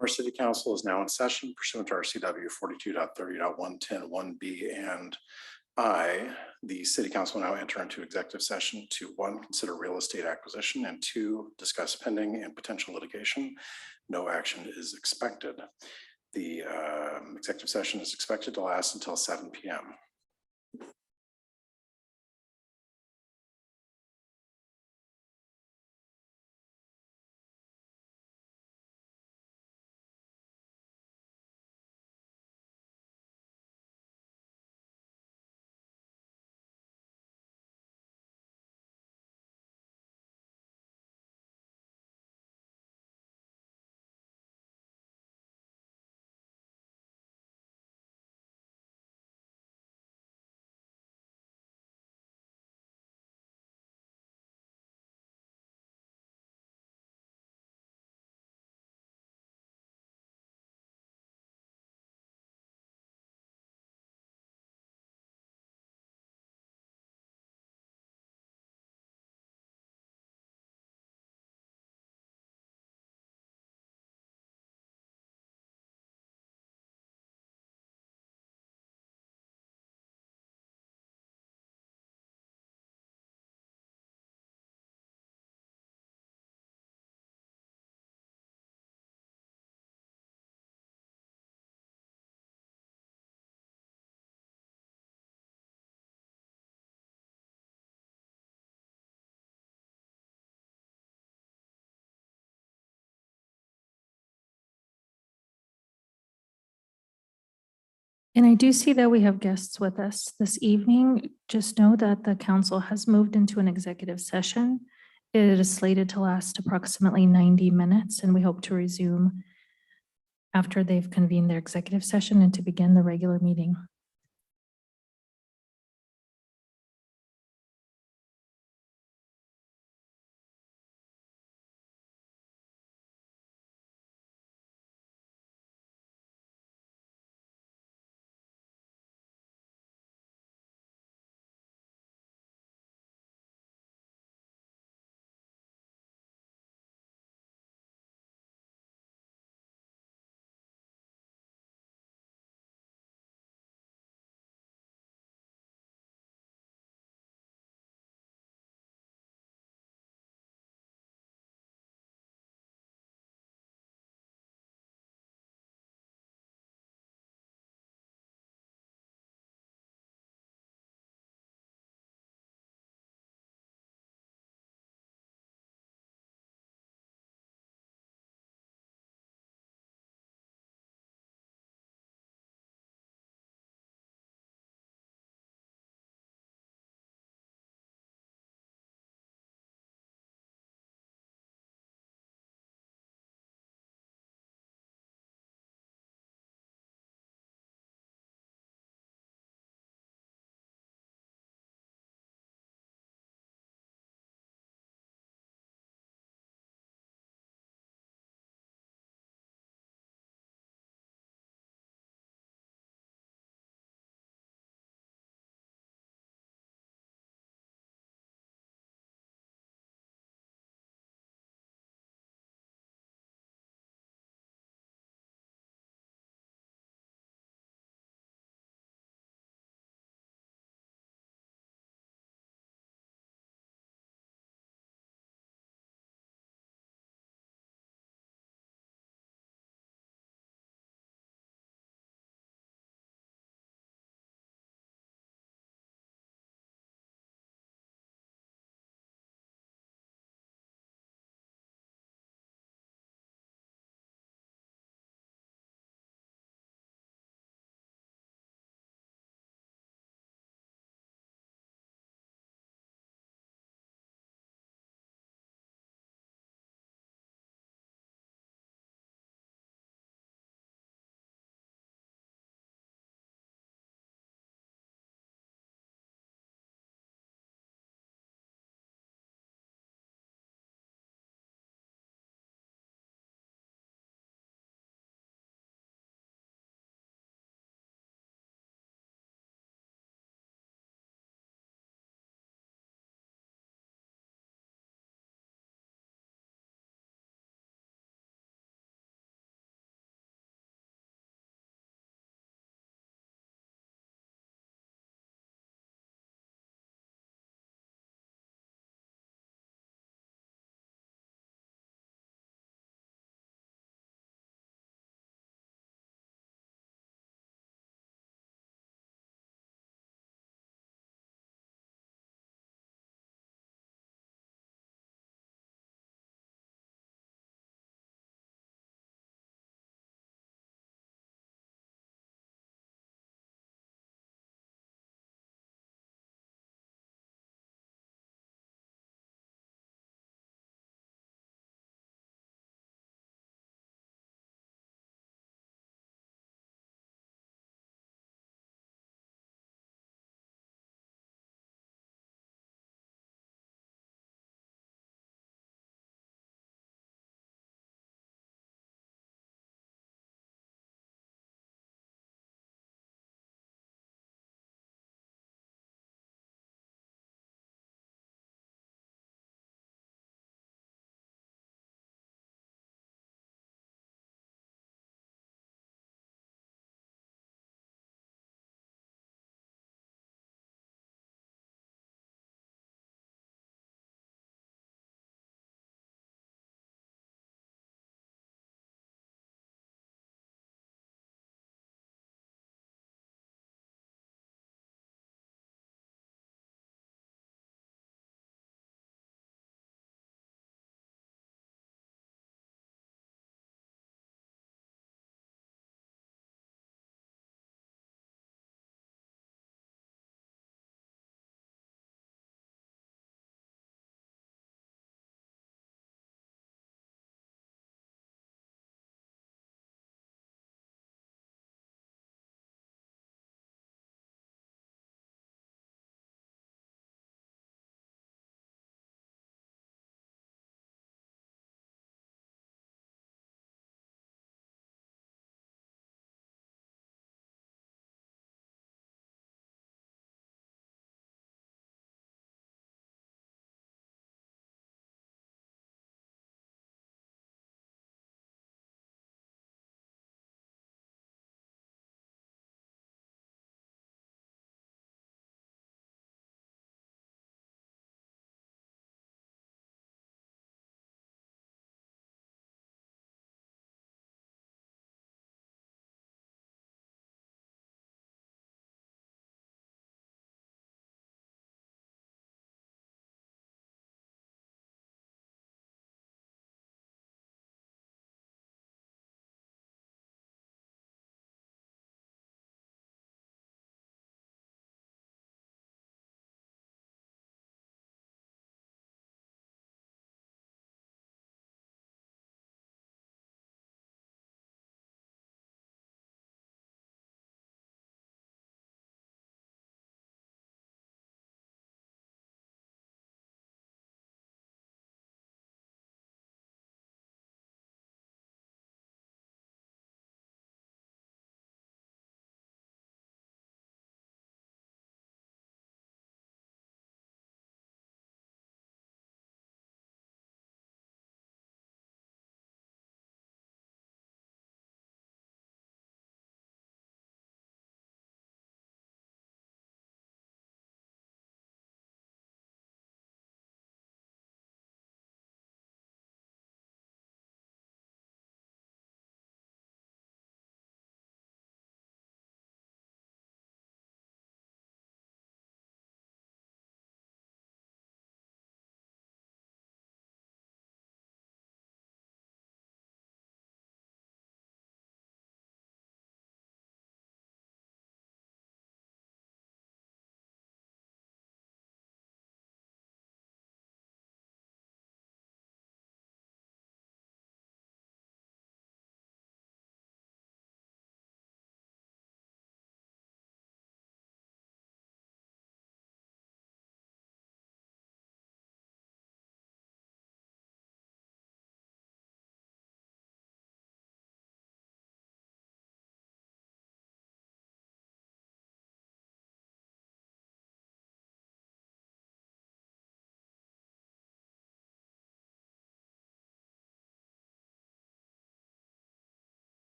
Our city council is now in session pursuant to RCW 42.30.110(1)B and I. The city council will now enter into executive session to 1, consider real estate acquisition, and 2, discuss pending and potential litigation. No action is expected. The executive session is expected to last until 7 p.m. And I do see that we have guests with us this evening. Just know that the council has moved into an executive session. It is slated to last approximately 90 minutes, and we hope to resume after they've convened their executive session and to begin the regular meeting.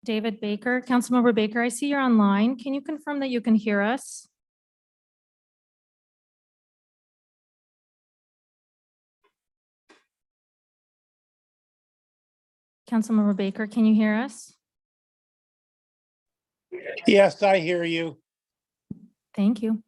David Baker. Councilmember Baker, I see you're online. Can you confirm that you can hear us? Councilmember Baker, can you hear us? Yes, I hear you. Thank you.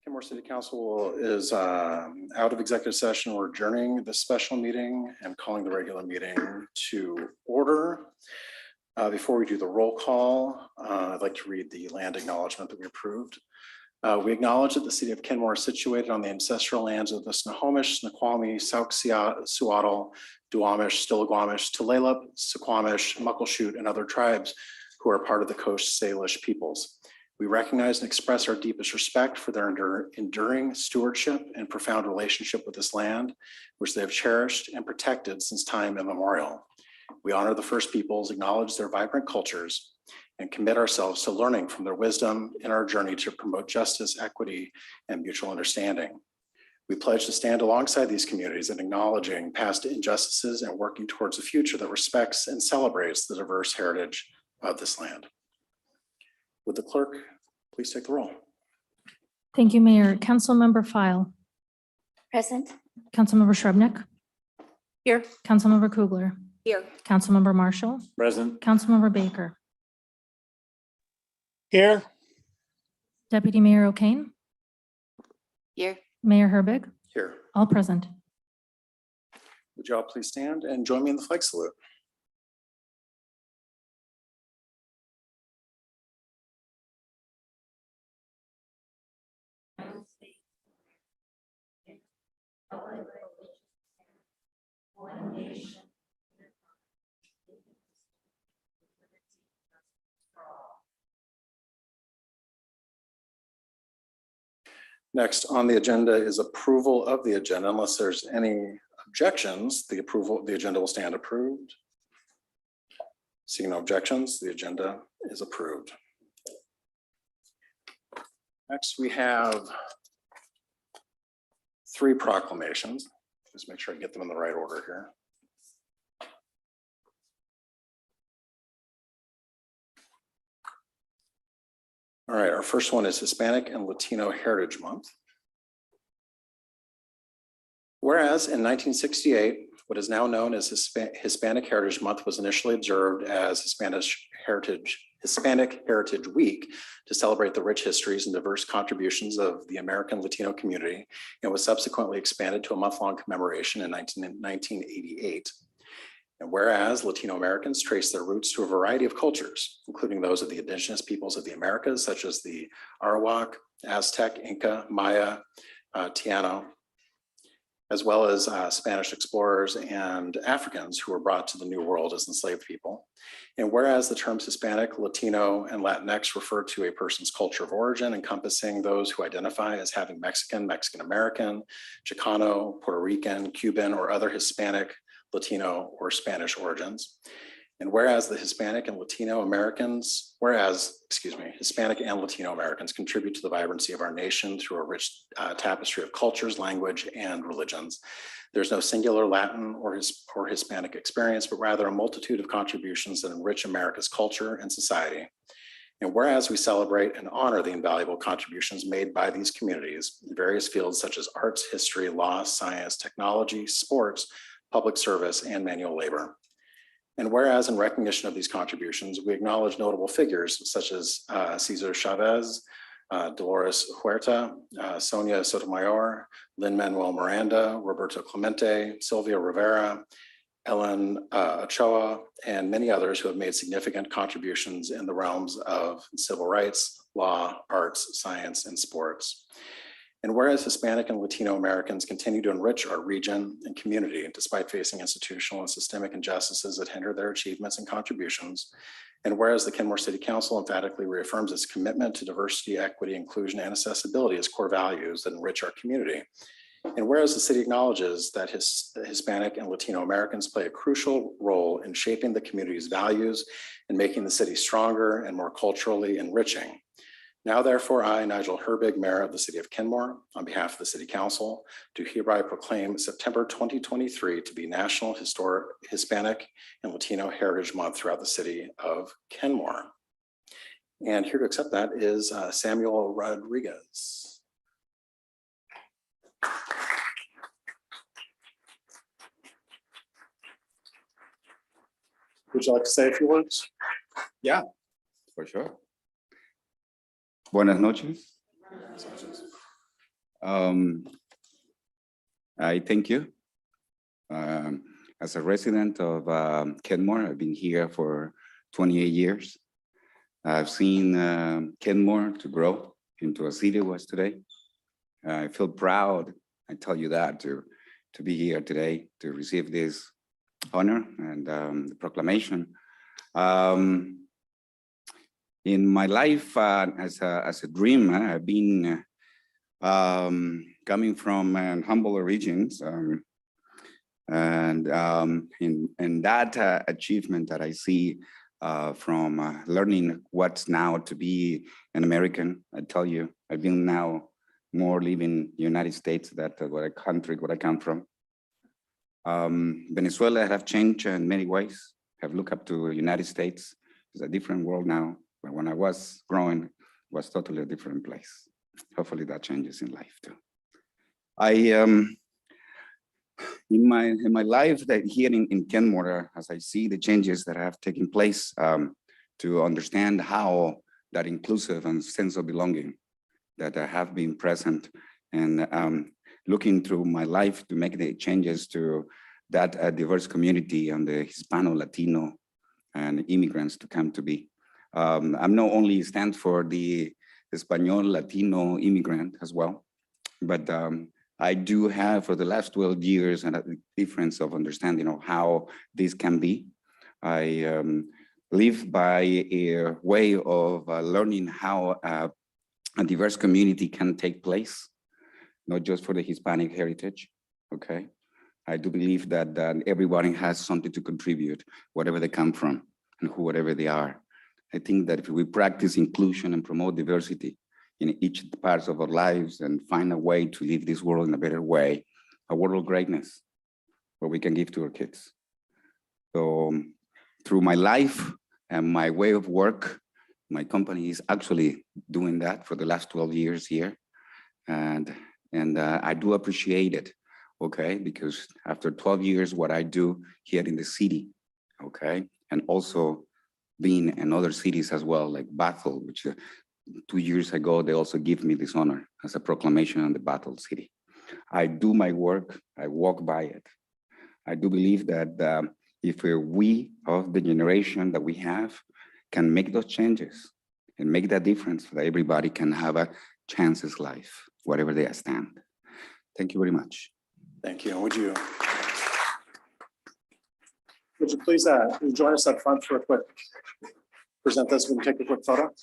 Kenmore City Council is out of executive session. We're adjourning the special meeting and calling the regular meeting to order. Before we do the roll call, I'd like to read the land acknowledgement that we approved. We acknowledge that the city of Kenmore is situated on the ancestral lands of the Snohomish, Snoqualmie, Sauk-Suiattle, Duwamish, Stillaguamish, Tulalip, Suquamish, Muckleshoot, and other tribes who are part of the Coast Salish peoples. We recognize and express our deepest respect for their enduring stewardship and profound relationship with this land, which they have cherished and protected since time immemorial. We honor the First Peoples, acknowledge their vibrant cultures, and commit ourselves to learning from their wisdom in our journey to promote justice, equity, and mutual understanding. We pledge to stand alongside these communities in acknowledging past injustices and working towards a future that respects and celebrates the diverse heritage of this land. Would the clerk please take the roll? Thank you, Mayor. Councilmember File. Present. Councilmember Shrubnik. Here. Councilmember Kugler. Here. Councilmember Marshall. Present. Councilmember Baker. Here. Deputy Mayor O'Kane. Here. Mayor Herbig. Here. All present. Would you all please stand and join me in the flag salute? Next on the agenda is approval of the agenda. Unless there's any objections, the agenda will stand approved. Seeing no objections, the agenda is approved. Next, we have 3 proclamations. Just make sure I get them in the right order here. All right, our first one is Hispanic and Latino Heritage Month. Whereas in 1968, what is now known as Hispanic Heritage Month was initially observed as Hispanic Heritage Week to celebrate the rich histories and diverse contributions of the American Latino community, and was subsequently expanded to a month-long commemoration in 1988. And whereas Latino Americans trace their roots to a variety of cultures, including those of the indigenous peoples of the Americas, such as the Arawak, Aztec, Inca, Maya, Tiano, as well as Spanish explorers and Africans who were brought to the New World as enslaved people. And whereas the terms Hispanic, Latino, and Latinx refer to a person's culture of origin, encompassing those who identify as having Mexican, Mexican-American, Chicano, Puerto Rican, Cuban, or other Hispanic, Latino, or Spanish origins. And whereas Hispanic and Latino Americans contribute to the vibrancy of our nation through a rich tapestry of cultures, language, and religions. There's no singular Latin or Hispanic experience, but rather a multitude of contributions that enrich America's culture and society. And whereas we celebrate and honor the invaluable contributions made by these communities in various fields such as arts, history, law, science, technology, sports, public service, and manual labor. And whereas in recognition of these contributions, we acknowledge notable figures such as Cesar Chavez, Dolores Huerta, Sonia Sotomayor, Lin-Manuel Miranda, Roberto Clemente, Sylvia Rivera, Ellen Ochoa, and many others who have made significant contributions in the realms of civil rights, law, arts, science, and sports. And whereas Hispanic and Latino Americans continue to enrich our region and community despite facing institutional and systemic injustices that hinder their achievements and contributions, and whereas the Kenmore City Council emphatically reaffirms its commitment to diversity, equity, inclusion, and accessibility as core values that enrich our community, and whereas the city acknowledges that Hispanic and Latino Americans play a crucial role in shaping the community's values and making the city stronger and more culturally enriching. Now therefore, I, Nigel Herbig, Mayor of the City of Kenmore, on behalf of the City Council, do hereby proclaim September 2023 to be National Hispanic and Latino Heritage Month throughout the City of Kenmore. And here to accept that is Samuel Rodriguez. Would you like to say a few words? For sure. Buenas noches. I thank you. As a resident of Kenmore, I've been here for 28 years. I've seen Kenmore to grow into a city it was today. I feel proud, I tell you that, to be here today to receive this honor and the proclamation. In my life as a dream, I've been coming from humble origins, and in that achievement that I see from learning what's now to be an American, I tell you, I've been now more living United States than what I come from. Venezuela have changed in many ways. Have looked up to the United States. It's a different world now. But when I was growing, it was totally a different place. Hopefully that changes in life too. In my life that here in Kenmore, as I see the changes that have taken place, to understand how that inclusive and sense of belonging that have been present, and looking through my life to make the changes to that diverse community and the Hispano, Latino, and immigrants to come to be. I'm not only stand for the Espanol Latino immigrant as well, but I do have for the last 12 years a difference of understanding of how this can be. I live by a way of learning how a diverse community can take place, not just for the Hispanic heritage, okay? I do believe that everybody has something to contribute, whatever they come from and whatever they are. I think that if we practice inclusion and promote diversity in each parts of our lives and find a way to live this world in a better way, a world of greatness, where we can give to our kids. So through my life and my way of work, my company is actually doing that for the last 12 years here. And I do appreciate it, okay? Because after 12 years, what I do here in the city, okay? And also being in other cities as well, like Bethel, which 2 years ago, they also give me this honor as a proclamation on the Bethel city. I do my work, I walk by it. I do believe that if we of the generation that we have can make those changes and make that difference, that everybody can have a chances life, whatever they stand. Thank you very much. Thank you. And would you please join us up front for a quick, present this, we can take a quick photo.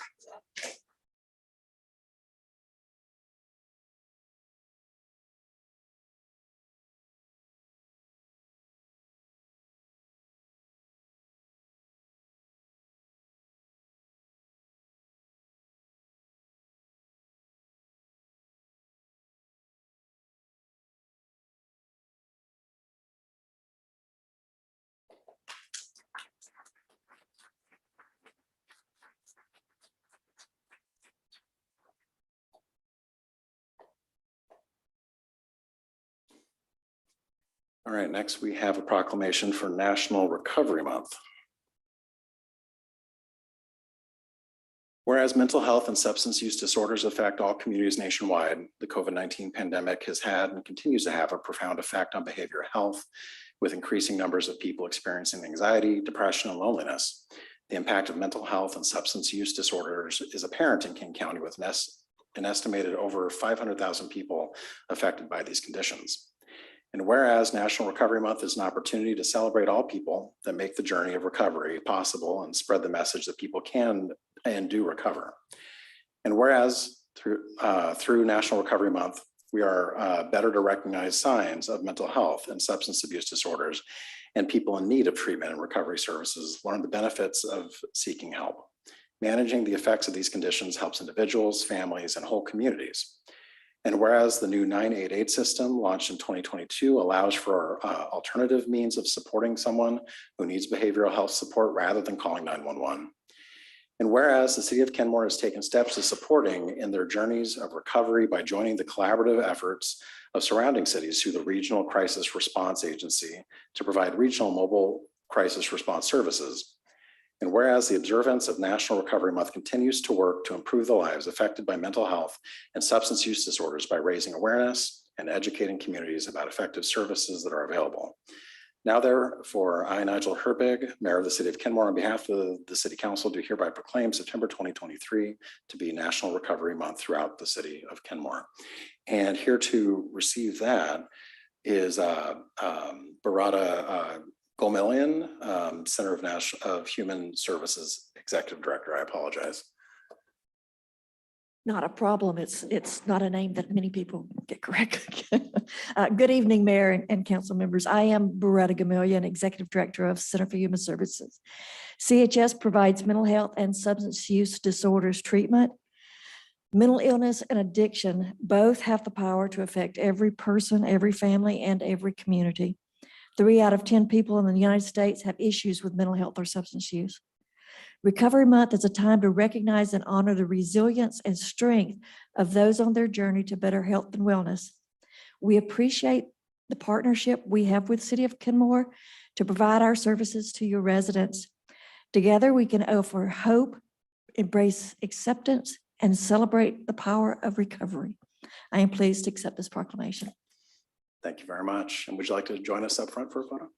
All right, next we have a proclamation for National Recovery Month. Whereas mental health and substance use disorders affect all communities nationwide, the COVID-19 pandemic has had and continues to have a profound effect on behavioral health, with increasing numbers of people experiencing anxiety, depression, and loneliness. The impact of mental health and substance use disorders is apparent in King County, with an estimated over 500,000 people affected by these conditions. And whereas National Recovery Month is an opportunity to celebrate all people that make the journey of recovery possible and spread the message that people can and do recover. And whereas through National Recovery Month, we are better to recognize signs of mental health and substance abuse disorders, and people in need of treatment and recovery services learn the benefits of seeking help. Managing the effects of these conditions helps individuals, families, and whole communities. And whereas the new 988 system launched in 2022 allows for alternative means of supporting someone who needs behavioral health support rather than calling 911. And whereas the city of Kenmore has taken steps to supporting in their journeys of recovery by joining the collaborative efforts of surrounding cities through the Regional Crisis Response Agency to provide regional mobile crisis response services. And whereas the observance of National Recovery Month continues to work to improve the lives affected by mental health and substance use disorders by raising awareness and educating communities about effective services that are available. Now therefore, I, Nigel Herbig, Mayor of the City of Kenmore, on behalf of the City Council, do hereby proclaim September 2023 to be National Recovery Month throughout the City of Kenmore. And here to receive that is Barada Golmelian, Center of Human Services Executive Director. I apologize. Not a problem. It's not a name that many people get correct. Good evening, Mayor and council members. I am Beretta Gamillion, Executive Director of Center for Human Services. CHS provides mental health and substance use disorders treatment. Mental illness and addiction both have the power to affect every person, every family, and every community. 3 out of 10 people in the United States have issues with mental health or substance use. Recovery Month is a time to recognize and honor the resilience and strength of those on their journey to better health and wellness. We appreciate the partnership we have with the City of Kenmore to provide our services to your residents. Together, we can offer hope, embrace acceptance, and celebrate the power of recovery. I am pleased to accept this proclamation. Thank you very much. And would you like to join us up front for a photo?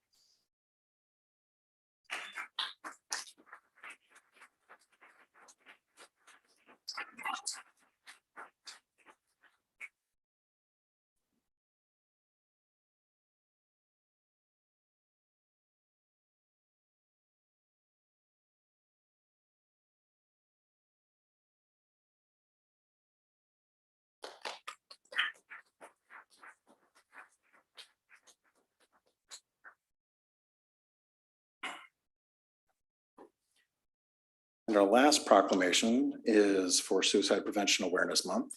And our last proclamation is for Suicide Prevention Awareness Month.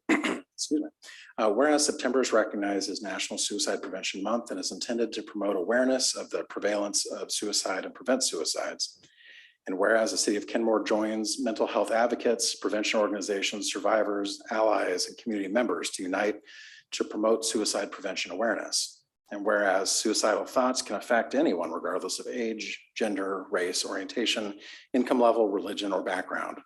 Excuse me. Whereas September is recognized as National Suicide Prevention Month and is intended to promote awareness of the prevalence of suicide and prevent suicides. And whereas the City of Kenmore joins mental health advocates, prevention organizations, survivors, allies, and community members to unite to promote suicide prevention awareness. And whereas suicidal thoughts can affect anyone regardless of age, gender, race, orientation, income level, religion, or background.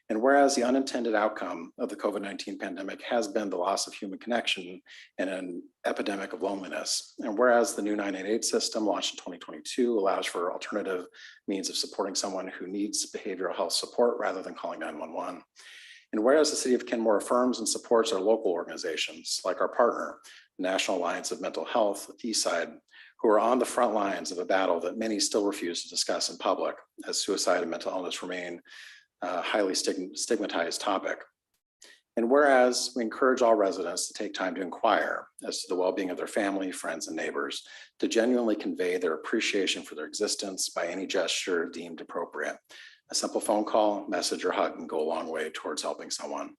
And whereas the unintended outcome of the COVID-19 pandemic has been the loss of human connection and an epidemic of loneliness. And whereas the new 988 system launched in 2022 allows for alternative means of supporting someone who needs behavioral health support rather than calling 911. And whereas the City of Kenmore affirms and supports our local organizations like our partner, National Alliance of Mental Health, Eastside, who are on the front lines of a battle that many still refuse to discuss in public, as suicide and mental illness remain a highly stigmatized topic. And whereas we encourage all residents to take time to inquire as to the well-being of their family, friends, and neighbors, to genuinely convey their appreciation for their existence by any gesture deemed appropriate. A simple phone call, message, or hug can go a long way towards helping someone.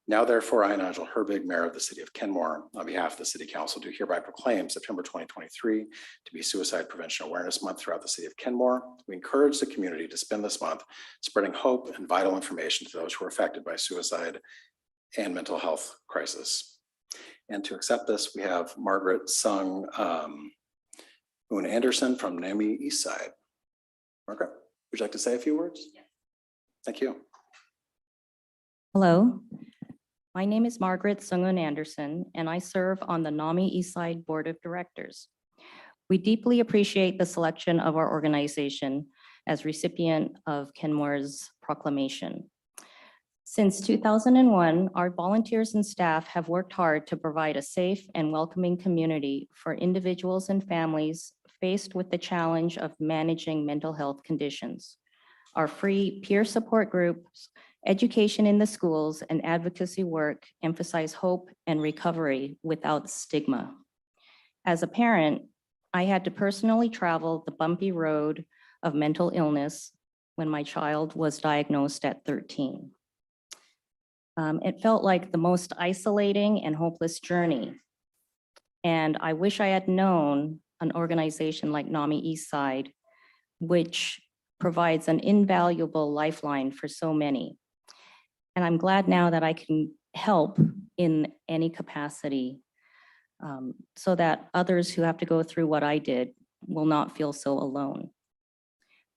Now, therefore, I, Nigel Herbig, Mayor of the City of Kenmore, on behalf of the City Council, do hereby proclaim September 2023 to be Suicide Prevention Awareness Month throughout the City of Kenmore. We encourage the community to spend this month spreading hope and vital information to those who are affected by suicide and mental health crisis. And to accept this, we have Margaret Sung Un Anderson from NAMI Eastside. Margaret, would you like to say a few words? Yes. Thank you. Hello, my name is Margaret Sungun Anderson, and I serve on the NAMI Eastside Board of Directors. We deeply appreciate the selection of our organization as recipient of Kenmore's proclamation. Since 2001, our volunteers and staff have worked hard to provide a safe and welcoming community for individuals and families faced with the challenge of managing mental health conditions. Our free peer support groups, education in the schools, and advocacy work emphasize hope and recovery without stigma. As a parent, I had to personally travel the bumpy road of mental illness when my child was diagnosed at 13. It felt like the most isolating and hopeless journey. And I wish I had known an organization like NAMI Eastside, which provides an invaluable lifeline for so many. And I'm glad now that I can help in any capacity so that others who have to go through what I did will not feel so alone.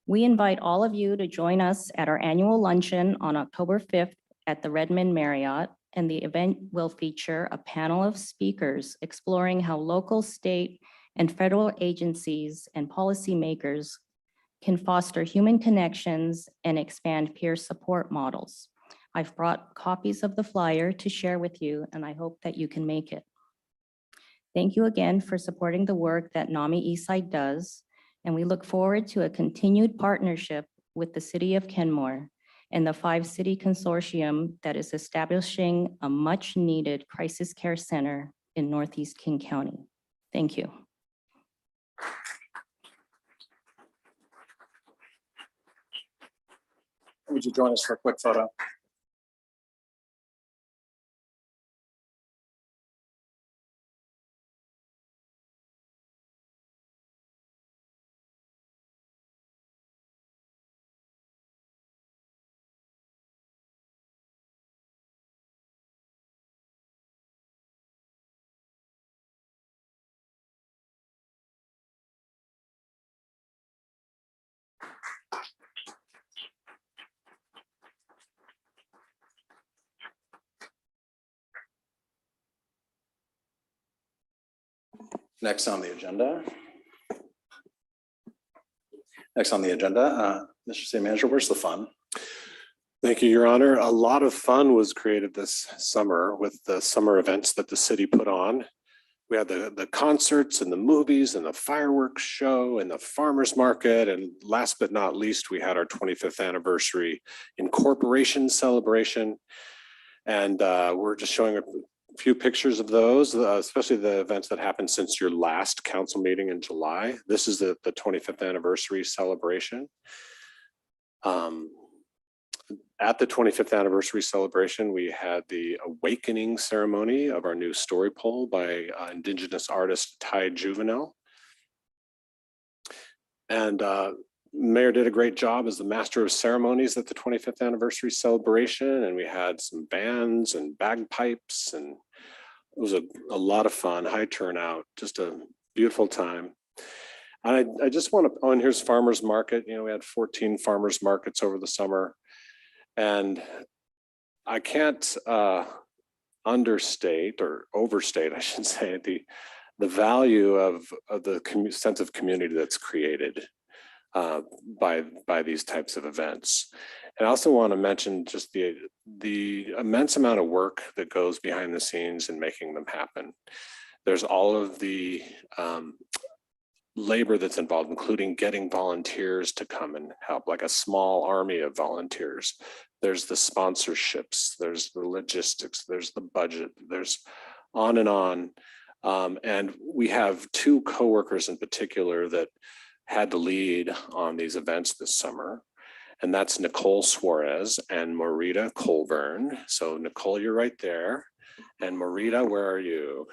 We invite all of you to join us at our annual luncheon on October 5th at the Redmond Marriott, and the event will feature a panel of speakers exploring how local, state, and federal agencies and policymakers can foster human connections and expand peer support models. I've brought copies of the flyer to share with you, and I hope that you can make it. Thank you again for supporting the work that NAMI Eastside does, and we look forward to a continued partnership with the City of Kenmore and the 5-city consortium that is establishing a much-needed crisis care center in Northeast King County. Thank you. Would you join us for a quick photo? Next on the agenda. Mr. City Manager, where's the fun? Thank you, Your Honor. A lot of fun was created this summer with the summer events that the city put on. We had the concerts and the movies and the fireworks show and the farmers market. And last but not least, we had our 25th anniversary incorporation celebration. And we're just showing a few pictures of those, especially the events that happened since your last council meeting in July. This is the 25th anniversary celebration. At the 25th anniversary celebration, we had the awakening ceremony of our new story pole by Indigenous artist Ty Juvenile. And Mayor did a great job as the master of ceremonies at the 25th anniversary celebration. And we had some bands and bagpipes, and it was a lot of fun, high turnout, just a beautiful time. And I just want to, oh, and here's farmers market. You know, we had 14 farmers markets over the summer. And I can't understate or overstate, I should say, the value of the sense of community that's created by these types of events. And I also want to mention just the immense amount of work that goes behind the scenes in making them happen. There's all of the labor that's involved, including getting volunteers to come and help, like a small army of volunteers. There's the sponsorships, there's the logistics, there's the budget, there's on and on. And we have two coworkers in particular that had to lead on these events this summer. And that's Nicole Suarez and Marita Colburn. So Nicole, you're right there. And Marita, where are you?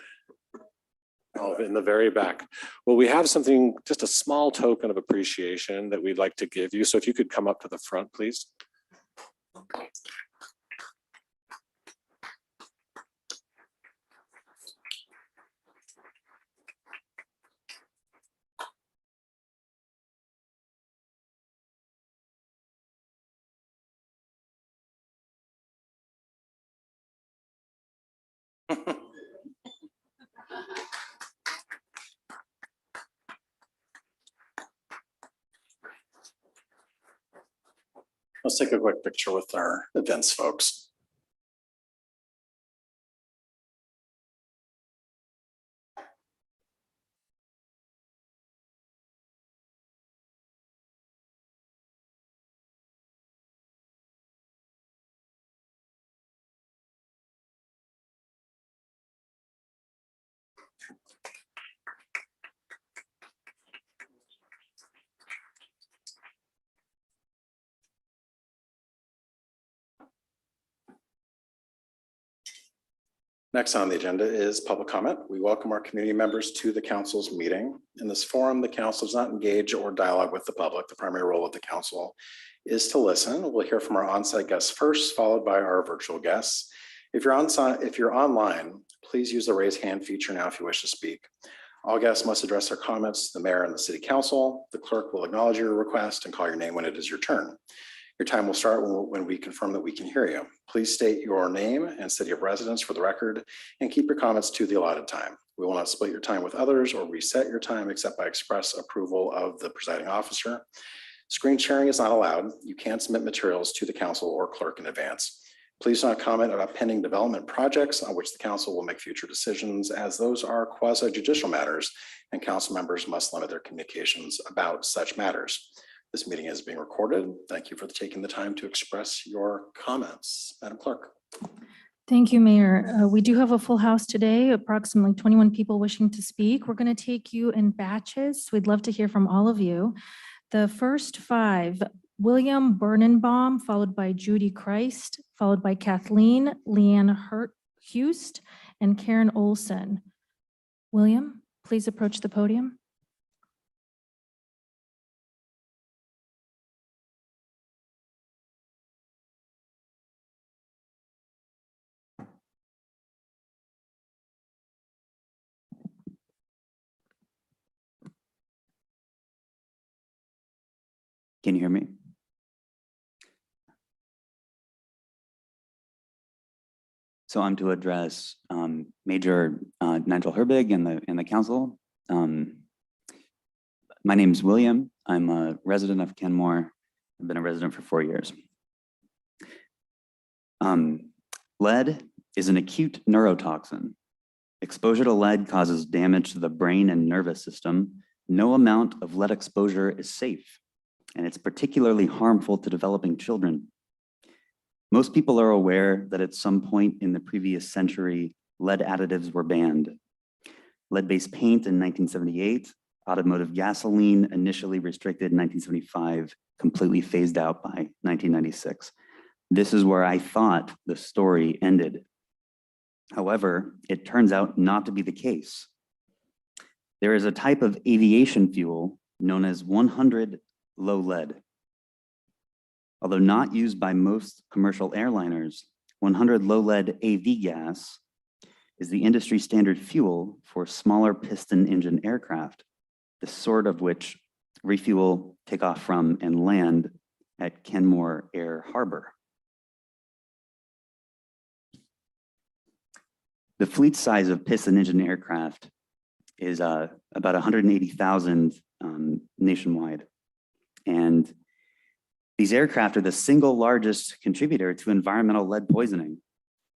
Oh, in the very back. Well, we have something, just a small token of appreciation that we'd like to give you. So if you could come up to the front, please. Let's take a quick picture with our events folks. Next on the agenda is public comment. We welcome our community members to the council's meeting. In this forum, the council does not engage or dialogue with the public. The primary role of the council is to listen. We'll hear from our on-site guests first, followed by our virtual guests. If you're online, please use the raise hand feature now if you wish to speak. All guests must address their comments to the mayor and the city council. The clerk will acknowledge your request and call your name when it is your turn. Your time will start when we confirm that we can hear you. Please state your name and city of residence for the record and keep your comments to the allotted time. We will not split your time with others or reset your time except by express approval of the presiding officer. Screen sharing is not allowed. You can submit materials to the council or clerk in advance. Please do not comment about pending development projects on which the council will make future decisions, as those are quasi judicial matters and council members must limit their communications about such matters. This meeting is being recorded. Thank you for taking the time to express your comments. Madam Clerk. Thank you, Mayor. We do have a full house today, approximately 21 people wishing to speak. We're going to take you in batches. We'd love to hear from all of you. The first 5, William Birnenbaum, followed by Judy Christ, followed by Kathleen, Leanne Hust, and Karen Olson. William, please approach the podium. Can you hear me? So I'm to address Major Nigel Herbig and the council. My name is William. I'm a resident of Kenmore. I've been a resident for 4 years. Lead is an acute neurotoxin. Exposure to lead causes damage to the brain and nervous system. No amount of lead exposure is safe, and it's particularly harmful to developing children. Most people are aware that at some point in the previous century, lead additives were banned. Lead-based paint in 1978, automotive gasoline initially restricted in 1975, completely phased out by 1996. This is where I thought the story ended. However, it turns out not to be the case. There is a type of aviation fuel known as 100 low lead. Although not used by most commercial airliners, 100 low lead AV gas is the industry standard fuel for smaller piston engine aircraft, the sort of which refuel, take off from, and land at Kenmore Air Harbor. The fleet size of piston engine aircraft is about 180,000 nationwide. And these aircraft are the single largest contributor to environmental lead poisoning.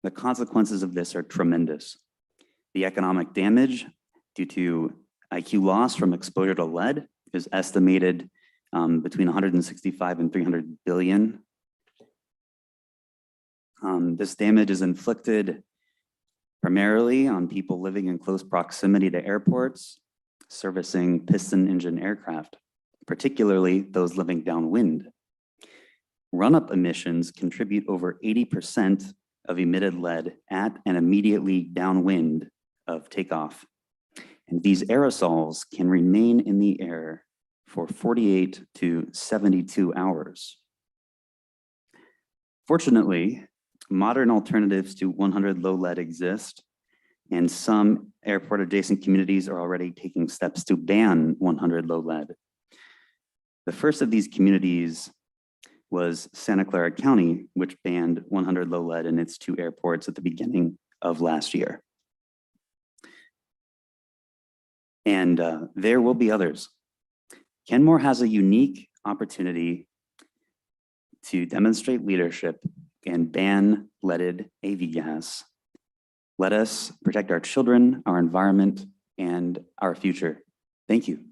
The consequences of this are tremendous. The economic damage due to IQ loss from exposure to lead is estimated between 165 and 300 billion. This damage is inflicted primarily on people living in close proximity to airports, servicing piston engine aircraft, particularly those living downwind. Run-up emissions contribute over 80% of emitted lead at and immediately downwind of takeoff. And these aerosols can remain in the air for 48 to 72 hours. Fortunately, modern alternatives to 100 low lead exist, and some airport adjacent communities are already taking steps to ban 100 low lead. The first of these communities was Santa Clara County, which banned 100 low lead in its 2 airports at the beginning of last year. And there will be others. Kenmore has a unique opportunity to demonstrate leadership and ban leaded AV gas. Let us protect our children, our environment, and our future. Thank you.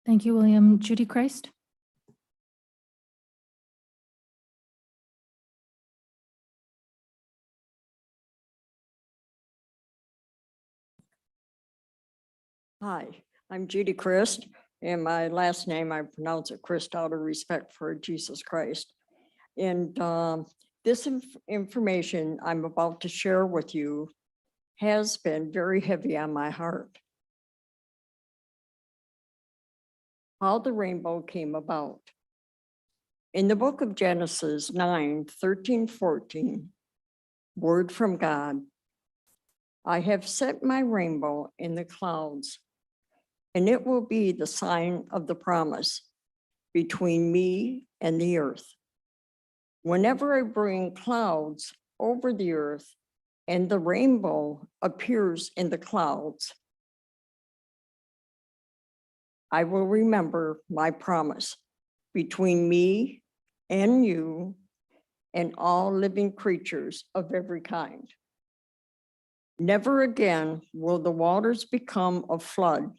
Thank you, William. Judy Christ. Hi, I'm Judy Christ, and my last name, I pronounce it Christ out of respect for Jesus Christ. And This information I'm about to share with you has been very heavy on my heart. How the rainbow came about. In the book of Genesis 9:13-14, word from God, I have set my rainbow in the clouds, and it will be the sign of the promise between me and the earth. Whenever I bring clouds over the earth and the rainbow appears in the clouds, I will remember my promise between me and you and all living creatures of every kind. Never again will the waters become a flood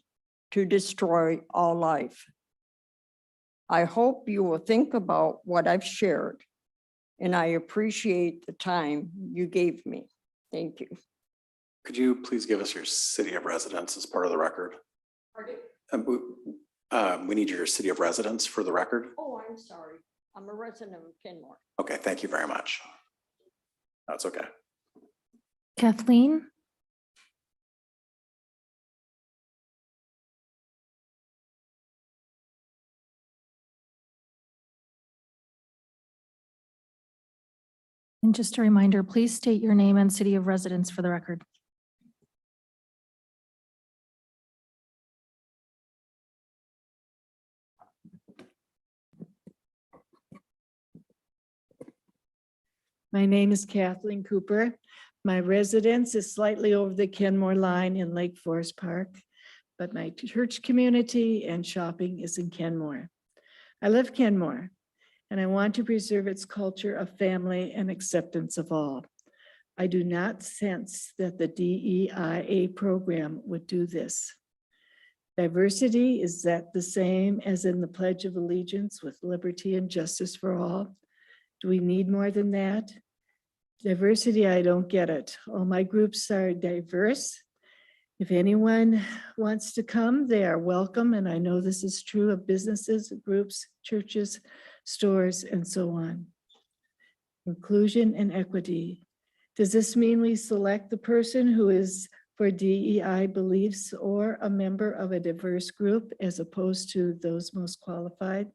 to destroy all life. I hope you will think about what I've shared, and I appreciate the time you gave me. Thank you. Could you please give us your city of residence as part of the record? We need your city of residence for the record. Oh, I'm sorry. I'm a resident of Kenmore. Okay, thank you very much. That's okay. Kathleen? And just a reminder, please state your name and city of residence for the record. My name is Kathleen Cooper. My residence is slightly over the Kenmore line in Lake Forest Park, but my church community and shopping is in Kenmore. I love Kenmore, and I want to preserve its culture of family and acceptance of all. I do not sense that the DEIA program would do this. Diversity, is that the same as in the Pledge of Allegiance with liberty and justice for all? Do we need more than that? Diversity, I don't get it. All my groups are diverse. If anyone wants to come, they are welcome. And I know this is true of businesses, groups, churches, stores, and so on. Inclusion and equity. Does this mean we select the person who is for DEI beliefs or a member of a diverse group as opposed to those most qualified?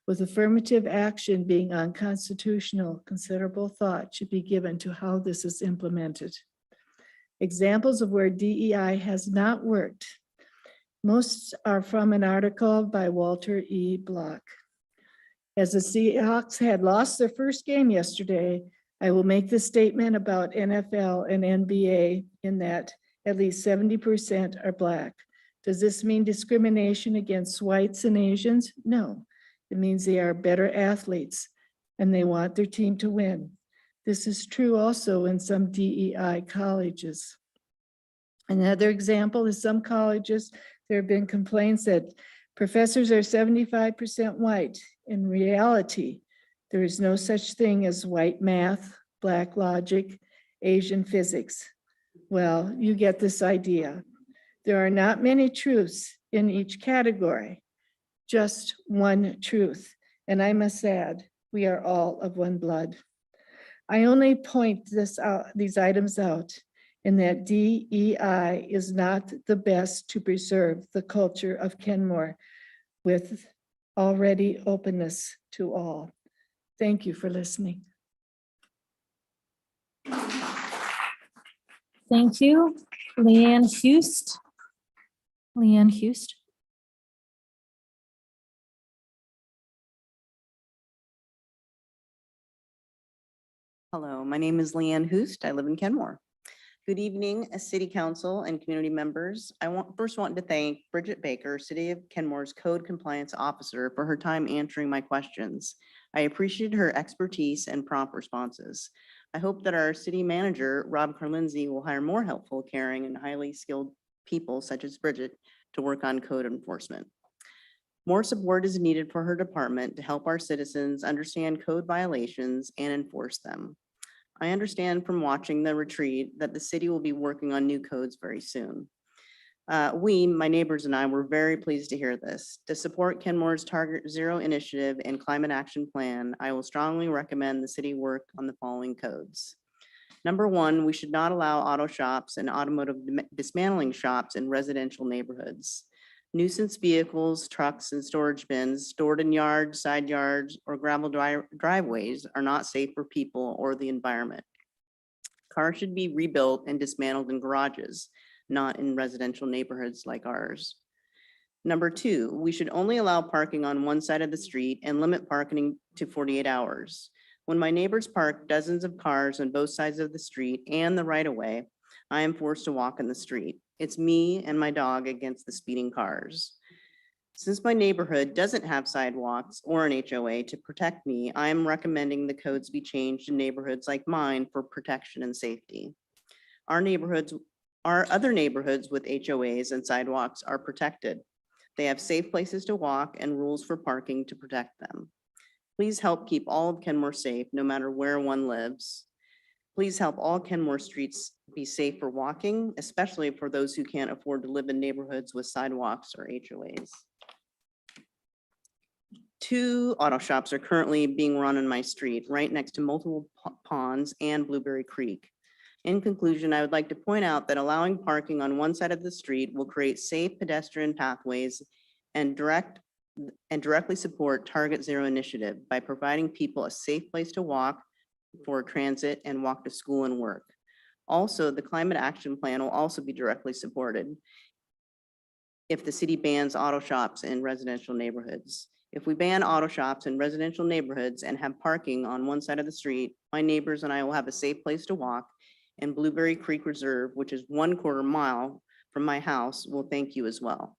With affirmative action being unconstitutional, considerable thought should be given to how this is implemented. Examples of where DEI has not worked. Most are from an article by Walter E. Block. As the Seahawks had lost their first game yesterday, I will make the statement about NFL and NBA in that at least 70% are Black. Does this mean discrimination against whites and Asians? No. It means they are better athletes and they want their team to win. This is true also in some DEI colleges. Another example is some colleges, there have been complaints that professors are 75% white. In reality, there is no such thing as white math, Black logic, Asian physics. Well, you get this idea. There are not many truths in each category. Just one truth. And I must add, we are all of one blood. I only point these items out in that DEI is not the best to preserve the culture of Kenmore with already openness to all. Thank you for listening. Thank you. Leanne Hust. Leanne Hust. Hello, my name is Leanne Hust. I live in Kenmore. Good evening, City Council and community members. I first want to thank Bridget Baker, City of Kenmore's Code Compliance Officer, for her time answering my questions. I appreciated her expertise and prompt responses. I hope that our city manager, Rob Carlinzi, will hire more helpful, caring, and highly skilled people such as Bridget to work on code enforcement. More support is needed for her department to help our citizens understand code violations and enforce them. I understand from watching the retreat that the city will be working on new codes very soon. We, my neighbors and I were very pleased to hear this. To support Kenmore's Target Zero initiative and climate action plan, I will strongly recommend the city work on the following codes. Number one, we should not allow auto shops and automotive dismantling shops in residential neighborhoods. Nuisance vehicles, trucks, and storage bins stored in yards, side yards, or gravel driveways are not safe for people or the environment. Cars should be rebuilt and dismantled in garages, not in residential neighborhoods like ours. Number two, we should only allow parking on one side of the street and limit parking to 48 hours. When my neighbors park dozens of cars on both sides of the street and the right of way, I am forced to walk in the street. It's me and my dog against the speeding cars. Since my neighborhood doesn't have sidewalks or an HOA to protect me, I am recommending the codes be changed in neighborhoods like mine for protection and safety. Our other neighborhoods with HOAs and sidewalks are protected. They have safe places to walk and rules for parking to protect them. Please help keep all of Kenmore safe, no matter where one lives. Please help all Kenmore streets be safe for walking, especially for those who can't afford to live in neighborhoods with sidewalks or HOAs. 2 auto shops are currently being run on my street, right next to multiple ponds and Blueberry Creek. In conclusion, I would like to point out that allowing parking on one side of the street will create safe pedestrian pathways and directly support Target Zero initiative by providing people a safe place to walk for transit and walk to school and work. Also, the climate action plan will also be directly supported if the city bans auto shops in residential neighborhoods. If we ban auto shops in residential neighborhoods and have parking on one side of the street, my neighbors and I will have a safe place to walk, and Blueberry Creek Reserve, which is 1/4 mile from my house, will thank you as well.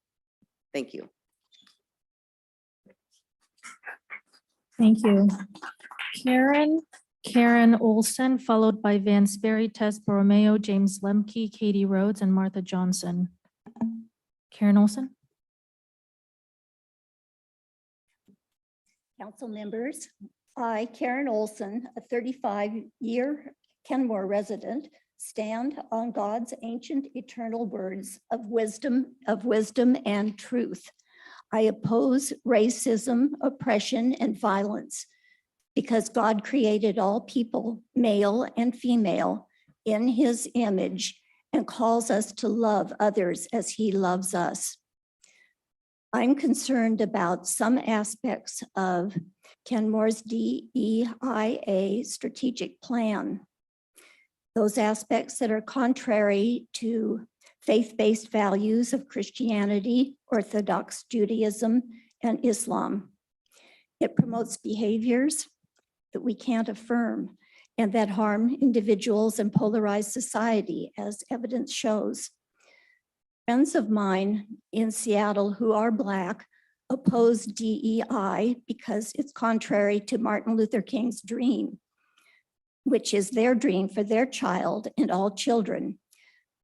Thank you. Thank you. Karen Olson, followed by Van Sperry, Tess Borromeo, James Lemke, Katie Rhodes, and Martha Johnson. Karen Olson. Council members, I, Karen Olson, a 35-year Kenmore resident, stand on God's ancient eternal words of wisdom and truth. I oppose racism, oppression, and violence because God created all people, male and female, in his image and calls us to love others as he loves us. I'm concerned about some aspects of Kenmore's DEIA strategic plan. Those aspects that are contrary to faith-based values of Christianity, Orthodox Judaism, and Islam. It promotes behaviors that we can't affirm and that harm individuals and polarize society, as evidence shows. Friends of mine in Seattle who are Black oppose DEI because it's contrary to Martin Luther King's dream, which is their dream for their child and all children,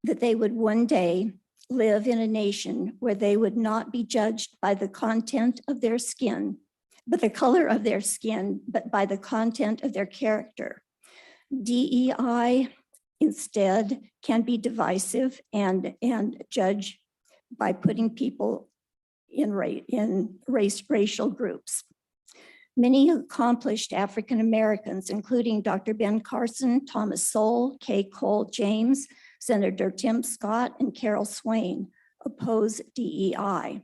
that they would one day live in a nation where they would not be judged by the content of their skin, but the color of their skin, but by the content of their character. DEI instead can be divisive and judge by putting people in racial groups. Many accomplished African Americans, including Dr. Ben Carson, Thomas Sowell, Kay Cole James, Senator Tim Scott, and Carol Swain, oppose DEI.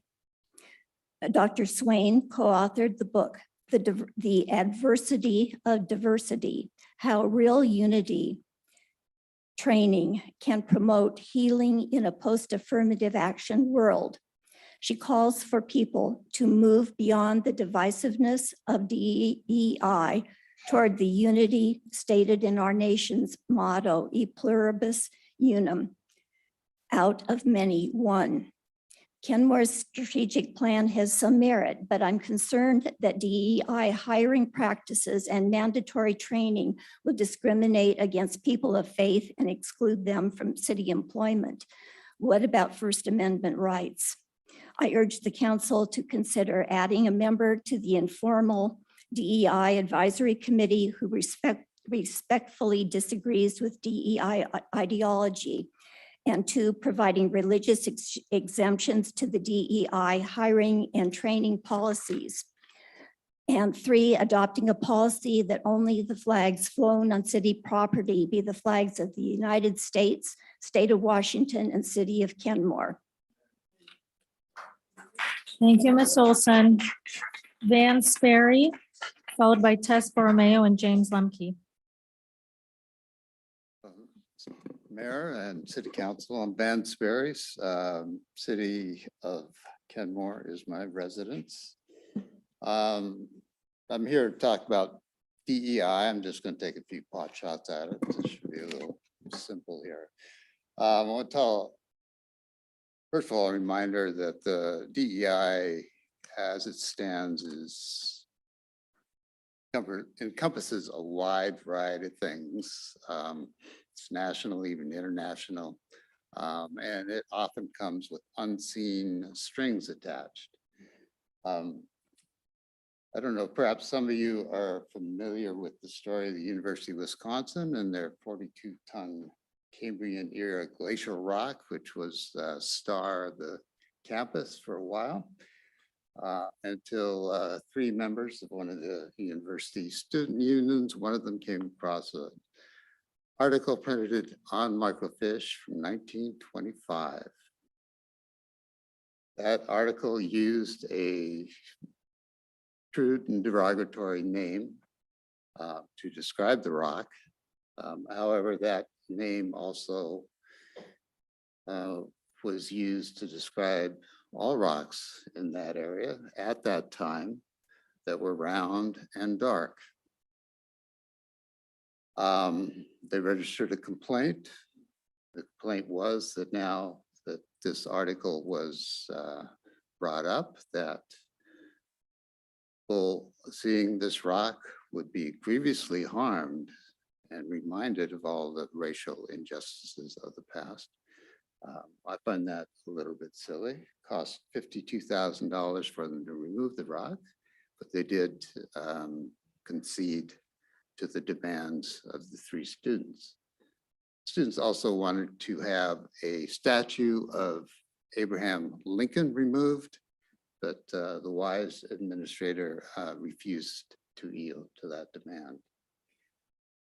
Dr. Swain co-authored the book, The Adversity of Diversity, How Real Unity Training Can Promote Healing in a Post-Affirmative Action World. She calls for people to move beyond the divisiveness of DEI toward the unity stated in our nation's motto, E Pluribus Unum, out of many, one. Kenmore's strategic plan has some merit, but I'm concerned that DEI hiring practices and mandatory training will discriminate against people of faith and exclude them from city employment. What about First Amendment rights? I urge the council to consider adding a member to the informal DEI advisory committee who respectfully disagrees with DEI ideology And 2, providing religious exemptions to the DEI hiring and training policies. And 3, adopting a policy that only the flags flown on city property be the flags of the United States, State of Washington, and City of Kenmore. Thank you, Ms. Olson. Van Sperry, followed by Tess Borromeo and James Lemke. Mayor and City Council, I'm Van Sperry. City of Kenmore is my residence. I'm here to talk about DEI. I'm just going to take a few pot shots at it. This should be a little simple here. I want to tell, first of all, a reminder that the DEI as it stands encompasses a wide variety of things. It's national, even international, and it often comes with unseen strings attached. I don't know, perhaps some of you are familiar with the story of the University of Wisconsin and their 42-ton Cambrian era glacial rock, which was the star of the campus for a while, until 3 members of one of the university student unions, one of them came across an article printed on microfiche from 1925. That article used a crude and derogatory name to describe the rock. However, that name also was used to describe all rocks in that area at that time that were round and dark. They registered a complaint. The complaint was that now that this article was brought up, that people seeing this rock would be grievously harmed and reminded of all the racial injustices of the past. I find that a little bit silly. It cost $52,000 for them to remove the rock, but they did concede to the demands of the 3 students. Students also wanted to have a statue of Abraham Lincoln removed, but the wise administrator refused to yield to that demand.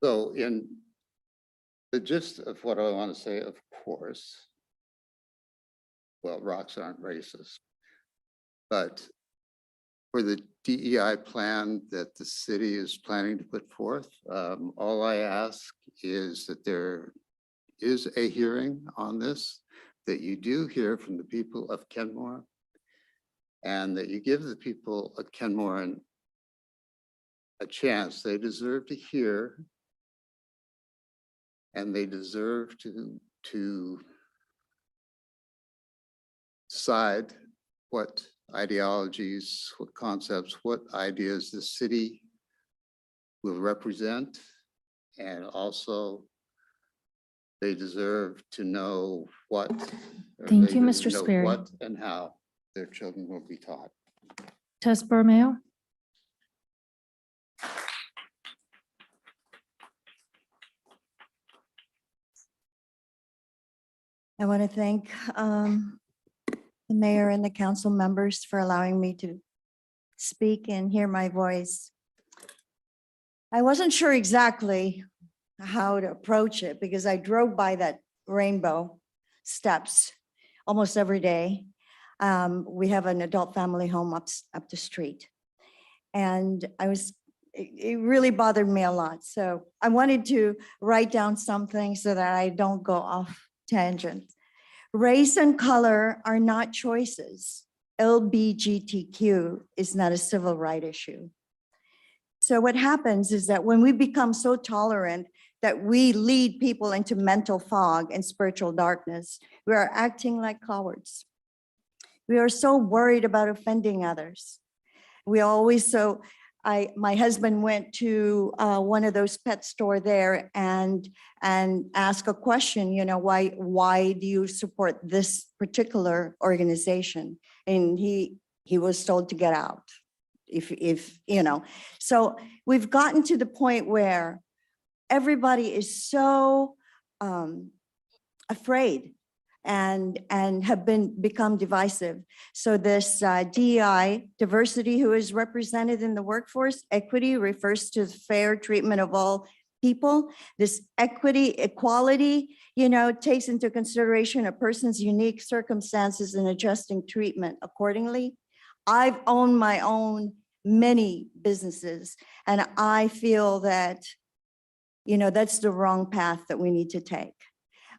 So in the gist of what I want to say, of course, well, rocks aren't racist, but for the DEI plan that the city is planning to put forth, all I ask is that there is a hearing on this, that you do hear from the people of Kenmore, and that you give the people of Kenmore a chance. They deserve to hear, and they deserve to decide what ideologies, what concepts, what ideas the city will represent. And also they deserve to know what. Thank you, Mr. Sperry. What and how their children will be taught. Tess Borromeo. I want to thank the mayor and the council members for allowing me to speak and hear my voice. I wasn't sure exactly how to approach it because I drove by that rainbow steps almost every day. We have an adult family home up the street. And it really bothered me a lot. So I wanted to write down some things so that I don't go off tangent. Race and color are not choices. LGBTQ is not a civil right issue. So what happens is that when we become so tolerant that we lead people into mental fog and spiritual darkness, we are acting like cowards. We are so worried about offending others. We always my husband went to one of those pet store there and asked a question, why do you support this particular organization? And he was told to get out. So we've gotten to the point where everybody is so afraid and have become divisive. So this DEI, diversity who is represented in the workforce, equity refers to fair treatment of all people. This equity, equality, takes into consideration a person's unique circumstances and adjusting treatment accordingly. I've owned my own many businesses, and I feel that, that's the wrong path that we need to take.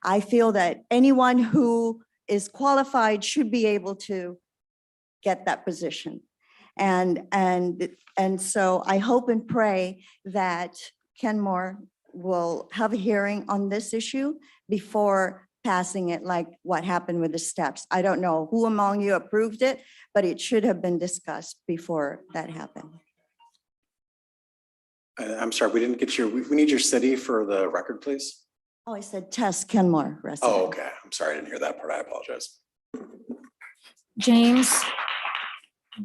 I feel that anyone who is qualified should be able to get that position. And so I hope and pray that Kenmore will have a hearing on this issue before passing it, like what happened with the steps. I don't know who among you approved it, but it should have been discussed before that happened. I'm sorry, we didn't get we need your city for the record, please. Oh, I said Tess Kenmore resident. Oh, okay. I'm sorry, I didn't hear that part. I apologize. James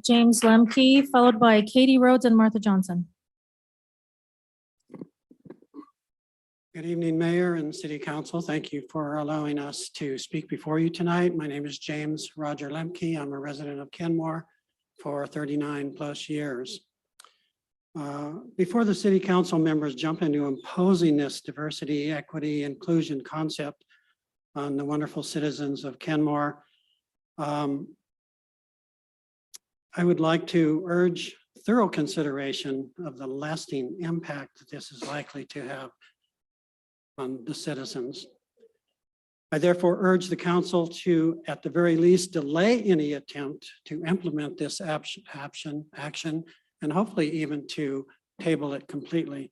Lemke, followed by Katie Rhodes and Martha Johnson. Good evening, Mayor and City Council. Thank you for allowing us to speak before you tonight. My name is James Roger Lemke. I'm a resident of Kenmore for 39 plus years. Before the City Council members jump into imposing this diversity, equity, inclusion concept on the wonderful citizens of Kenmore, I would like to urge thorough consideration of the lasting impact that this is likely to have on the citizens. I therefore urge the council to, at the very least, delay any attempt to implement this action, and hopefully even to table it completely.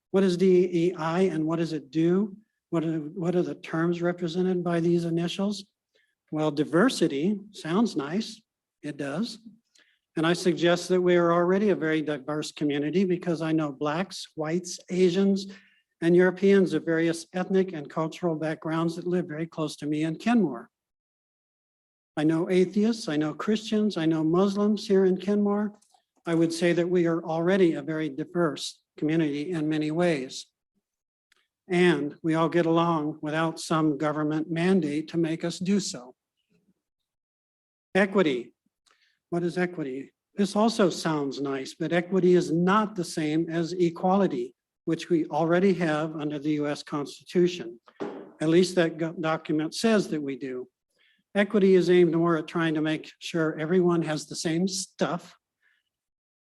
What is DEI and what does it do? What are the terms represented by these initials? Well, diversity sounds nice. It does. And I suggest that we are already a very diverse community because I know Blacks, whites, Asians, and Europeans of various ethnic and cultural backgrounds that live very close to me in Kenmore. I know atheists, I know Christians, I know Muslims here in Kenmore. I would say that we are already a very diverse community in many ways. And we all get along without some government mandate to make us do so. Equity. What is equity? This also sounds nice, but equity is not the same as equality, which we already have under the US Constitution. At least that document says that we do. Equity is aimed more at trying to make sure everyone has the same stuff,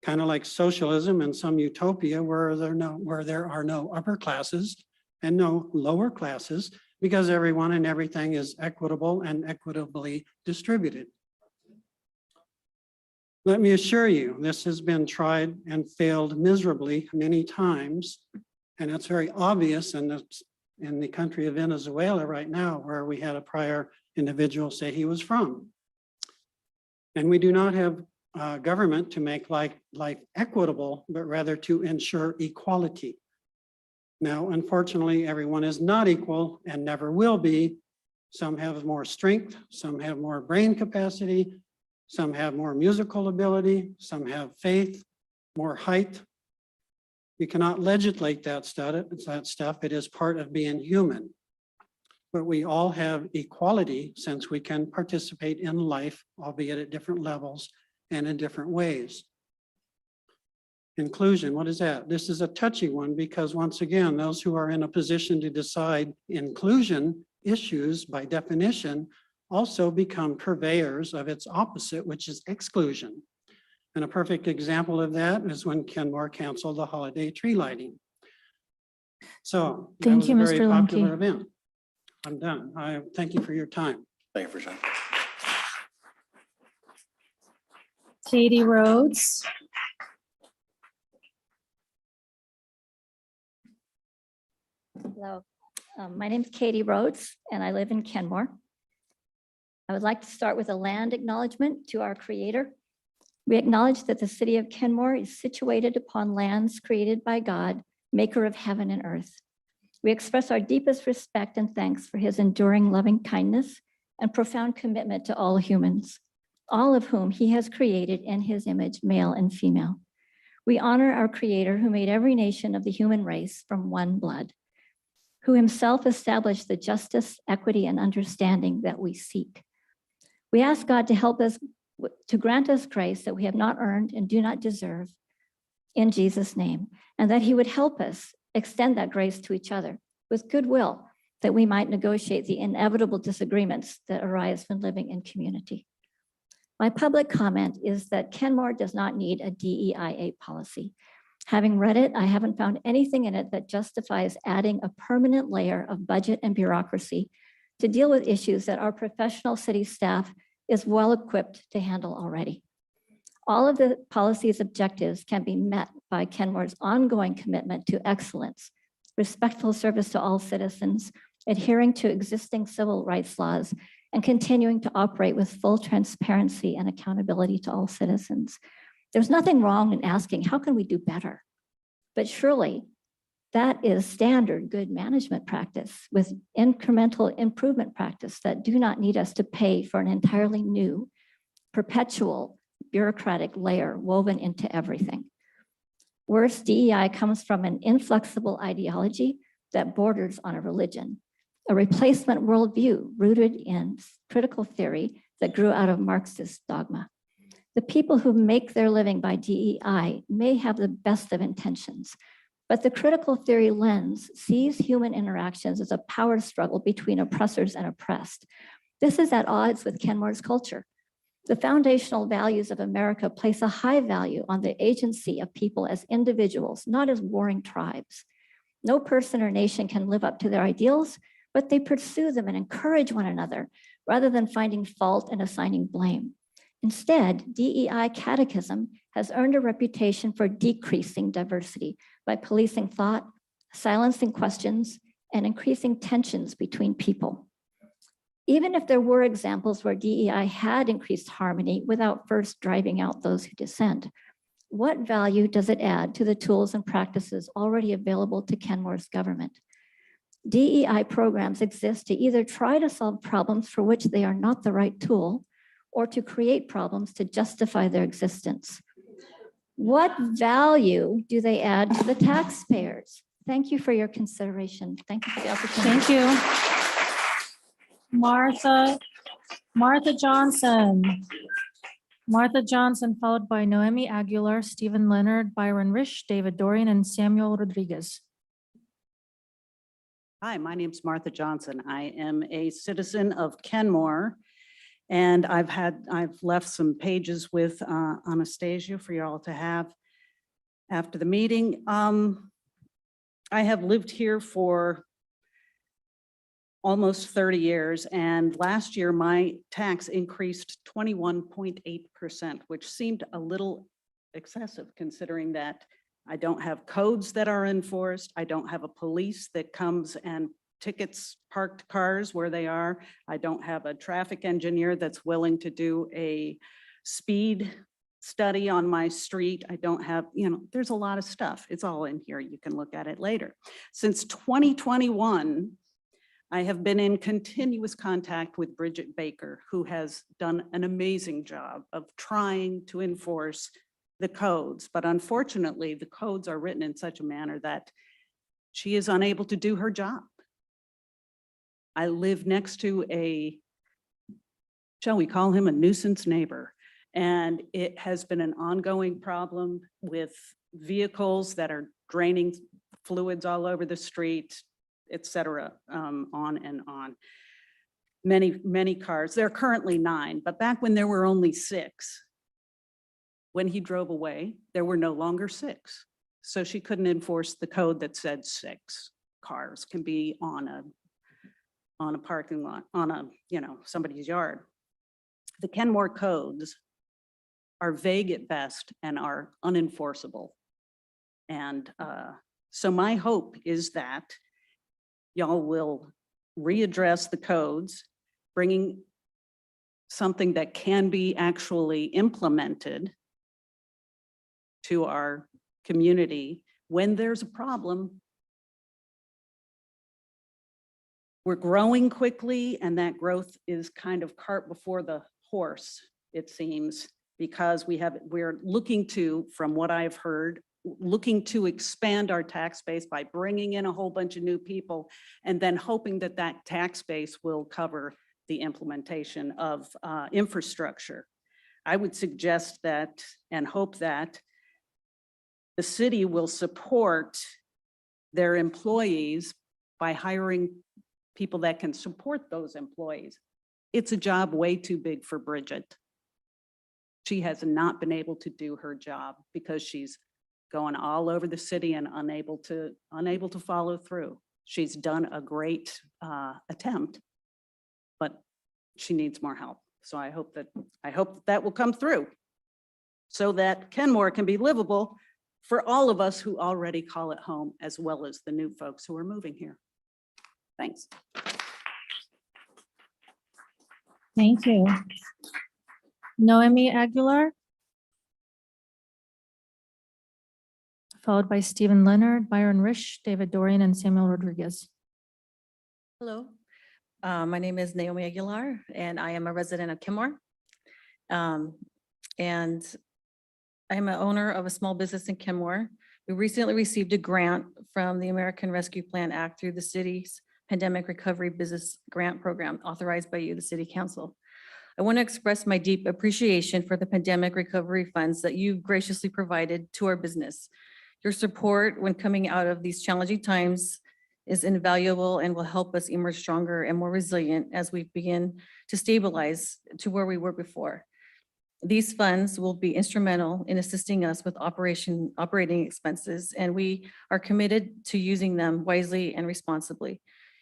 kind of like socialism and some utopia where there are no upper classes and no lower classes because everyone and everything is equitable and equitably distributed. Let me assure you, this has been tried and failed miserably many times. And it's very obvious in the country of Venezuela right now, where we had a prior individual say he was from. And we do not have government to make life equitable, but rather to ensure equality. Now, unfortunately, everyone is not equal and never will be. Some have more strength, some have more brain capacity, some have more musical ability, some have faith, more height. We cannot legislate that stuff. It is part of being human. But we all have equality since we can participate in life, albeit at different levels and in different ways. Inclusion, what is that? This is a touchy one because once again, those who are in a position to decide inclusion issues by definition also become purveyors of its opposite, which is exclusion. And a perfect example of that is when Kenmore canceled the holiday tree lighting. So that Thank was you, a very Mr. popular Lemke. event. I'm done. I thank you for your time. Thank you for sharing. Katie Rhodes. Hello, my name is Katie Rhodes, and I live in Kenmore. I would like to start with a land acknowledgement to our Creator. We acknowledge that the city of Kenmore is situated upon lands created by God, maker of heaven and earth. We express our deepest respect and thanks for his enduring loving kindness and profound commitment to all humans, all of whom he has created in his image, male and female. We honor our Creator who made every nation of the human race from one blood, who himself established the justice, equity, and understanding that we seek. We ask God to help us, to grant us grace that we have not earned and do not deserve in Jesus' name, and that he would help us extend that grace to each other with goodwill, that we might negotiate the inevitable disagreements that arise when living in community. My public comment is that Kenmore does not need a DEIA policy. Having read it, I haven't found anything in it that justifies adding a permanent layer of budget and bureaucracy to deal with issues that our professional city staff is well equipped to handle already. All of the policy's objectives can be met by Kenmore's ongoing commitment to excellence, respectful service to all citizens, adhering to existing civil rights laws, and continuing to operate with full transparency and accountability to all citizens. There's nothing wrong in asking, how can we do better? But surely that is standard good management practice with incremental improvement practice that do not need us to pay for an entirely new, perpetual bureaucratic layer woven into everything. Worse, DEI comes from an inflexible ideology that borders on a religion, a replacement worldview rooted in critical theory that grew out of Marxist dogma. The people who make their living by DEI may have the best of intentions, but the critical theory lens sees human interactions as a power struggle between oppressors and oppressed. This is at odds with Kenmore's culture. The foundational values of America place a high value on the agency of people as individuals, not as warring tribes. No person or nation can live up to their ideals, but they pursue them and encourage one another rather than finding fault and assigning blame. Instead, DEI catechism has earned a reputation for decreasing diversity by policing thought, silencing questions, and increasing tensions between people. Even if there were examples where DEI had increased harmony without first driving out those who dissent, what value does it add to the tools and practices already available to Kenmore's government? DEI programs exist to either try to solve problems for which they are not the right tool, or to create problems to justify their existence. What value do they add to the taxpayers? Thank you for your consideration. Thank you for the opportunity. Thank you. Martha Johnson. Martha Johnson, followed by Noemi Aguilar, Stephen Leonard, Byron Risch, David Dorian, and Samuel Rodriguez. Hi, my name's Martha Johnson. I am a citizen of Kenmore, and I've left some pages with Anastasia for you all to have after the meeting. I have lived here for almost 30 years, and last year my tax increased 21.8%, which seemed a little excessive considering that I don't have codes that are enforced. I don't have a police that comes and tickets parked cars where they are. I don't have a traffic engineer that's willing to do a speed study on my street. I don't have, there's a lot of stuff. It's all in here. You can look at it later. Since 2021, I have been in continuous contact with Bridget Baker, who has done an amazing job of trying to enforce the codes, but unfortunately, the codes are written in such a manner that she is unable to do her job. I live next to shall we call him a nuisance neighbor? And it has been an ongoing problem with vehicles that are draining fluids all over the street, et cetera, on and on. Many cars. There are currently 9, but back when there were only 6, when he drove away, there were no longer 6. So she couldn't enforce the code that said 6 cars can be on a parking lot, on somebody's yard. The Kenmore codes are vague at best and are unenforceable. And so my hope is that y'all will readdress the codes, bringing something that can be actually implemented to our community when there's a problem. We're growing quickly, and that growth is kind of cart before the horse, it seems, because we're looking to, from what I've heard, looking to expand our tax base by bringing in a whole bunch of new people and then hoping that that tax base will cover the implementation of infrastructure. I would suggest that and hope that the city will support their employees by hiring people that can support those employees. It's a job way too big for Bridget. She has not been able to do her job because she's going all over the city and unable to follow through. She's done a great attempt, but she needs more help. So I hope that will come through so that Kenmore can be livable for all of us who already call it home, as well as the new folks who are moving here. Thanks. Thank you. Noemi Aguilar. Followed by Stephen Leonard, Byron Risch, David Dorian, and Samuel Rodriguez. Hello, my name is Naomi Aguilar, and I am a resident of Kenmore. And I am an owner of a small business in Kenmore. We recently received a grant from the American Rescue Plan Act through the city's Pandemic Recovery Business Grant Program authorized by you, the City Council. I want to express my deep appreciation for the pandemic recovery funds that you graciously provided to our business. Your support when coming out of these challenging times is invaluable and will help us emerge stronger and more resilient as we begin to stabilize to where we were before. These funds will be instrumental in assisting us with operating expenses, and we are committed to using them wisely and responsibly.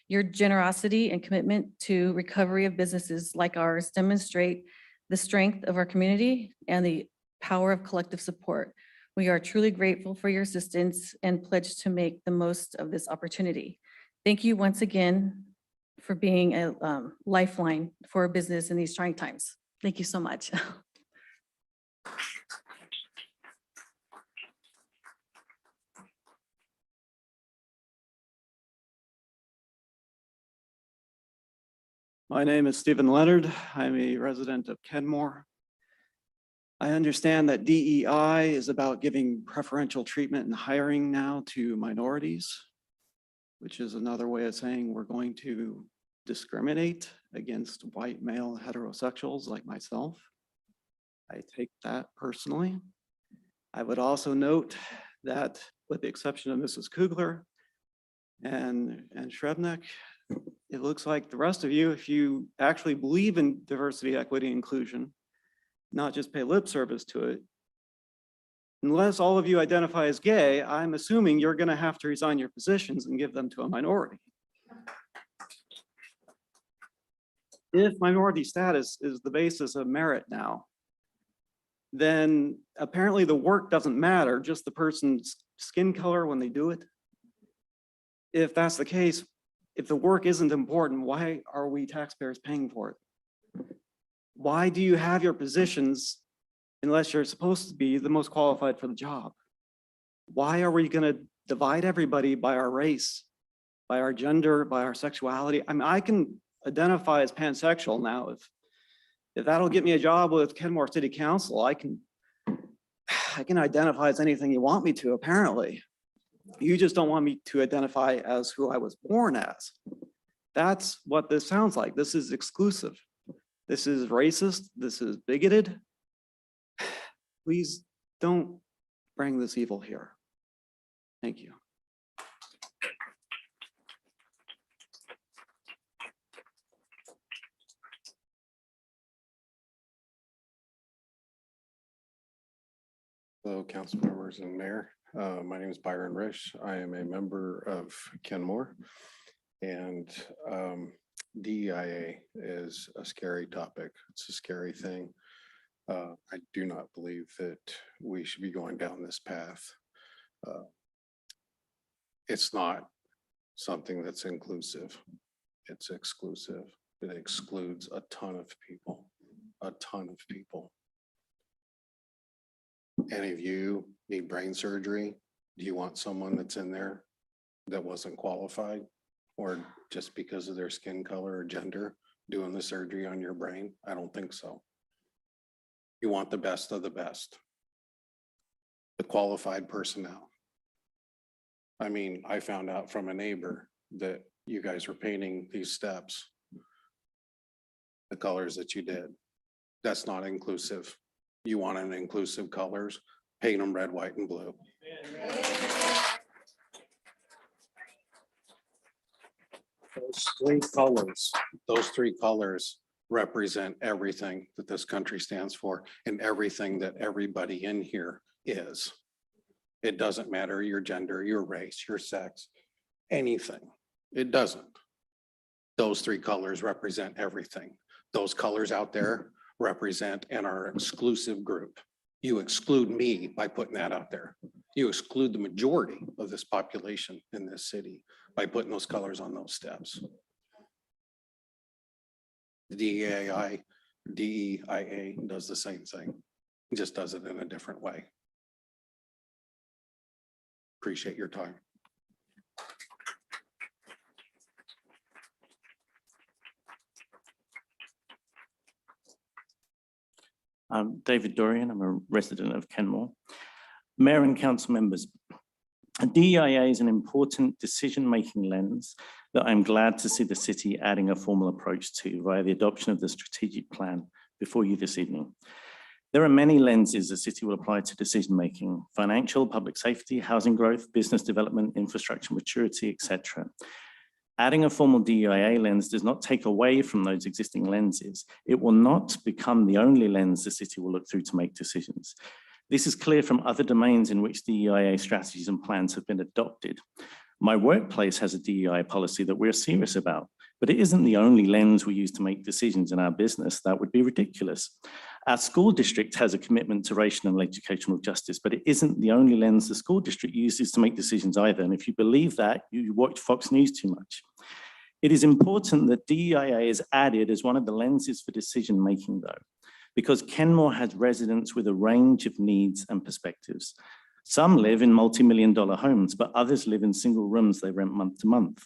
Your generosity and commitment to recovery of businesses like ours demonstrate the strength of our community and the power of collective support. We are truly grateful for your assistance and pledge to make the most of this opportunity. Thank you once again for being a lifeline for our business in these trying times. Thank you so much. My name is Stephen Leonard. I'm a resident of Kenmore. I understand that DEI is about giving preferential treatment and hiring now to minorities, which is another way of saying we're going to discriminate against white male heterosexuals like myself. I take that personally. I would also note that with the exception of Mrs. Kugler and Shrebnick, it looks like the rest of you, if you actually believe in diversity, equity, inclusion, not just pay lip service to it, unless all of you identify as gay, I'm assuming you're going to have to resign your positions and give them to a minority. If minority status is the basis of merit now, then apparently the work doesn't matter, just the person's skin color when they do it. If that's the case, if the work isn't important, why are we taxpayers paying for it? Why do you have your positions unless you're supposed to be the most qualified for the job? Why are we going to divide everybody by our race, by our gender, by our sexuality? I mean, I can identify as pansexual now. If that'll get me a job with Kenmore City Council, I can identify as anything you want me to, apparently. You just don't want me to identify as who I was born as. That's what this sounds like. This is exclusive. This is racist. This is bigoted. Please don't bring this evil here. Thank you. Hello, council members and mayor. My name is Byron Risch. I am a member of Kenmore, and DEIA is a scary topic. It's a scary thing. I do not believe that we should be going down this path. It's not something that's inclusive. It's exclusive. It excludes a ton of people, a ton of people. Any of you need brain surgery? Do you want someone that's in there that wasn't qualified, or just because of their skin color or gender doing the surgery on your brain? I don't think so. You want the best of the best. the qualified personnel. I mean, I found out from a neighbor that you guys were painting these steps the colors that you did. That's not inclusive. You want an inclusive colors, paint them red, white, and blue. Those three colors represent everything that this country stands for and everything that everybody in here is. It doesn't matter your gender, your race, your sex, anything. It doesn't. Those three colors represent everything. Those colors out there represent and are an exclusive group. You exclude me by putting that out there. You exclude the majority of this population in this city by putting those colors on those steps. The DEIA does the same thing. It just does it in a different way. Appreciate your time. I'm David Dorian. I'm a resident of Kenmore. Mayor and council members, DEIA is an important decision-making lens that I'm glad to see the city adding a formal approach to via the adoption of the strategic plan before you this evening. There are many lenses the city will apply to decision-making: financial, public safety, housing growth, business development, infrastructure maturity, etc. Adding a formal DEIA lens does not take away from those existing lenses. It will not become the only lens the city will look through to make decisions. This is clear from other domains in which DEIA strategies and plans have been adopted. My workplace has a DEI policy that we're serious about, but it isn't the only lens we use to make decisions in our business. That would be ridiculous. Our school district has a commitment to racial and educational justice, but it isn't the only lens the school district uses to make decisions either. And if you believe that, you watch Fox News too much. It is important that DEIA is added as one of the lenses for decision-making though, because Kenmore has residents with a range of needs and perspectives. Some live in multi-million-dollar homes, but others live in single rooms they rent month to month.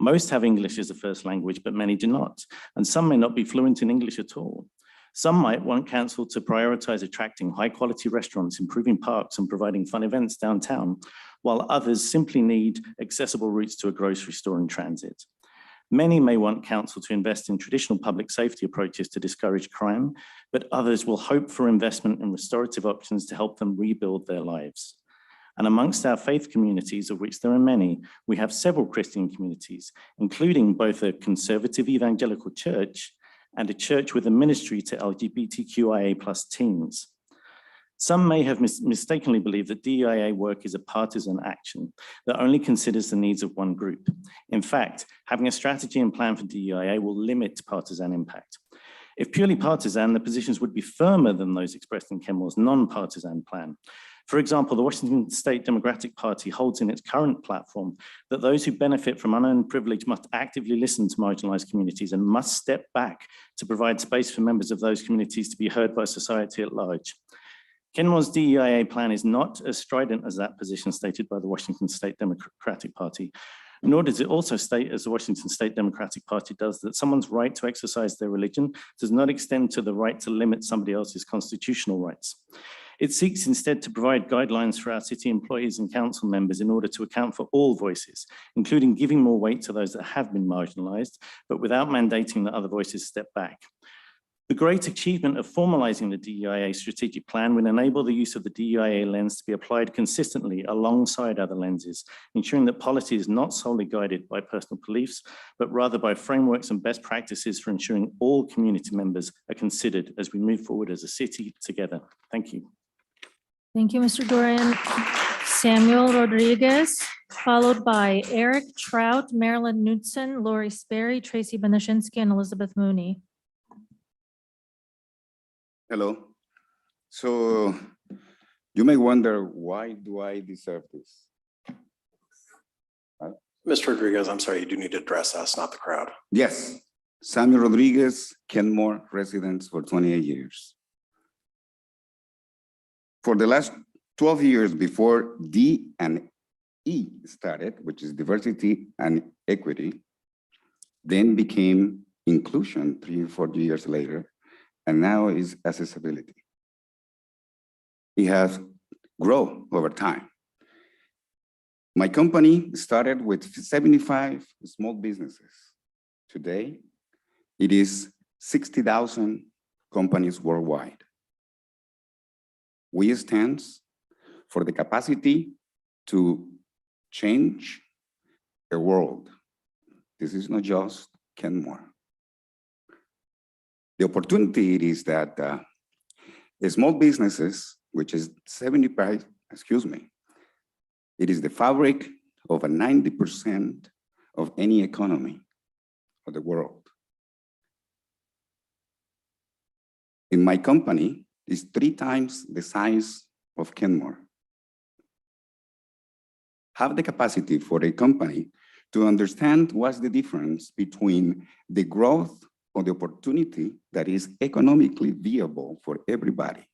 Most have English as a first language, but many do not. And some may not be fluent in English at all. Some might want council to prioritize attracting high-quality restaurants, improving parks, and providing fun events downtown, while others simply need accessible routes to a grocery store and transit. Many may want council to invest in traditional public safety approaches to discourage crime, but others will hope for investment in restorative options to help them rebuild their lives. And amongst our faith communities, of which there are many, we have several Christian communities, including both a conservative evangelical church and a church with a ministry to LGBTQIA+ teens. Some may have mistakenly believed that DEIA work is a partisan action that only considers the needs of one group. In fact, having a strategy and plan for DEIA will limit partisan impact. If purely partisan, the positions would be firmer than those expressed in Kenmore's non-partisan plan. For example, the Washington State Democratic Party holds in its current platform that those who benefit from unearned privilege must actively listen to marginalized communities and must step back to provide space for members of those communities to be heard by society at large. Kenmore's DEIA plan is not as strident as that position stated by the Washington State Democratic Party, nor does it also state, as the Washington State Democratic Party does, that someone's right to exercise their religion does not extend to the right to limit somebody else's constitutional rights. It seeks instead to provide guidelines for our city employees and council members in order to account for all voices, including giving more weight to those that have been marginalized, but without mandating that other voices step back. The great achievement of formalizing the DEIA strategic plan will enable the use of the DEIA lens to be applied consistently alongside other lenses, ensuring that policy is not solely guided by personal beliefs, but rather by frameworks and best practices for ensuring all community members are considered as we move forward as a city together. Thank you. Thank you, Mr. Dorian. Samuel Rodriguez, followed by Eric Trout, Marilyn Knudsen, Lori Sperry, Tracy Benishinsky, and Elizabeth Mooney. Hello. So you may wonder, why do I deserve this? Mr. Rodriguez, I'm sorry, you do need to address us, not the crowd. Yes, Samuel Rodriguez, Kenmore residents for 28 years. For the last 12 years before D&E started, which is diversity and equity, then became inclusion 3 or 4 years later, and now is accessibility. It has grow over time. My company started with 75 small businesses. Today, it is 60,000 companies worldwide. We stand for the capacity to change the world. This is not just Kenmore. The opportunity it is that the small businesses, which is 75, it is the fabric of 90% of any economy of the world. In my company, it's 3 times the size of Kenmore. Have the capacity for a company to understand what's the difference between the growth or the opportunity that is economically viable for everybody.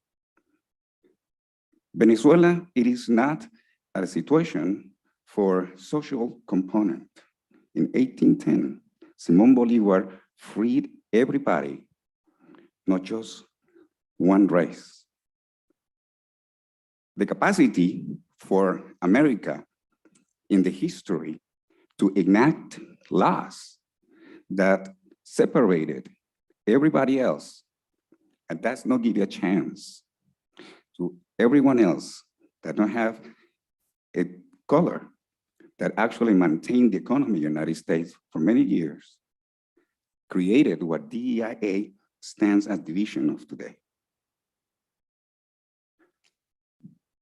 Venezuela, it is not a situation for social component. In 1810, Simón Bolívar freed everybody, not just one race. The capacity for America in the history to enact laws that separated everybody else and does not give a chance to everyone else that don't have a color that actually maintained the economy of the United States for many years, created what DEIA stands as the vision of today.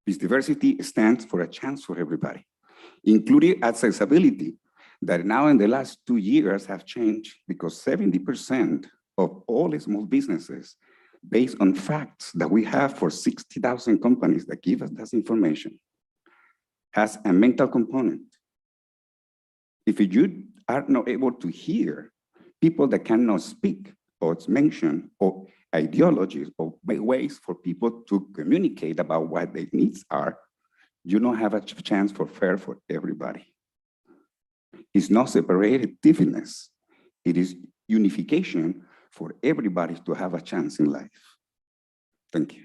This diversity stands for a chance for everybody, including accessibility that now in the last 2 years have changed because 70% of all small businesses, based on facts that we have for 60,000 companies that give us this information, has a mental component. If you are not able to hear people that cannot speak or mention or ideologies or ways for people to communicate about what their needs are, you don't have a chance for fair for everybody. It's not separativeness. It is unification for everybody to have a chance in life. Thank you.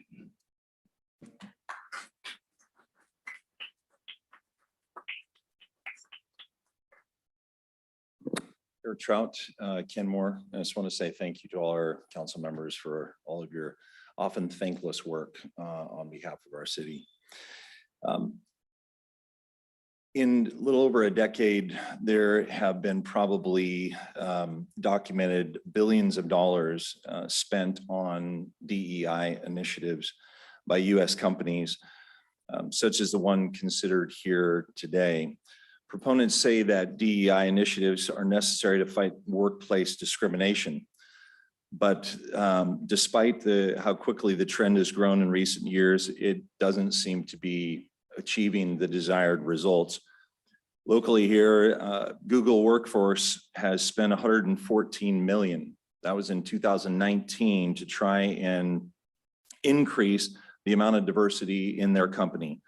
Eric Trout, Kenmore. I just want to say thank you to all our council members for all of your often thankless work on behalf of our city. In a little over a decade, there have been probably documented billions of dollars spent on DEI initiatives by US companies, such as the one considered here today. Proponents say that DEI initiatives are necessary to fight workplace discrimination. But despite how quickly the trend has grown in recent years, it doesn't seem to be achieving the desired results. Locally here, Google Workforce has spent $114 million. That was in 2019 to try and increase the amount of diversity in their company,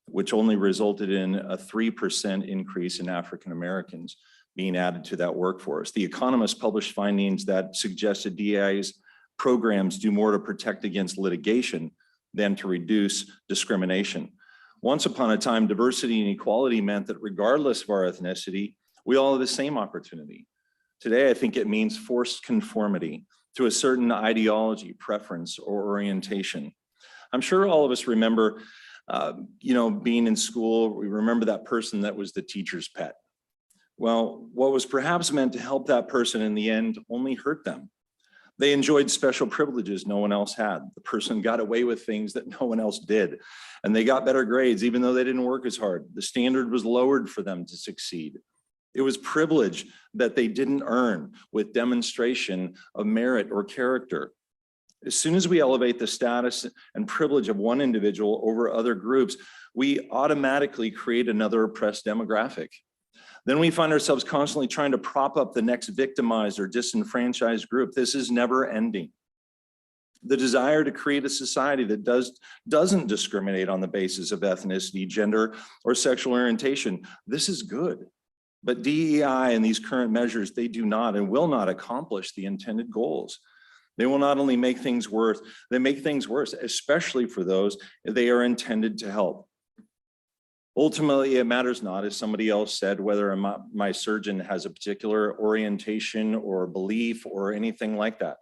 which only resulted in a 3% increase in African Americans being added to that workforce. The Economist published findings that suggested DEI's programs do more to protect against litigation than to reduce discrimination. Once upon a time, diversity and equality meant that regardless of our ethnicity, we all have the same opportunity. Today, I think it means forced conformity to a certain ideology, preference, or orientation. I'm sure all of us remember being in school, we remember that person that was the teacher's pet. Well, what was perhaps meant to help that person in the end only hurt them. They enjoyed special privileges no one else had. The person got away with things that no one else did. And they got better grades even though they didn't work as hard. The standard was lowered for them to succeed. It was privilege that they didn't earn with demonstration of merit or character. As soon as we elevate the status and privilege of one individual over other groups, we automatically create another oppressed demographic. Then we find ourselves constantly trying to prop up the next victimized or disenfranchised group. This is never ending. The desire to create a society that doesn't discriminate on the basis of ethnicity, gender, or sexual orientation, this is good. But DEI and these current measures, they do not and will not accomplish the intended goals. They will not only make things worse, they make things worse, especially for those they are intended to help. Ultimately, it matters not, as somebody else said, whether my surgeon has a particular orientation or belief or anything like that.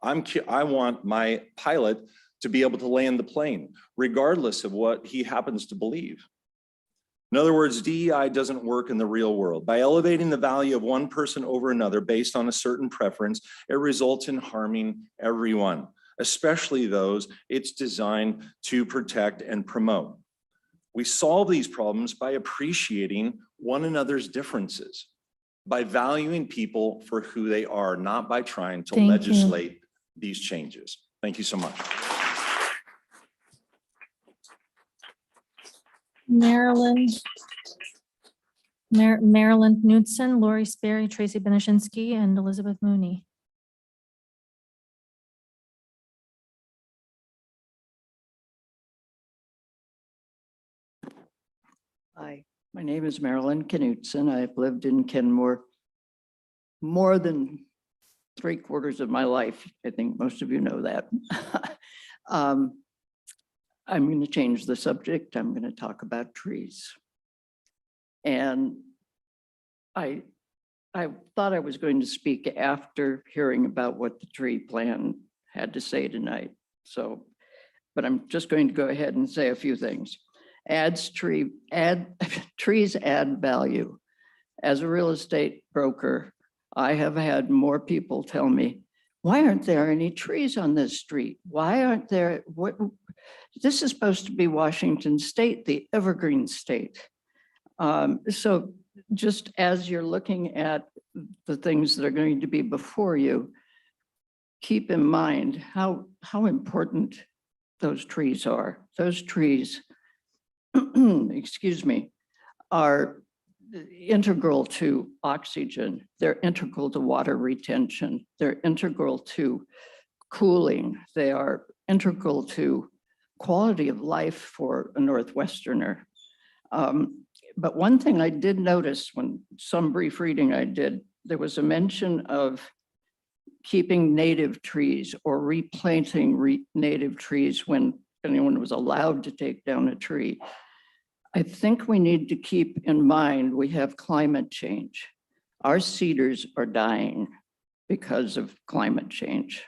I want my pilot to be able to land the plane, regardless of what he happens to believe. In other words, DEI doesn't work in the real world. By elevating the value of one person over another based on a certain preference, it results in harming everyone, especially those it's designed to protect and promote. We solve these problems by appreciating one another's differences, by valuing people for who they are, not by trying to Thank you. legislate these changes. Thank you so much. Marilyn Knudsen, Lori Sperry, Tracy Benishinsky, and Elizabeth Mooney. Hi, my name is Marilyn Knudsen. I've lived in Kenmore more than 3/4 of my life. I think most of you know that. I'm going to change the subject. I'm going to talk about trees. And I thought I was going to speak after hearing about what the tree plan had to say tonight. So, but I'm just going to go ahead and say a few things. Trees add value. As a real estate broker, I have had more people tell me, why aren't there any trees on this street? Why aren't there, this is supposed to be Washington State, the evergreen state. So just as you're looking at the things that are going to be before you, keep in mind how important those trees are. Those trees, excuse me, are integral to oxygen. They're integral to water retention. They're integral to cooling. They are integral to quality of life for a Northwesterner. But one thing I did notice when some brief reading I did, there was a mention of keeping native trees or replanting native trees when anyone was allowed to take down a tree. I think we need to keep in mind we have climate change. Our cedars are dying because of climate change.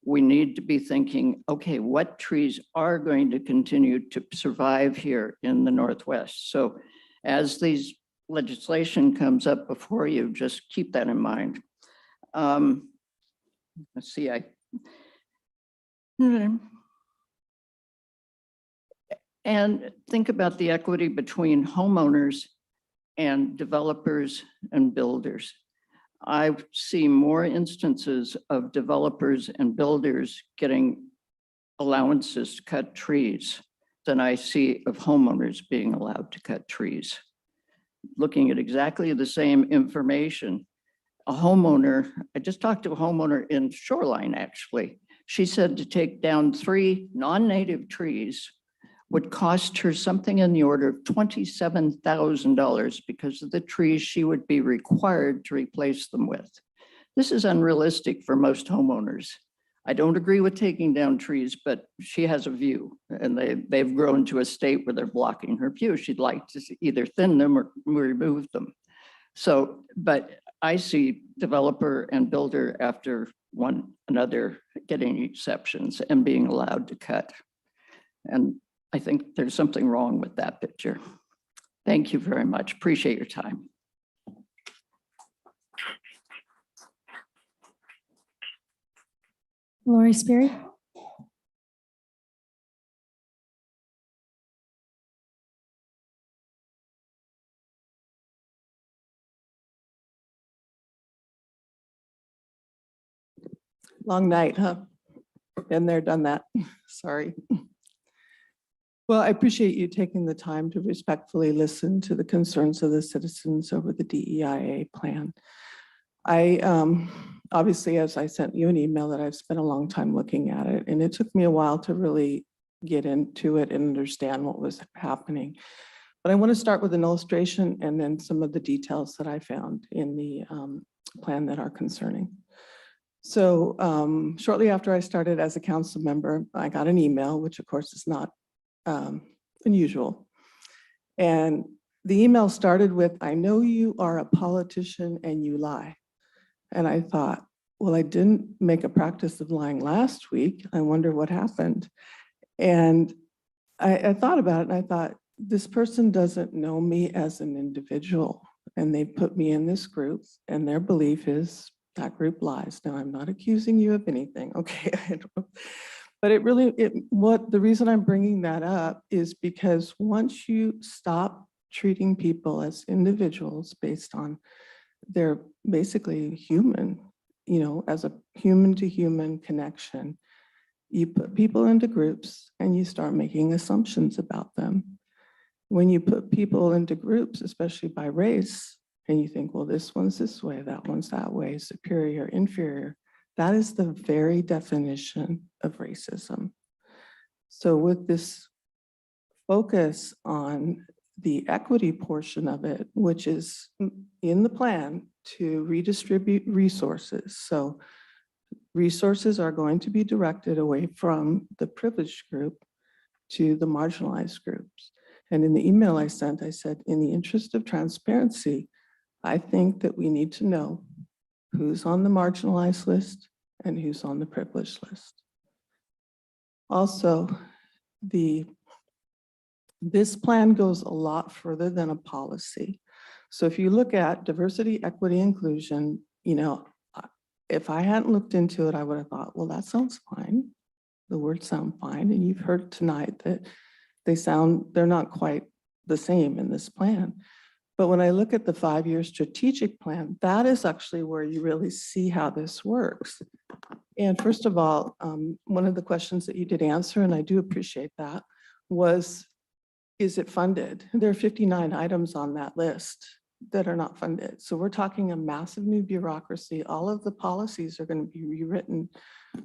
We need to be thinking, okay, what trees are going to continue to survive here in the Northwest? So as these legislation comes up before you, just keep that in mind. Let's see, and think about the equity between homeowners and developers and builders. I see more instances of developers and builders getting allowances to cut trees than I see of homeowners being allowed to cut trees. Looking at exactly the same information, a homeowner, I just talked to a homeowner in Shoreline, actually. She said to take down 3 non-native trees would cost her something in the order of $27,000 because of the trees she would be required to replace them with. This is unrealistic for most homeowners. I don't agree with taking down trees, but she has a view and they've grown to a state where they're blocking her view. She'd like to either thin them or remove them. So, but I see developer and builder after one another getting exceptions and being allowed to cut. And I think there's something wrong with that picture. Thank you very much. Appreciate your time. Lori Sperry. Long night, huh? Been there, done that. Sorry. Well, I appreciate you taking the time to respectfully listen to the concerns of the citizens over the DEIA plan. I obviously, as I sent you an email, that I've spent a long time looking at it, and it took me a while to really get into it and understand what was happening. But I want to start with an illustration and then some of the details that I found in the plan that are concerning. So shortly after I started as a council member, I got an email, which of course is not unusual. And the email started with, "I know you are a politician and you lie." And I thought, well, I didn't make a practice of lying last week. I wonder what happened. And I thought about it and I thought, this person doesn't know me as an individual. And they put me in this group and their belief is that group lies. Now, I'm not accusing you of anything, okay? But it really, the reason I'm bringing that up is because once you stop treating people as individuals based on their basically human, as a human to human connection, you put people into groups and you start making assumptions about them. When you put people into groups, especially by race, and you think, well, this one's this way, that one's that way, superior, inferior, that is the very definition of racism. So with this focus on the equity portion of it, which is in the plan to redistribute resources. So resources are going to be directed away from the privileged group to the marginalized groups. And in the email I sent, I said, in the interest of transparency, I think that we need to know who's on the marginalized list and who's on the privileged list. Also, this plan goes a lot further than a policy. So if you look at diversity, equity, inclusion, if I hadn't looked into it, I would have thought, well, that sounds fine. The words sound fine. And you've heard tonight that they're not quite the same in this plan. But when I look at the 5-year strategic plan, that is actually where you really see how this works. And first of all, one of the questions that you did answer, and I do appreciate that, was, is it funded? There are 59 items on that list that are not funded. So we're talking a massive new bureaucracy. All of the policies are going to be rewritten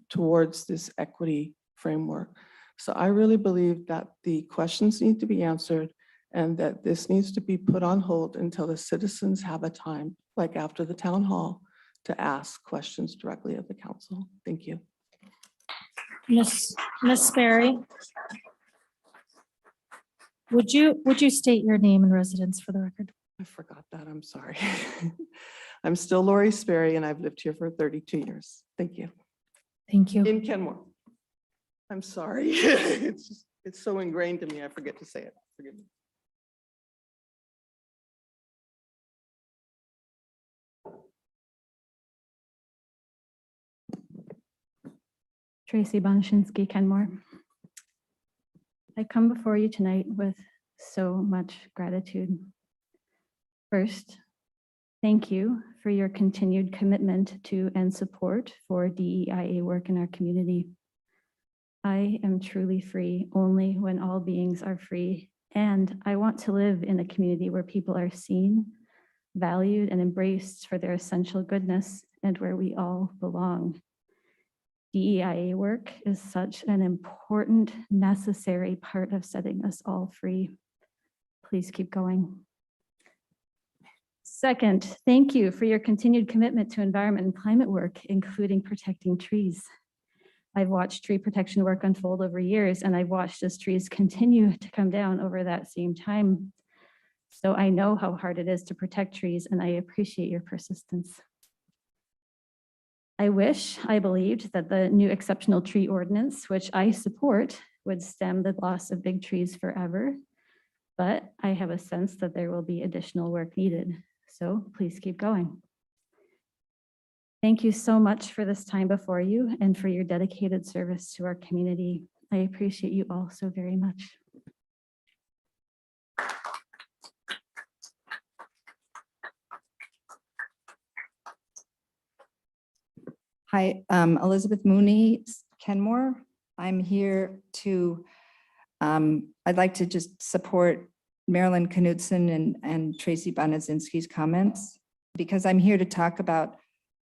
towards this equity framework. So I really believe that the questions need to be answered and that this needs to be put on hold until the citizens have a time, like after the town hall, to ask questions directly of the council. Thank you. Miss Sperry, would you state your name and residence for the record? I forgot that, I'm sorry. I'm still Lori Sperry and I've lived here for 32 years. Thank you. Thank you. In Kenmore. I'm sorry. It's so ingrained in me, I forget to say it. Forgive me. Tracy Bonashinsky, Kenmore. I come before you tonight with so much gratitude. First, thank you for your continued commitment to and support for DEIA work in our community. I am truly free only when all beings are free, and I want to live in a community where people are seen, valued, and embraced for their essential goodness, and where we all belong. DEIA work is such an important, necessary part of setting us all free. Please keep going. Second, thank you for your continued commitment to environment and climate work, including protecting trees. I've watched tree protection work unfold over years, and I've watched as trees continue to come down over that same time. So I know how hard it is to protect trees, and I appreciate your persistence. I believed that the new exceptional tree ordinance, which I support, would stem the loss of big trees forever, but I have a sense that there will be additional work needed. So please keep going. Thank you so much for this time before you and for your dedicated service to our community. I appreciate you all so very much. Hi, Elizabeth Mooney, Kenmore. I'm here to, I'd like to just support Marilyn Knudsen and Tracy Bonazinski's comments, because I'm here to talk about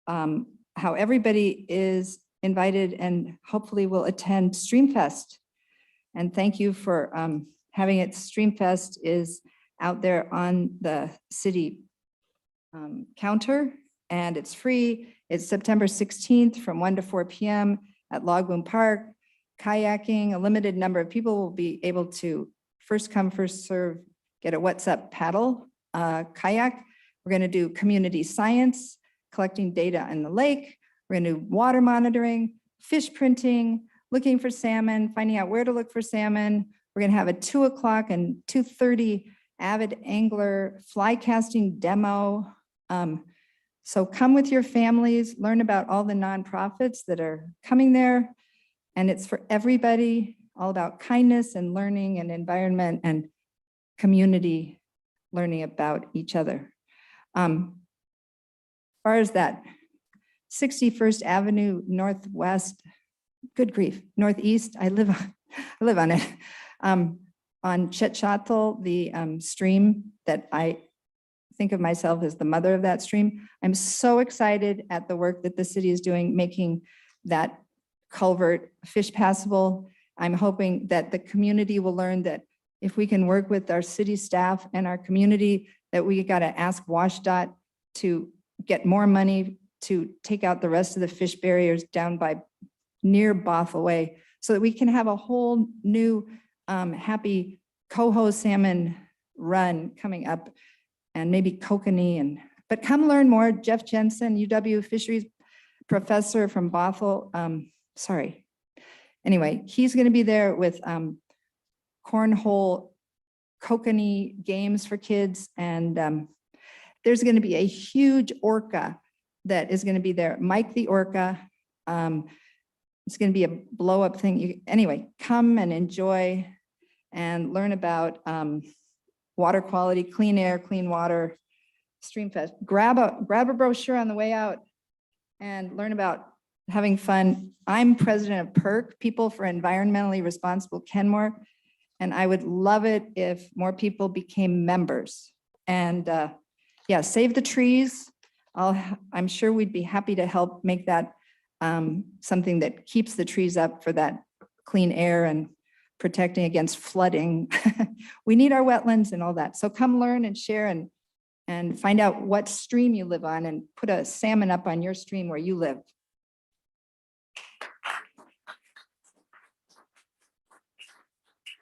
how everybody is invited and hopefully will attend Streamfest. And thank you for having it. Streamfest is out there on the city counter, and it's free. It's September 16th from 1 to 4 p.m. at Logboom Park. Kayaking, a limited number of people will be able to first come, first serve, get a what's up paddle kayak. We're going to do community science, collecting data in the lake. We're going to do water monitoring, fish printing, looking for salmon, finding out where to look for salmon. We're going to have a 2 o'clock and 2:30 avid angler fly casting demo. So come with your families, learn about all the nonprofits that are coming there. And it's for everybody, all about kindness and learning and environment and community learning about each other. As far as that 61st Avenue Northwest, good grief, Northeast, I live on it. On Chetchatel, the stream that I think of myself as the mother of that stream. I'm so excited at the work that the city is doing, making that culvert fish passable. I'm hoping that the community will learn that if we can work with our city staff and our community, that we got to ask WashDOT to get more money to take out the rest of the fish barriers down by near Bothell Way, so that we can have a whole new happy coho salmon run coming up, and maybe kokanee. But come learn more. Jeff Jensen, UW fisheries professor from Bothell. Anyway, he's going to be there with cornhole kokanee games for kids. And there's going to be a huge orca that is going to be there. Mike the orca. It's going to be a blow up thing. Anyway, come and enjoy and learn about water quality, clean air, clean water, Streamfest. Grab a brochure on the way out and learn about having fun. I'm president of PERC, People for Environmentally Responsible Kenmore, and I would love it if more people became members. And yeah, save the trees. I'm sure we'd be happy to help make that something that keeps the trees up for that clean air and protecting against flooding. We need our wetlands and all that. So come learn and share and find out what stream you live on and put a salmon up on your stream where you live.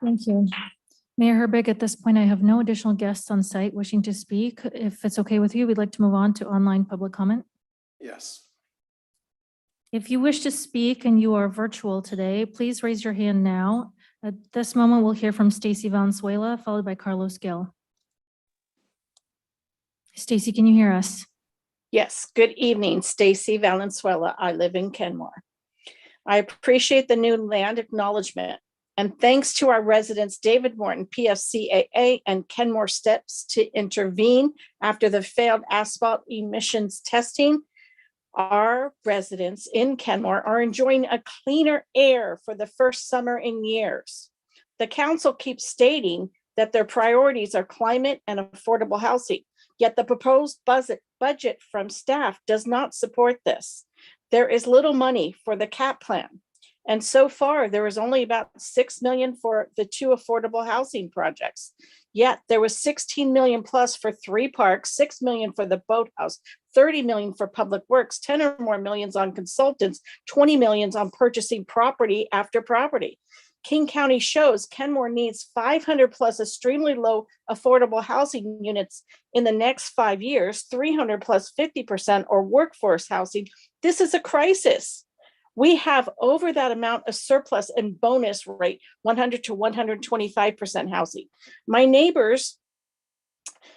Thank you. Mayor Herbig, at this point, I have no additional guests on site wishing to speak. If it's okay with you, we'd like to move on to online public comment. Yes. If you wish to speak and you are virtual today, please raise your hand now. At this moment, we'll hear from Stacy Valenzuela, followed by Carlos Gill. Stacy, can you hear us? Yes, good evening, Stacy Valenzuela. I live in Kenmore. I appreciate the new land acknowledgement, and thanks to our residents, David Morton, PFCAA, and Kenmore Steps to intervene after the failed asphalt emissions testing. Our residents in Kenmore are enjoying a cleaner air for the first summer in years. The council keeps stating that their priorities are climate and affordable housing, yet the proposed budget from staff does not support this. There is little money for the CAP plan. And so far, there is only about 6 million for the 2 affordable housing projects. Yet there was 16 million plus for 3 parks, 6 million for the boathouse, 30 million for public works, 10 or more millions on consultants, 20 millions on purchasing property after property. King County shows Kenmore needs 500 plus extremely low affordable housing units in the next 5 years, 300 plus 50% or workforce housing. This is a crisis. We have over that amount of surplus and bonus rate, 100 to 125% housing. My neighbors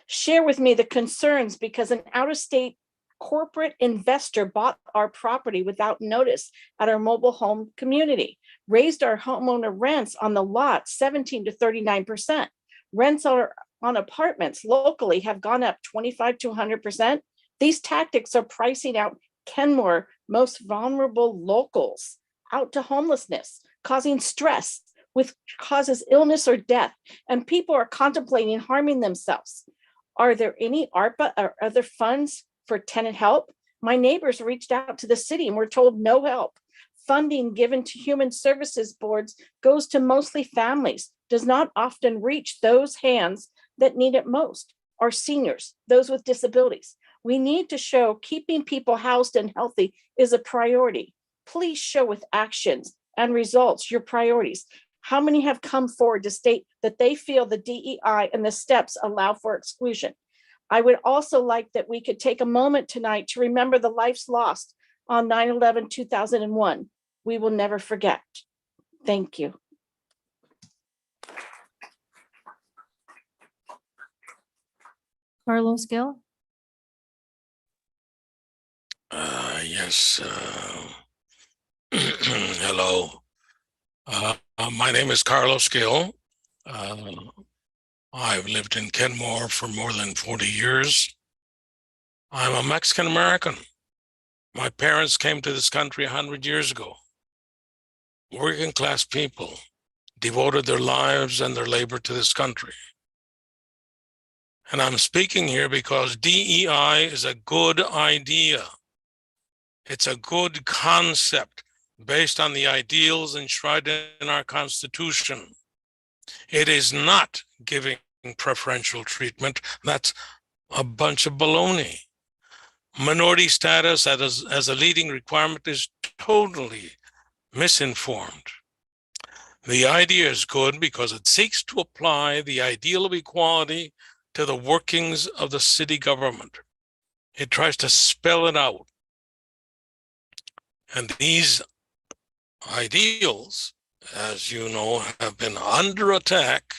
share with me the concerns because an out-of-state corporate investor bought our property without notice at our mobile home community, raised our homeowner rents on the lot 17 to 39%. Rents on apartments locally have gone up 25 to 100%. These tactics are pricing out Kenmore most vulnerable locals out to homelessness, causing stress, which causes illness or death, and people are contemplating harming themselves. Are there any ARPA or other funds for tenant help? My neighbors reached out to the city and were told no help. Funding given to human services boards goes to mostly families, does not often reach those hands that need it most, or seniors, those with disabilities. We need to show keeping people housed and healthy is a priority. Please show with actions and results your priorities. How many have come forward to state that they feel the DEI and the steps allow for exclusion? I would also like that we could take a moment tonight to remember the lives lost on 9/11/2001. We will never forget. Thank you. Carlos Gill? Yes. Hello. My name is Carlos Gill. I've lived in Kenmore for more than 40 years. I'm a Mexican American. My parents came to this country 100 years ago. Working class people devoted their lives and their labor to this country. And I'm speaking here because DEI is a good idea. It's a good concept based on the ideals enshrined in our Constitution. It is not giving preferential treatment. That's a bunch of baloney. Minority status as a leading requirement is totally misinformed. The idea is good because it seeks to apply the ideal of equality to the workings of the city government. It tries to spell it out. And these ideals, as you know, have been under attack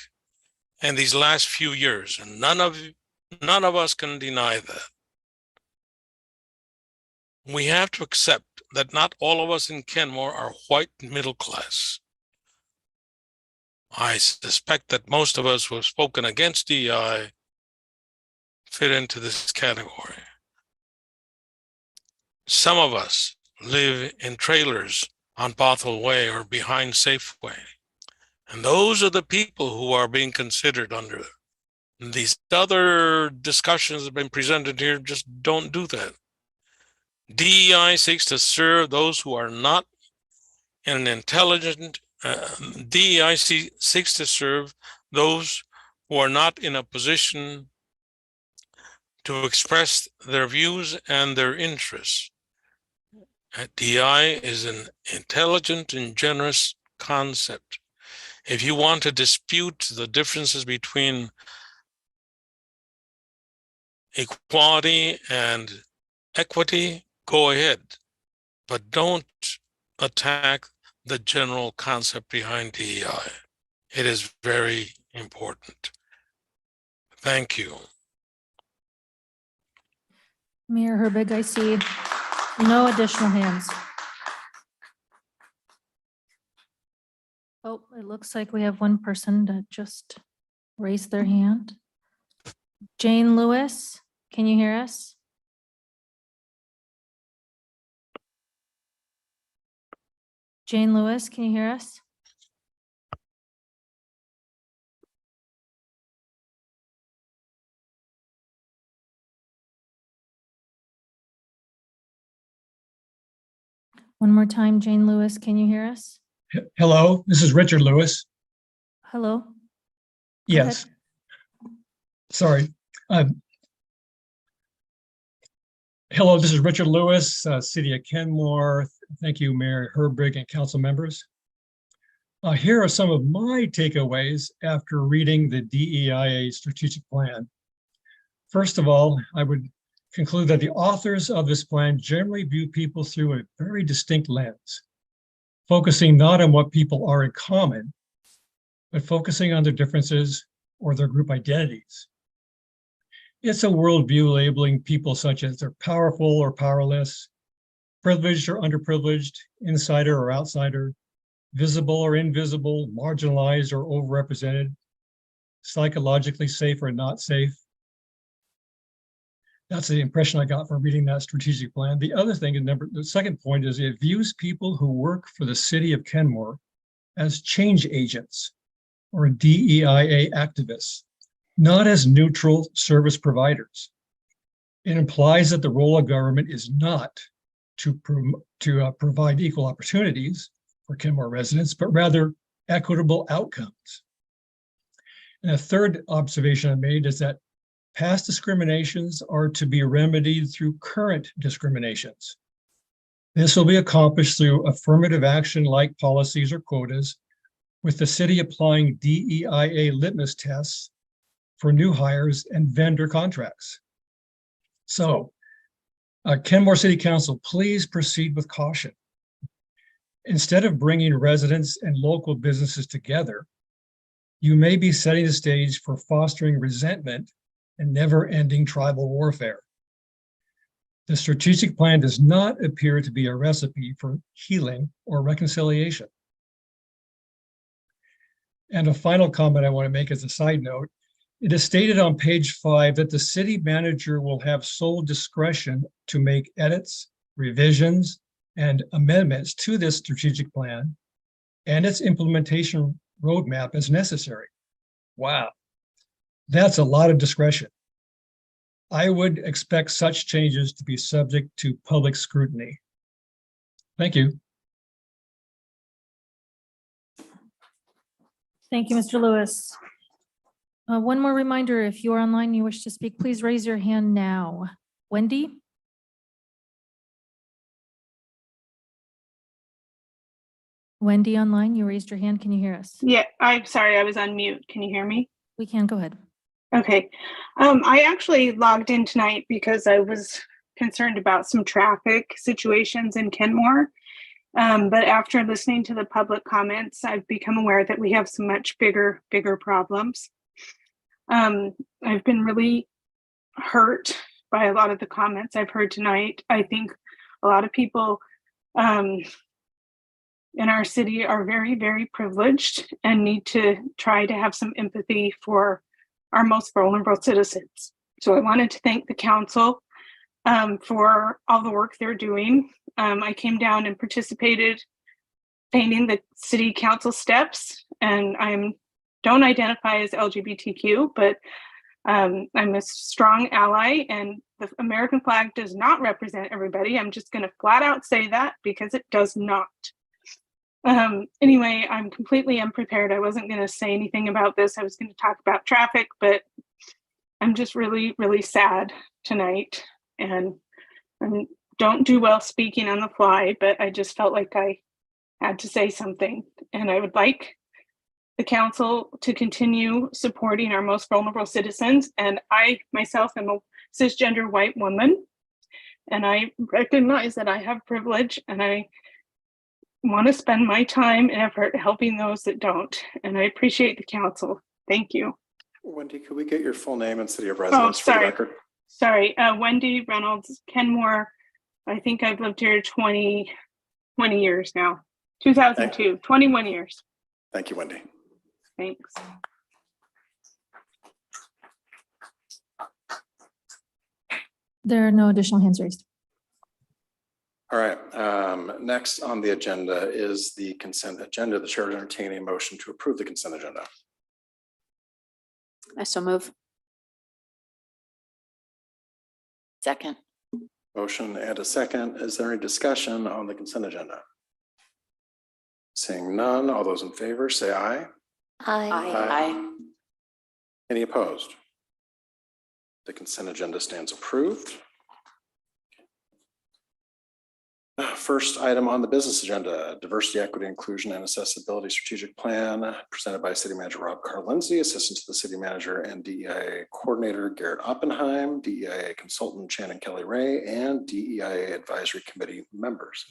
in these last few years, and none of us can deny that. We have to accept that not all of us in Kenmore are white middle class. I suspect that most of us who have spoken against DEI fit into this category. Some of us live in trailers on Bothell Way or behind Safeway. And those are the people who are being considered under these other discussions that have been presented here. Just don't do that. DEI seeks to serve those who are not in an intelligent, DEI seeks to serve those who are not in a position to express their views and their interests. DEI is an intelligent and generous concept. If you want to dispute the differences between equality and equity, go ahead, but don't attack the general concept behind DEI. It is very important. Thank you. Mayor Herbig, I see no additional hands. Oh, it looks like we have one person that just raised their hand. Jane Lewis, can you hear us? Jane Lewis, can you hear us? One more time, Jane Lewis, can you hear us? Hello, this is Richard Lewis. Hello? Go Yes. ahead. Sorry. Hello, this is Richard Lewis, City of Kenmore. Thank you, Mayor Herbig and council members. Here are some of my takeaways after reading the DEIA strategic plan. First of all, I would conclude that the authors of this plan generally view people through a very distinct lens, focusing not on what people are in common, but focusing on their differences or their group identities. It's a worldview labeling people such as they're powerful or powerless, privileged or underprivileged, insider or outsider, visible or invisible, marginalized or overrepresented, psychologically safe or not safe. That's the impression I got from reading that strategic plan. The other thing, the second point is it views people who work for the city of Kenmore as change agents or DEIA activists, not as neutral service providers. It implies that the role of government is not to provide equal opportunities for Kenmore residents, but rather equitable outcomes. And a third observation I made is that Past discriminations are to be remedied through current discriminations. This will be accomplished through affirmative action like policies or quotas, with the city applying DEIA litmus tests for new hires and vendor contracts. So, Kenmore City Council, please proceed with caution. Instead of bringing residents and local businesses together, you may be setting the stage for fostering resentment and never-ending tribal warfare. The strategic plan does not appear to be a recipe for healing or reconciliation. And a final comment I want to make as a side note, it is stated on page 5 that the city manager will have sole discretion to make edits, revisions, and amendments to this strategic plan and its implementation roadmap as necessary. Wow, that's a lot of discretion. I would expect such changes to be subject to public scrutiny. Thank you. Thank you, Mr. Lewis. One more reminder, if you're online and you wish to speak, please raise your hand now. Wendy? Wendy online, you raised your hand. Can you hear us? Yeah, I'm sorry, I was on mute. Can you hear me? We can, go ahead. Okay. I actually logged in tonight because I was concerned about some traffic situations in Kenmore. But after listening to the public comments, I've become aware that we have some much bigger problems. I've been really hurt by a lot of the comments I've heard tonight. I think a lot of people in our city are very privileged and need to try to have some empathy for our most vulnerable citizens. So I wanted to thank the council for all the work they're doing. I came down and participated painting the city council steps, and don't identify as LGBTQ, but I'm a strong ally, and the American flag does not represent everybody. I'm just going to flat out say that because it does not. Anyway, I'm completely unprepared. I wasn't going to say anything about this. I was going to talk about traffic, but I'm just really sad tonight, and I don't do well speaking on the fly, but I just felt like I had to say something, and I would like the council to continue supporting our most vulnerable citizens. And I myself am a cisgender white woman, and I recognize that I have privilege, and I want to spend my time and effort helping those that don't. And I appreciate the council. Thank you. Wendy, could we get your full name and city of residence for the sorry. record? Sorry, Wendy Reynolds, Kenmore. I think I've lived here 20 years now. 2002, 21 years. Thank you, Wendy. Thanks. There are no additional hands raised. All right, next on the agenda is the consent agenda. The chair will entertain a motion to approve the consent agenda. I so move. Second. Motion and a second. Is there any discussion on the consent agenda? Seeing none, all those in favor say aye. Aye. Any opposed? The consent agenda stands approved. First item on the business agenda, diversity, equity, inclusion, and accessibility strategic plan presented by City Manager Rob Carlindsey, Assistant to the City Manager and DEIA Coordinator Garrett Oppenheim, DEIA Consultant Shannon Kelly Ray, and DEIA Advisory Committee members.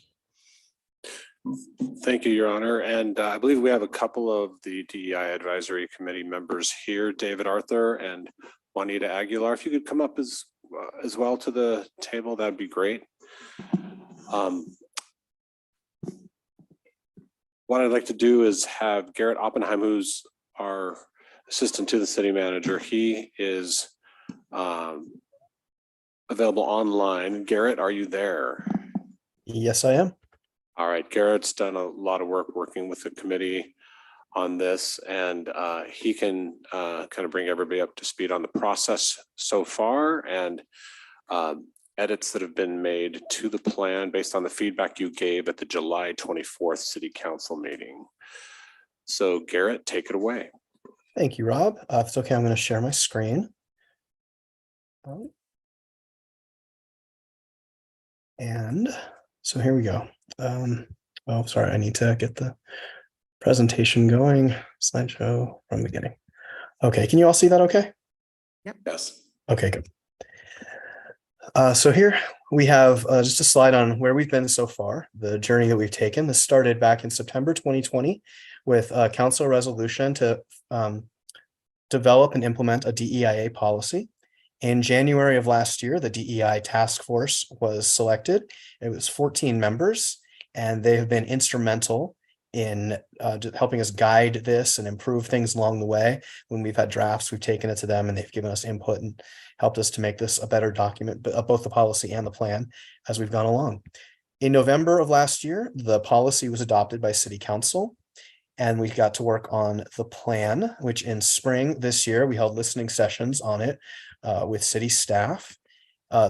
Thank you, Your Honor. And I believe we have a couple of the DEI Advisory Committee members here, David Arthur and Juanita Aguilar. If you could come up as well to the table, that'd be great. What I'd like to do is have Garrett Oppenheim, who's our assistant to the city manager. He is available online. Garrett, are you there? Yes, I am. All right, Garrett's done a lot of work working with the committee on this, and he can kind of bring everybody up to speed on the process so far and edits that have been made to the plan based on the feedback you gave at the July 24th City Council meeting. So Garrett, take it away. Thank you, Rob. If it's okay, I'm going to share my screen. And so here we go. Oh, sorry, I need to get the presentation going. Slideshow from beginning. Okay, can you all see that okay? Yes. Okay, good. So here we have just a slide on where we've been so far, the journey that we've taken. This started back in September 2020 with a council resolution to develop and implement a DEIA policy. In January of last year, the DEI task force was selected. It was 14 members, and they have been instrumental in helping us guide this and improve things along the way. When we've had drafts, we've taken it to them and they've given us input and helped us to make this a better document, both the policy and the plan as we've gone along. In November of last year, the policy was adopted by City Council, and we got to work on the plan, which in spring this year, we held listening sessions on it with city staff.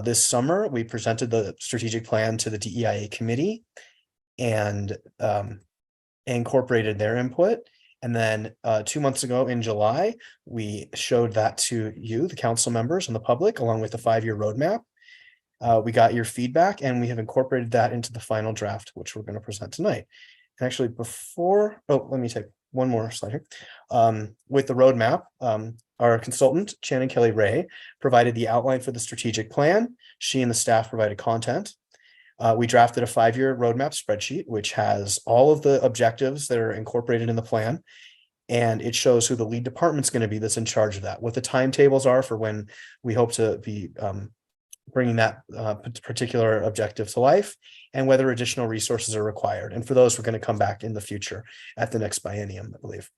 This summer, we presented the strategic plan to the DEIA committee and incorporated their input. And then 2 months ago in July, we showed that to you, the council members and the public, along with the 5-year roadmap. We got your feedback and we have incorporated that into the final draft, which we're going to present tonight. And actually let me take one more slide here. With the roadmap, our consultant, Shannon Kelly Ray, provided the outline for the strategic plan. She and the staff provided content. We drafted a 5-year roadmap spreadsheet, which has all of the objectives that are incorporated in the plan. And it shows who the lead department's going to be that's in charge of that, what the timetables are for when we hope to be bringing that particular objective to life, and whether additional resources are required. And for those, we're going to come back in the future at the next biennium, I believe.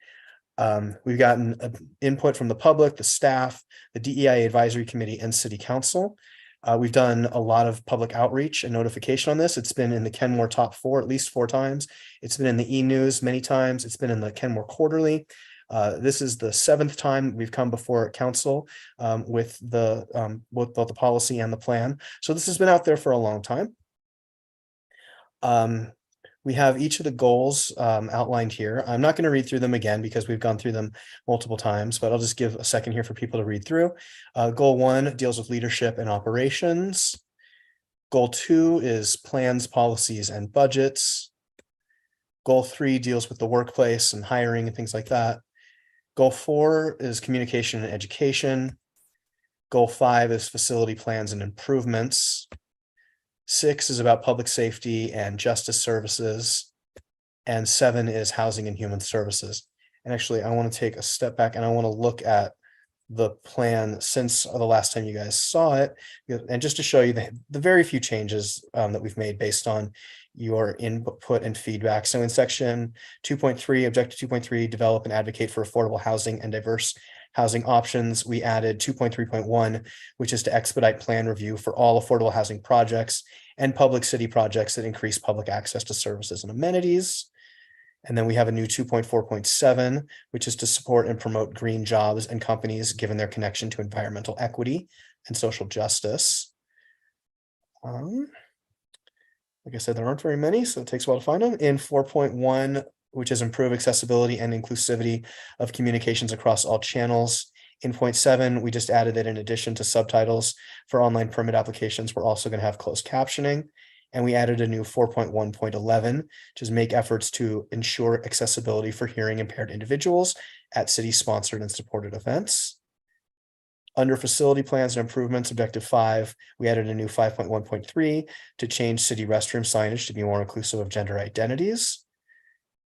We've gotten input from the public, the staff, the DEIA Advisory Committee, and City Council. We've done a lot of public outreach and notification on this. It's been in the Kenmore Top 4 at least 4 times. It's been in the e-news many times. It's been in the Kenmore Quarterly. This is the 7th time we've come before council with both the policy and the plan. So this has been out there for a long time. We have each of the goals outlined here. I'm not going to read through them again because we've gone through them multiple times, but I'll just give a second here for people to read through. Goal 1 deals with leadership and operations. Goal 2 is plans, policies, and budgets. Goal 3 deals with the workplace and hiring and things like that. Goal 4 is communication and education. Goal 5 is facility plans and improvements. 6 is about public safety and justice services. And 7 is housing and human services. And actually, I want to take a step back and I want to look at the plan since the last time you guys saw it. And just to show you the very few changes that we've made based on your input and feedback. So in section 2.3, objective 2.3, develop and advocate for affordable housing and diverse housing options, we added 2.3.1, which is to expedite plan review for all affordable housing projects and public city projects that increase public access to services and amenities. And then we have a new 2.4.7, which is to support and promote green jobs and companies given their connection to environmental equity and social justice. Like I said, there aren't very many, so it takes a while to find them. In 4.1, which is improve accessibility and inclusivity of communications across all channels. In 0.7, we just added that in addition to subtitles for online permit applications, we're also going to have closed captioning. And we added a new 4.1.11, which is make efforts to ensure accessibility for hearing impaired individuals at city-sponsored and supported events. Under facility plans and improvements, objective 5, we added a new 5.1.3 to change city restroom signage to be more inclusive of gender identities.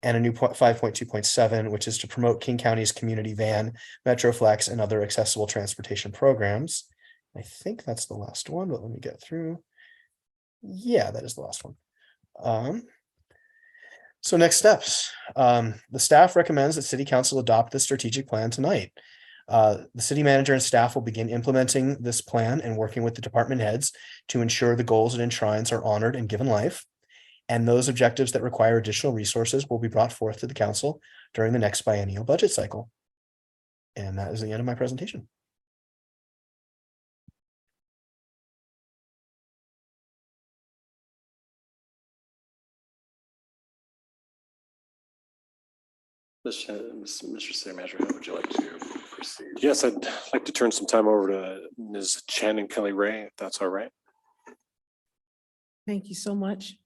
And a new 5.2.7, which is to promote King County's community van, MetroFlex, and other accessible transportation programs. I think that's the last one, but let me get through. Yeah, that is the last one. So next steps. The staff recommends that City Council adopt the strategic plan tonight. The city manager and staff will begin implementing this plan and working with the department heads to ensure the goals it enshrines are honored and given life. And those objectives that require additional resources will be brought forth to the council during the next biennial budget cycle. And that is the end of my presentation. Mr. City Manager, how would you like to Yes, I'd like to turn some time over to Ms. Shannon Kelly Ray, if that's all right. Thank you so much.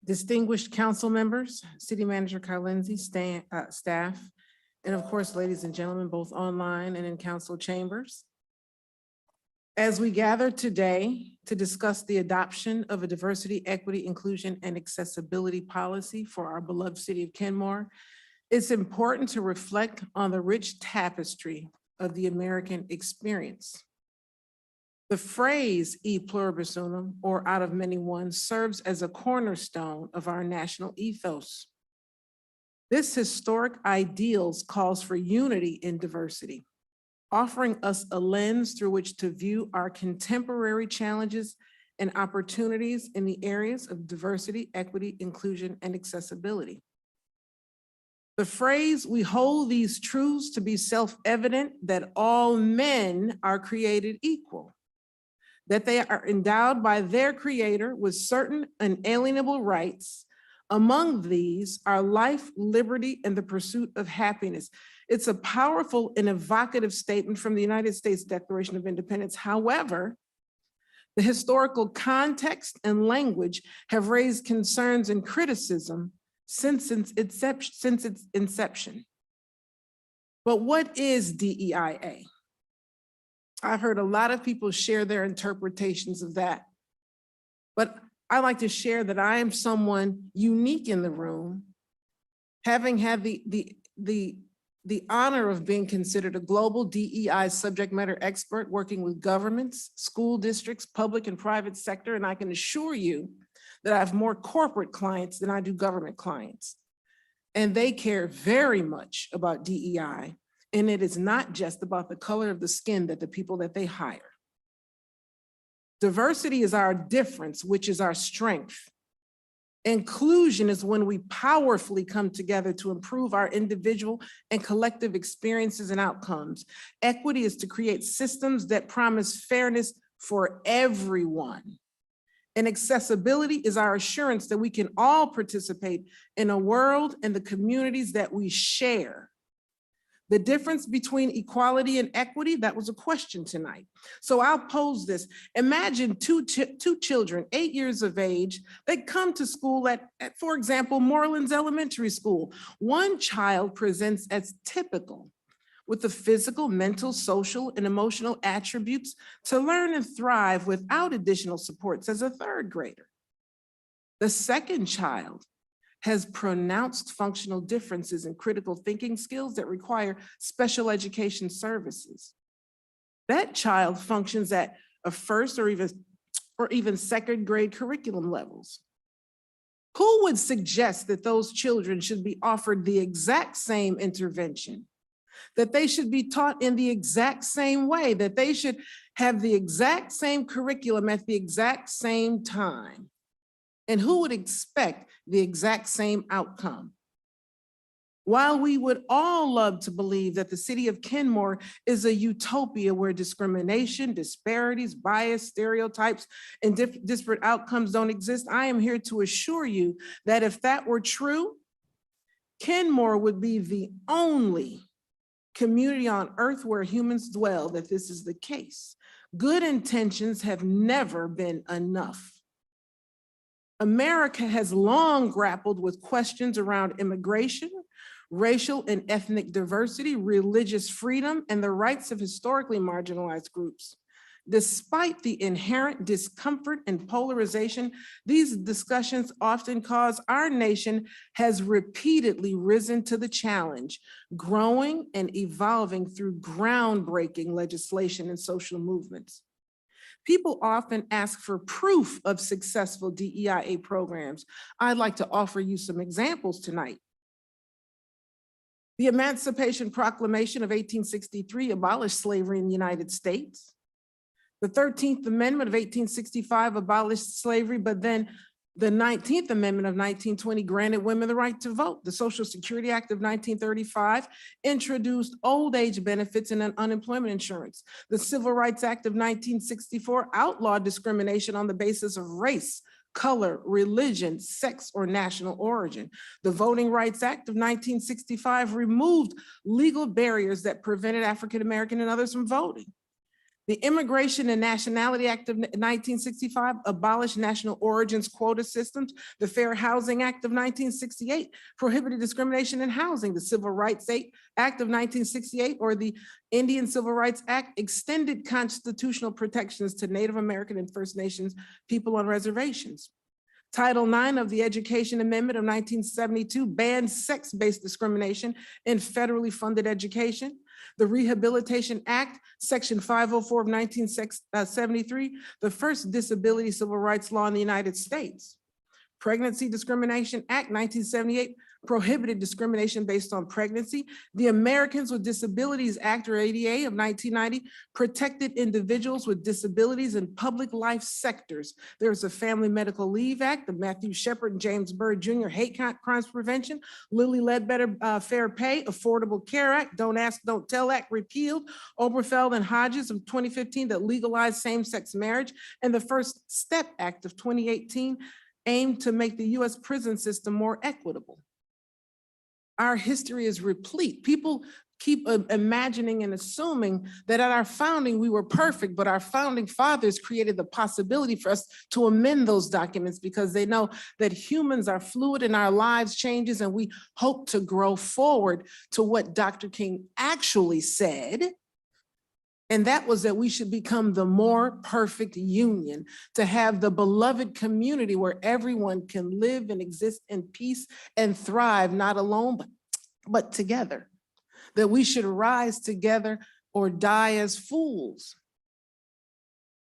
Distinguished council members, City Manager Kyle Lindsay, staff, and of course, ladies and gentlemen, both online and in council chambers. As we gather today to discuss the adoption of a diversity, equity, inclusion, and accessibility policy for our beloved city of Kenmore, it's important to reflect on the rich tapestry of the American experience. The phrase e pluribus unum, or out of many ones, serves as a cornerstone of our national ethos. This historic ideals calls for unity in diversity, offering us a lens through which to view our contemporary challenges and opportunities in the areas of diversity, equity, inclusion, and accessibility. The phrase, we hold these truths to be self-evident that all men are created equal, that they are endowed by their creator with certain unalienable rights. Among these are life, liberty, and the pursuit of happiness. It's a powerful and evocative statement from the United States Declaration of Independence. However, the historical context and language have raised concerns and criticism since its inception. But what is DEIA? I've heard a lot of people share their interpretations of that. But I like to share that I am someone unique in the room, having had the honor of being considered a global DEI subject matter expert, working with governments, school districts, public and private sector, and I can assure you that I have more corporate clients than I do government clients. And they care very much about DEI. And it is not just about the color of the skin that the people that they hire. Diversity is our difference, which is our strength. Inclusion is when we powerfully come together to improve our individual and collective experiences and outcomes. Equity is to create systems that promise fairness for everyone. And accessibility is our assurance that we can all participate in a world and the communities that we share. The difference between equality and equity, that was a question tonight. So I'll pose this. Imagine two children, 8 years of age, they come to school at, for example, Morelands Elementary School. One child presents as typical with the physical, mental, social, and emotional attributes to learn and thrive without additional supports as a third grader. The second child has pronounced functional differences in critical thinking skills that require special education services. That child functions at a first or even second grade curriculum levels. Who would suggest that those children should be offered the exact same intervention, that they should be taught in the exact same way, that they should have the exact same curriculum at the exact same time? And who would expect the exact same outcome? While we would all love to believe that the city of Kenmore is a utopia where discrimination, disparities, bias, stereotypes, and disparate outcomes don't exist, I am here to assure you that if that were true, Kenmore would be the only community on earth where humans dwell that this is the case. Good intentions have never been enough. America has long grappled with questions around immigration, racial and ethnic diversity, religious freedom, and the rights of historically marginalized groups. Despite the inherent discomfort and polarization these discussions often cause, our nation has repeatedly risen to the challenge, growing and evolving through groundbreaking legislation and social movements. People often ask for proof of successful DEIA programs. I'd like to offer you some examples tonight. The Emancipation Proclamation of 1863 abolished slavery in the United States. The 13th Amendment of 1865 abolished slavery, but then the 19th Amendment of 1920 granted women the right to vote. The Social Security Act of 1935 introduced old age benefits and unemployment insurance. The Civil Rights Act of 1964 outlawed discrimination on the basis of race, color, religion, sex, or national origin. The Voting Rights Act of 1965 removed legal barriers that prevented African American and others from voting. The Immigration and Nationality Act of 1965 abolished national origins quota systems. The Fair Housing Act of 1968 prohibited discrimination in housing. The Civil Rights Act of 1968, or the Indian Civil Rights Act, extended constitutional protections to Native American and First Nations people on reservations. Title IX of the Education Amendment of 1972 banned sex-based discrimination in federally funded education. The Rehabilitation Act, Section 504 of 1973, the first disability civil rights law in the United States. Pregnancy Discrimination Act 1978 prohibited discrimination based on pregnancy. The Americans with Disabilities Act, or ADA, of 1990 protected individuals with disabilities in public life sectors. There's a Family Medical Leave Act, the Matthew Shepard and James Byrd Jr. Hate Crimes Prevention, Lilly Ledbetter Fair Pay, Affordable Care Act, Don't Ask, Don't Tell Act repealed, Oberfeld and Hodges of 2015 that legalized same-sex marriage, and the First Step Act of 2018 aimed to make the US prison system more equitable. Our history is replete. People keep imagining and assuming that at our founding, we were perfect, but our founding fathers created the possibility for us to amend those documents because they know that humans are fluid and our lives changes, and we hope to grow forward to what Dr. King actually said. And that was that we should become the more perfect union, to have the beloved community where everyone can live and exist in peace and thrive, not alone, but together. That we should rise together or die as fools.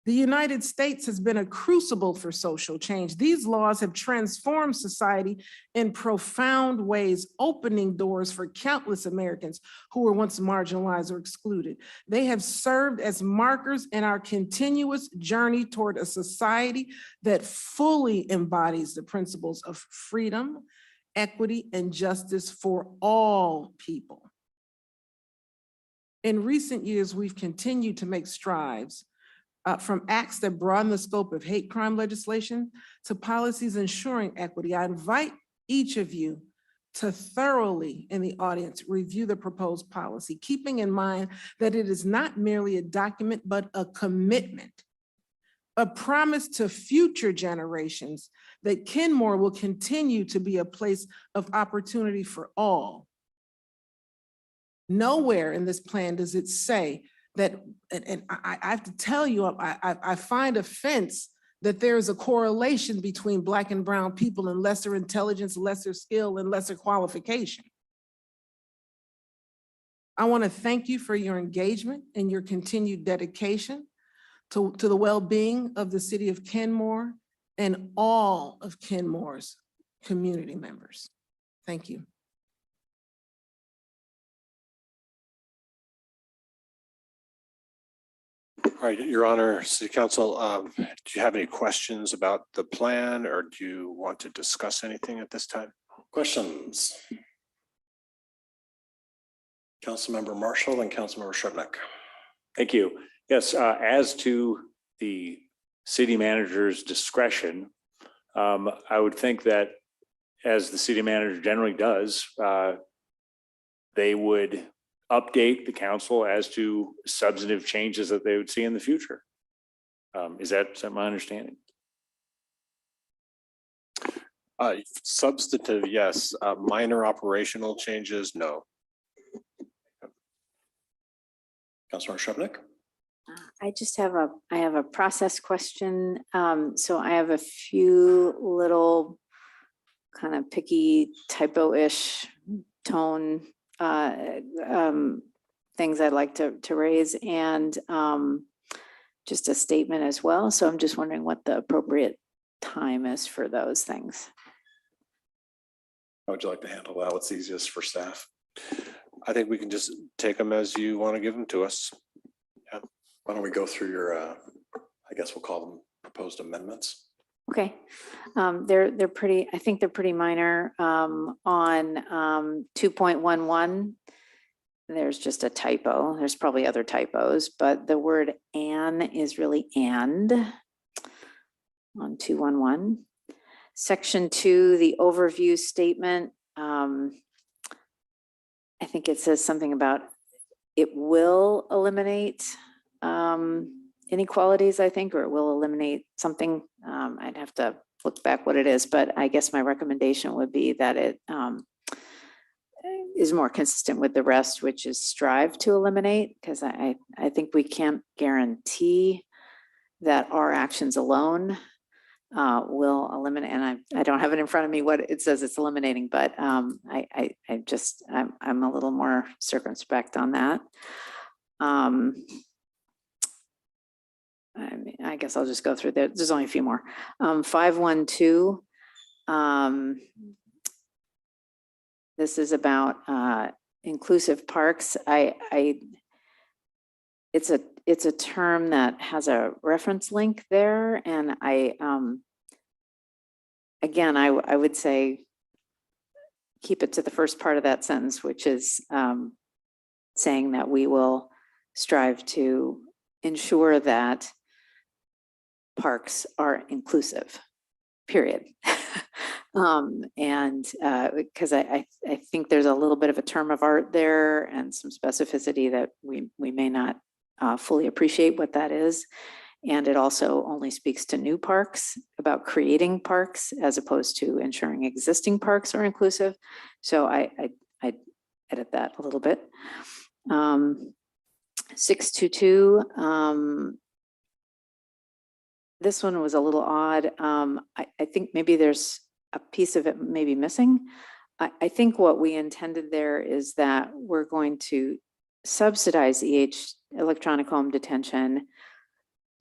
The United States has been a crucible for social change. These laws have transformed society in profound ways, opening doors for countless Americans who were once marginalized or excluded. They have served as markers in our continuous journey toward a society that fully embodies the principles of freedom, equity, and justice for all people. In recent years, we've continued to make strides from acts that broaden the scope of hate crime legislation to policies ensuring equity. I invite each of you to thoroughly, in the audience, review the proposed policy, keeping in mind that it is not merely a document, but a commitment, a promise to future generations that Kenmore will continue to be a place of opportunity for all. Nowhere in this plan does it say that, and I have to tell you, I find offense that there is a correlation between Black and brown people and lesser intelligence, lesser skill, and lesser qualification. I want to thank you for your engagement and your continued dedication to the well-being of the city of Kenmore and all of Kenmore's community members. Thank you. All right, Your Honor, City Council, do you have any questions about the plan, or do you want to discuss anything at this time? Questions? Councilmember Marshall and Councilmember Shrubnik. Thank you. Yes, as to the city manager's discretion, I would think that, as the city manager generally does, they would update the council as to substantive changes that they would see in the future. Is that my understanding? Substantive, yes. Minor operational changes, no. Councilmember Shrubnik. I just have a process question. So I have a few little kind of picky typo-ish tone things I'd like to raise, and just a statement as well. So I'm just wondering what the appropriate time is for those things. How would you like to handle that? What's easiest for staff? I think we can just take them as you want to give them to us. Yeah. Why don't we go through your, I guess we'll call them proposed amendments. Okay, they're pretty, I think they're pretty minor. On 2.11, there's just a typo. There's probably other typos, but the word "an" is really "and" on 2.11. Section 2, the overview statement. I think it says something about it will eliminate inequalities, I think, or it will eliminate something. I'd have to look back what it is, but I guess my recommendation would be that it is more consistent with the rest, which is strive to eliminate, because I think we can't guarantee that our actions alone will eliminate, and I don't have it in front of me what it says it's eliminating, but I'm a little more circumspect on that. I guess I'll just go through there. There's only a few more. 512. This is about inclusive parks. It's a term that has a reference link there, and again, I would say keep it to the first part of that sentence, which is saying that we will strive to ensure that parks are inclusive, period. Because I think there's a little bit of a term of art there and some specificity that we may not fully appreciate what that is. And it also only speaks to new parks, about creating parks as opposed to ensuring existing parks are inclusive. So I edit that a little bit. 622. This one was a little odd. I think maybe there's a piece of it maybe missing. I think what we intended there is that we're going to subsidize electronic home detention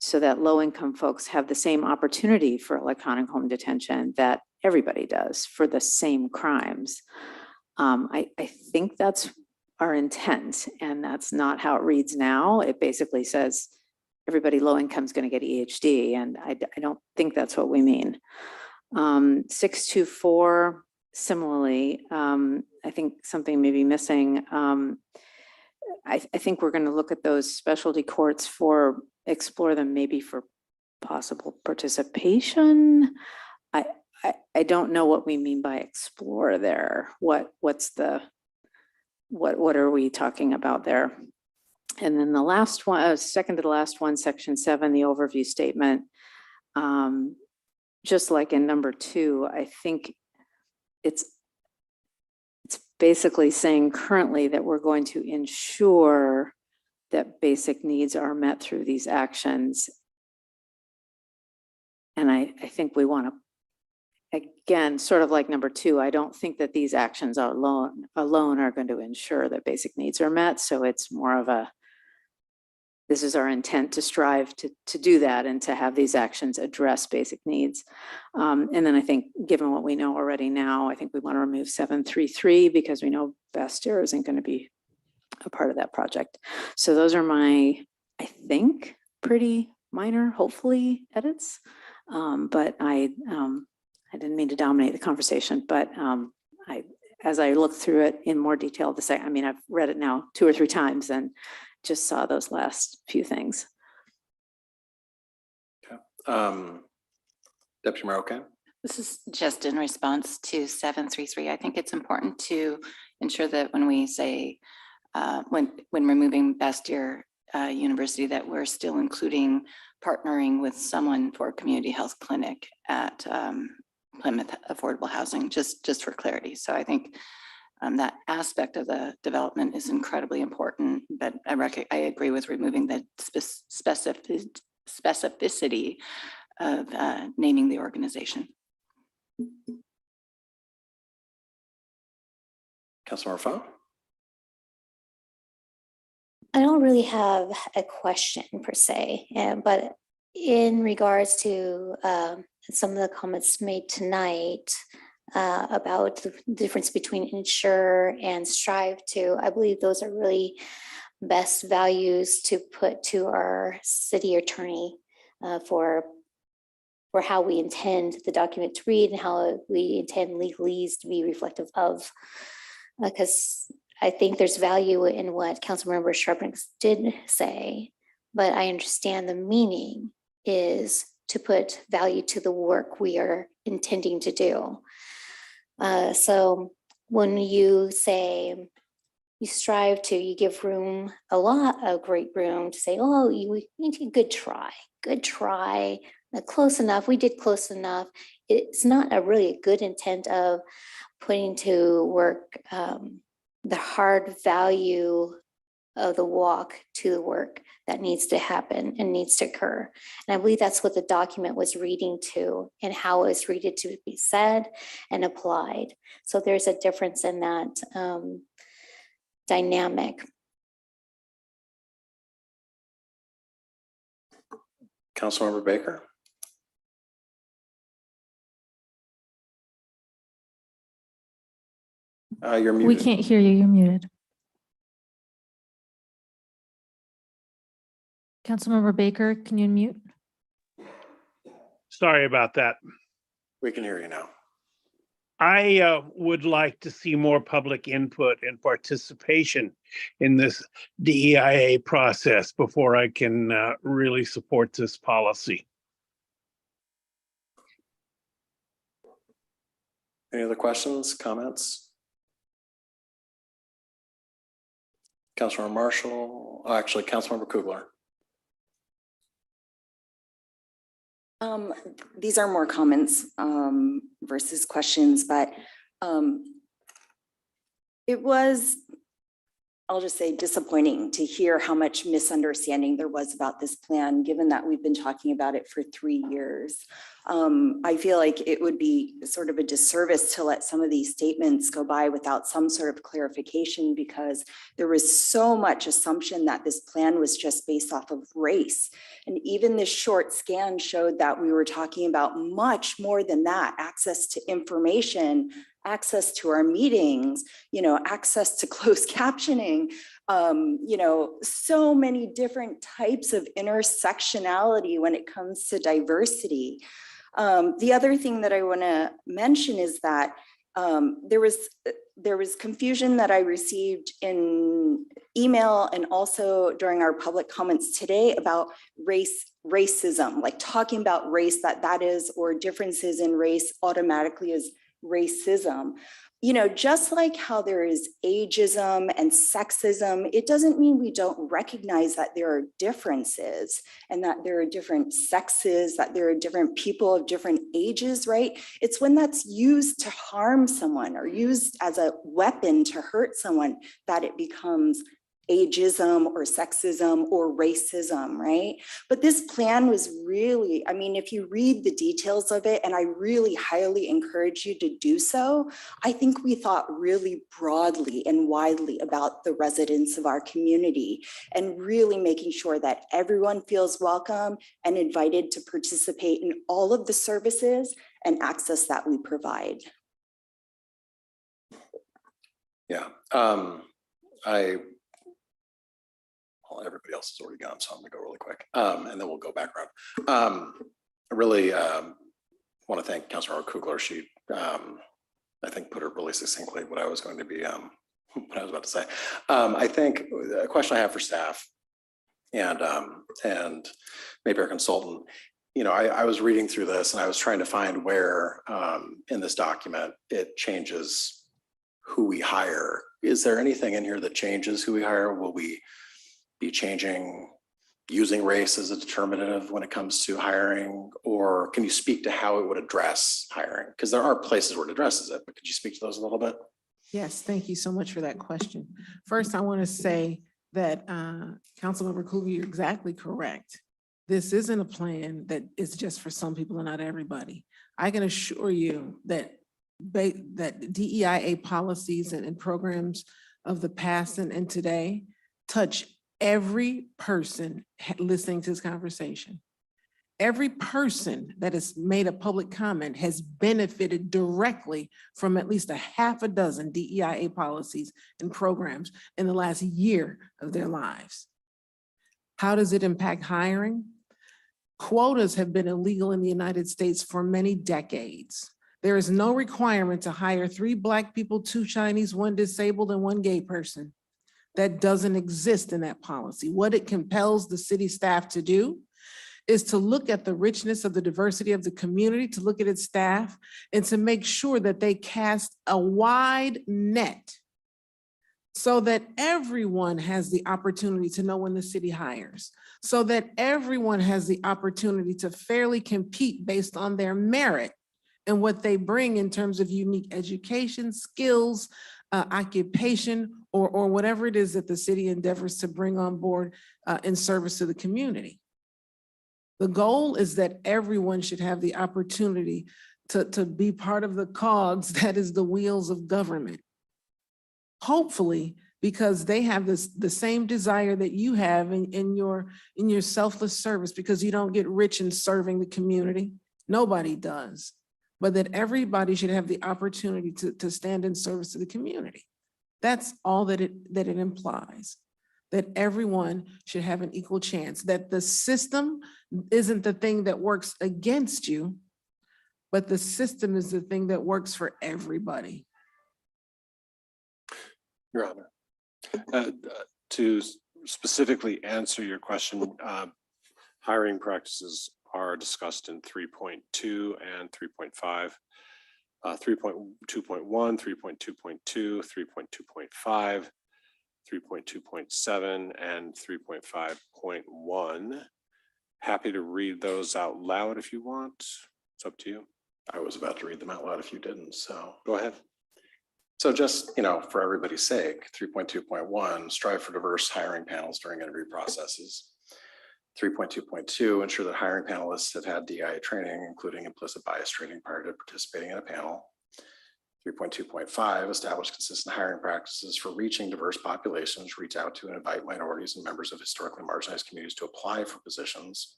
so that low-income folks have the same opportunity for electronic home detention that everybody does for the same crimes. I think that's our intent, and that's not how it reads now. It basically says everybody low income is going to get EHD, and I don't think that's what we mean. 624, similarly, I think something may be missing. I think we're going to look at those specialty courts explore them maybe for possible participation. I don't know what we mean by explore there. What are we talking about there? And then the last one, second to the last one, section 7, the overview statement. Just like in number 2, I think it's basically saying currently that we're going to ensure that basic needs are met through these actions. And I think we want to, again, sort of like number 2, I don't think that these actions alone are going to ensure that basic needs are met. So it's more of this is our intent to strive to do that and to have these actions address basic needs. And then I think given what we know already now, I think we want to remove 733 because we know Bastyr isn't going to be a part of that project. So those are my, I think, pretty minor, hopefully, edits. But I didn't mean to dominate the conversation, but as I looked through it in more detail, I've read it now 2 or 3 times and just saw those last few things. Deputy Mayor O'Kane. This is just in response to 733. I think it's important to ensure that when we say, when removing Bastyr University, that we're still including partnering with someone for a community health clinic at Plymouth Affordable Housing, just for clarity. So I think that aspect of the development is incredibly important, but I agree with removing the specificity of naming the organization. Councilor Faux. I don't really have a question per se, but in regards to some of the comments made tonight about the difference between ensure and strive to, I believe those are really best values to put to our city attorney for how we intend the document to read and how we intend legalese to be reflective of. Because I think there's value in what Councilmember Sharpling did say, but I understand the meaning is to put value to the work we are intending to do. So when you say you strive to, you give room, a great room to say, oh, you need a good try, close enough, we did close enough. It's not really a good intent of putting to work the hard value of the walk to the work that needs to happen and needs to occur. And I believe that's what the document was reading to and how it was reading to be said and applied. So there's a difference in that dynamic. Councilmember Baker. You're muted. We can't hear you. You're muted. Councilmember Baker, can you unmute? Sorry about that. We can hear you now. I would like to see more public input and participation in this DEIA process before I can really support this policy. Any other questions, comments? Councilmember Marshall, actually Councilmember Kugler. These are more comments versus questions, but it was, I'll just say, disappointing to hear how much misunderstanding there was about this plan, given that we've been talking about it for 3 years. I feel like it would be sort of a disservice to let some of these statements go by without some sort of clarification, because there was so much assumption that this plan was just based off of race. And even this short scan showed that we were talking about much more than that: access to information, access to our meetings, access to closed captioning, so many different types of intersectionality when it comes to diversity. The other thing that I want to mention is that there was confusion that I received in email and also during our public comments today about racism, like talking about race, that is, or differences in race automatically is racism. Just like how there is ageism and sexism, it doesn't mean we don't recognize that there are differences and that there are different sexes, that there are different people of different ages, right? It's when that's used to harm someone or used as a weapon to hurt someone that it becomes ageism or sexism or racism, right? But this plan was really, if you read the details of it, and I really highly encourage you to do so, I think we thought really broadly and widely about the residents of our community and really making sure that everyone feels welcome and invited to participate in all of the services and access that we provide. Yeah, well, everybody else has already gone, so I'm gonna go really quick, and then we'll go back around. I really want to thank Councilmember Kugler. She, I think, put it really succinctly what I was going to be, what I was about to say. I think a question I have for staff and maybe our consultant, I was reading through this and I was trying to find where in this document it changes who we hire. Is there anything in here that changes who we hire? Will we be changing, using race as a determinative when it comes to hiring? Or can you speak to how it would address hiring? Because there are places where it addresses it, but could you speak to those a little bit? Yes, thank you so much for that question. First, I want to say that Councilmember Kugler, you're exactly correct. This isn't a plan that is just for some people and not everybody. I can assure you that DEIA policies and programs of the past and today touch every person listening to this conversation. Every person that has made a public comment has benefited directly from at least a half a dozen DEIA policies and programs in the last year of their lives. How does it impact hiring? Quotas have been illegal in the United States for many decades. There is no requirement to hire 3 Black people, 2 Chinese, 1 disabled, and 1 gay person. That doesn't exist in that policy. What it compels the city staff to do is to look at the richness of the diversity of the community, to look at its staff, and to make sure that they cast a wide net so that everyone has the opportunity to know when the city hires, so that everyone has the opportunity to fairly compete based on their merit and what they bring in terms of unique education, skills, occupation, or whatever it is that the city endeavors to bring on board in service to the community. The goal is that everyone should have the opportunity to be part of the cogs that is the wheels of government. Hopefully, because they have the same desire that you have in your selfless service, because you don't get rich in serving the community. Nobody does. But that everybody should have the opportunity to stand in service to the community. That's all that it implies. That everyone should have an equal chance, that the system isn't the thing that works against you, but the system is the thing that works for everybody. Your Honor, to specifically answer your question, hiring practices are discussed in 3.2 and 3.5, 3.2.1, 3.2.2, 3.2.5, 3.2.7, and 3.5.1. Happy to read those out loud if you want. It's up to you. I was about to read them out loud if you didn't, so. Go ahead. So just, you know, for everybody's sake, 3.2.1, strive for diverse hiring panels during interview processes. 3.2.2, ensure that hiring panelists have had DEI training, including implicit bias training prior to participating in a panel. 3.2.5, establish consistent hiring practices for reaching diverse populations, reach out to and invite minorities and members of historically marginalized communities to apply for positions.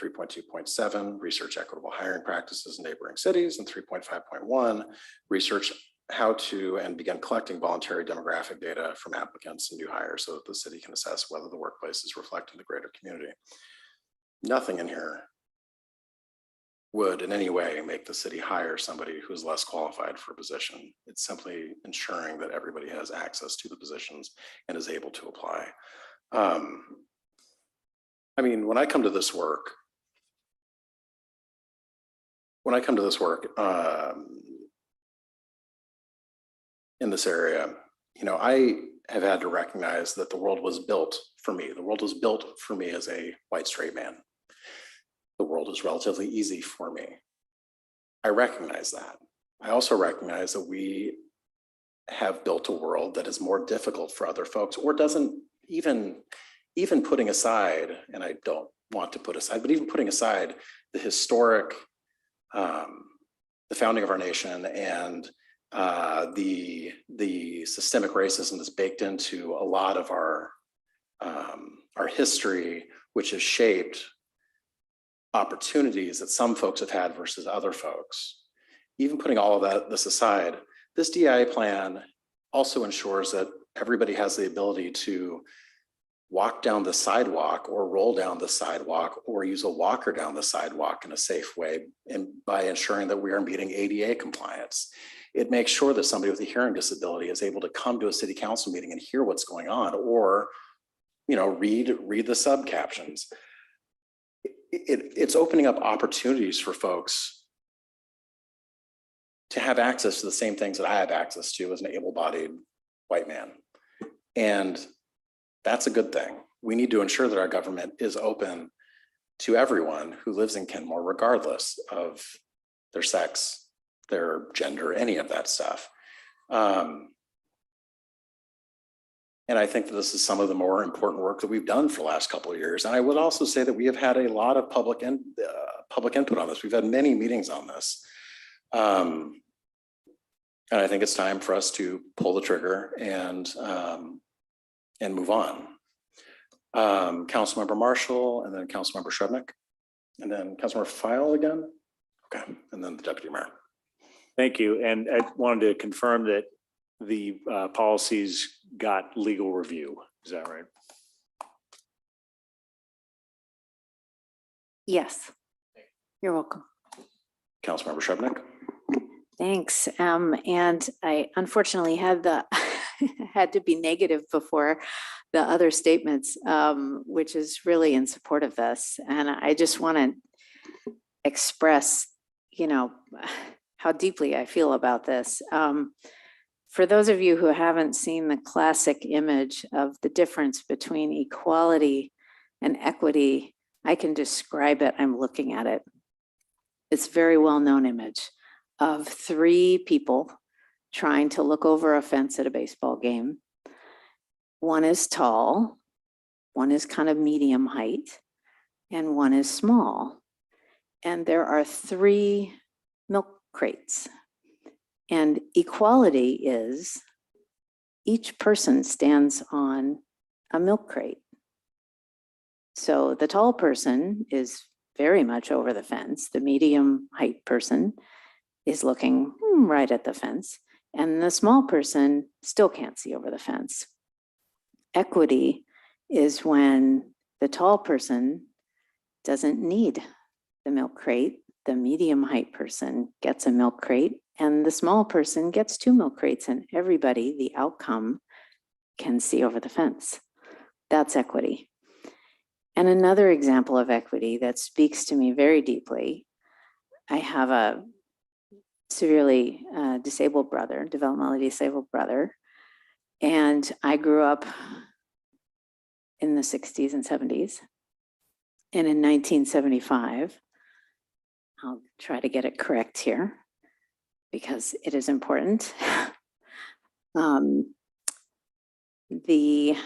3.2.7, research equitable hiring practices in neighboring cities. And 3.5.1, research how to and begin collecting voluntary demographic data from applicants and new hires so that the city can assess whether the workplace is reflecting the greater community. Nothing in here would in any way make the city hire somebody who's less qualified for a position. It's simply ensuring that everybody has access to the positions and is able to apply. I mean, when I come to this work, in this area, you know, I have had to recognize that the world was built for me. The world was built for me as a white straight man. The world is relatively easy for me. I recognize that. I also recognize that we have built a world that is more difficult for other folks, or doesn't even putting aside, and I don't want to put aside, but even putting aside the historic, the founding of our nation and the systemic racism that's baked into a lot of our history, which has shaped opportunities that some folks have had versus other folks. Even putting all of this aside, this DEI plan also ensures that everybody has the ability to walk down the sidewalk or roll down the sidewalk or use a walker down the sidewalk in a safe way, and by ensuring that we are meeting ADA compliance. It makes sure that somebody with a hearing disability is able to come to a city council meeting and hear what's going on, or, you know, read the sub captions. It's opening up opportunities for folks to have access to the same things that I have access to as an able-bodied white man. And that's a good thing. We need to ensure that our government is open to everyone who lives in Kenmore, regardless of their sex, their gender, any of that stuff. And I think that this is some of the more important work that we've done for the last couple of years. And I would also say that we have had a lot of public input on this. We've had many meetings on this. And I think it's time for us to pull the trigger and move on. Councilmember Marshall, and then Councilmember Shrubnik, and then Councilmember File again. Okay, and then the Deputy Mayor. Thank you. And I wanted to confirm that the policies got legal review. Is that right? Yes. You're welcome. Councilmember Shrubnik. Thanks. And I unfortunately had had to be negative before the other statements, which is really in support of this. And I just want to express, how deeply I feel about this. For those of you who haven't seen the classic image of the difference between equality and equity, I can describe it. I'm looking at it. It's a very well-known image of three people trying to look over a fence at a baseball game. One is tall, one is kind of medium height, and one is small. And there are 3 milk crates. And equality is each person stands on a milk crate. So the tall person is very much over the fence. The medium height person is looking right at the fence, and the small person still can't see over the fence. Equity is when the tall person doesn't need the milk crate, the medium height person gets a milk crate, and the small person gets 2 milk crates, and everybody, the outcome, can see over the fence. That's equity. And another example of equity that speaks to me very deeply, I have a severely disabled brother, developmentally disabled brother, and I grew up in the 60s and 70s. And in 1975, I'll try to get it correct here because it is important. The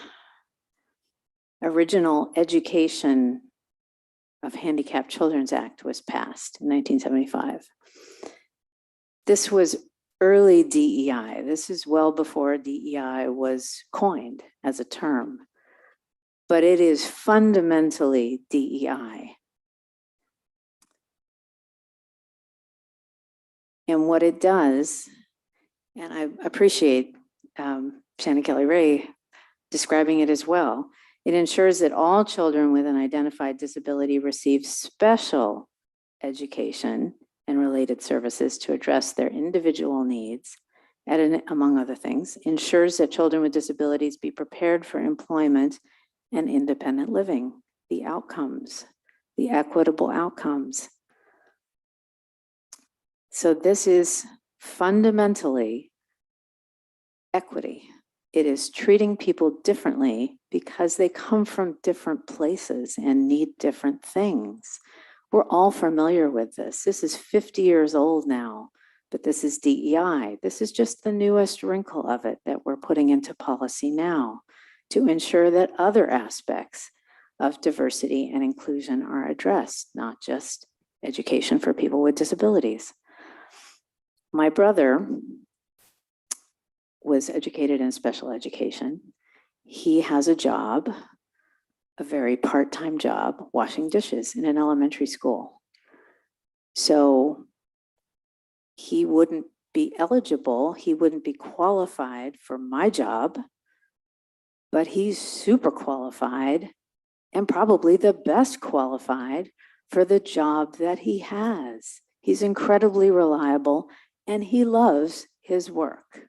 original Education of Handicapped Children's Act was passed in 1975. This was early DEI. This is well before DEI was coined as a term, but it is fundamentally DEI. And what it does, and I appreciate Shannon Kelly-Ray describing it as well, it ensures that all children with an identified disability receive special education and related services to address their individual needs, and among other things, ensures that children with disabilities be prepared for employment and independent living, the outcomes, the equitable outcomes. So this is fundamentally equity. It is treating people differently because they come from different places and need different things. We're all familiar with this. This is 50 years old now, but this is DEI. This is just the newest wrinkle of it that we're putting into policy now to ensure that other aspects of diversity and inclusion are addressed, not just education for people with disabilities. My brother was educated in special education. He has a job, a very part-time job, washing dishes in an elementary school. So he wouldn't be eligible, he wouldn't be qualified for my job, but he's super qualified and probably the best qualified for the job that he has. He's incredibly reliable and he loves his work.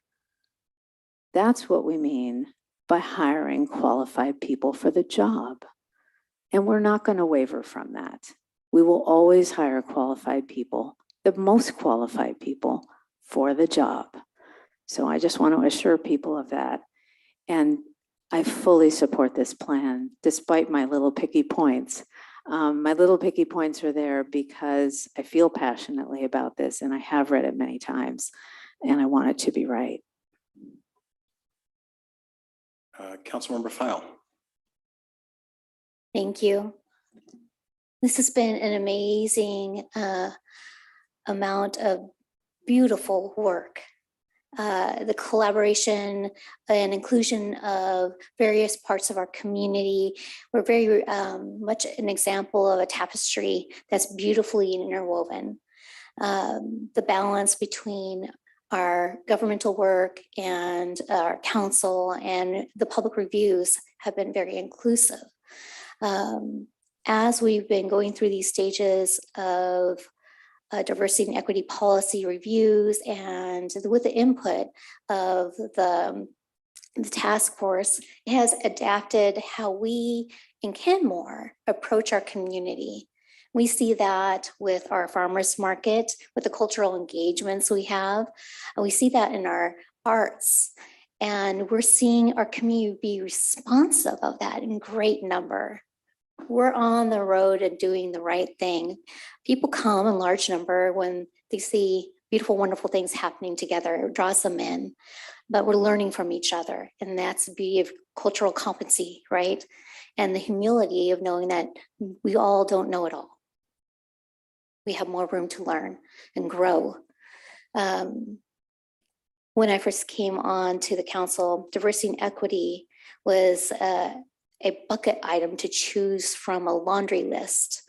That's what we mean by hiring qualified people for the job. And we're not going to waver from that. We will always hire qualified people, the most qualified people for the job. So I just want to assure people of that. And I fully support this plan, despite my little picky points. My little picky points are there because I feel passionately about this and I have read it many times and I want it to be right. Councilmember File. Thank you. This has been an amazing amount of beautiful work. The collaboration and inclusion of various parts of our community. We're very much an example of a tapestry that's beautifully interwoven. The balance between our governmental work and our council and the public reviews have been very inclusive. As we've been going through these stages of diversity and equity policy reviews, and with the input of the task force, it has adapted how we in Kenmore approach our community. We see that with our farmers market, with the cultural engagements we have, and we see that in our arts. And we're seeing our community be responsive of that in great number. We're on the road and doing the right thing. People come in large number when they see beautiful, wonderful things happening together. It draws them in, but we're learning from each other. And that's the beauty of cultural competency, right? And the humility of knowing that we all don't know it all. We have more room to learn and grow. When I first came on to the council, diversity and equity was a bucket item to choose from a laundry list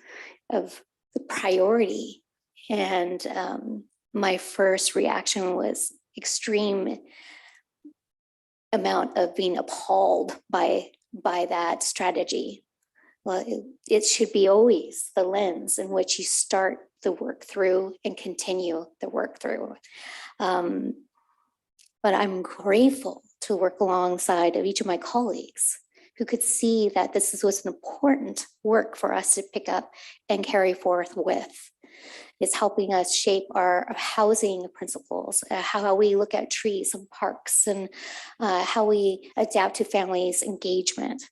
of the priority. And my first reaction was extreme amount of being appalled by that strategy. Well, it should be always the lens in which you start the work through and continue the work through. But I'm grateful to work alongside of each of my colleagues who could see that this was an important work for us to pick up and carry forth with. It's helping us shape our housing principles, how we look at trees and parks, and how we adapt to families' engagement.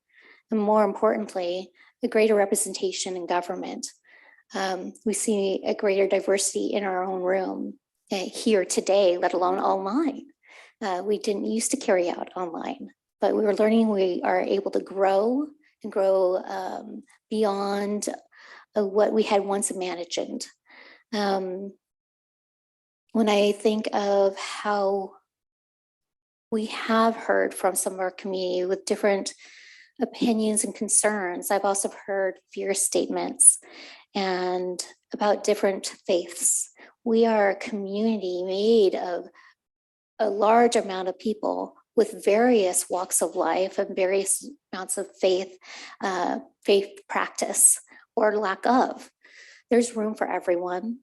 And more importantly, a greater representation in government. We see a greater diversity in our own room here today, let alone online. We didn't used to carry out online, but we were learning we are able to grow and grow beyond what we had once imagined. When I think of how we have heard from some of our community with different opinions and concerns, I've also heard fear statements and about different faiths. We are a community made of a large amount of people with various walks of life and various amounts of faith practice or lack of. There's room for everyone.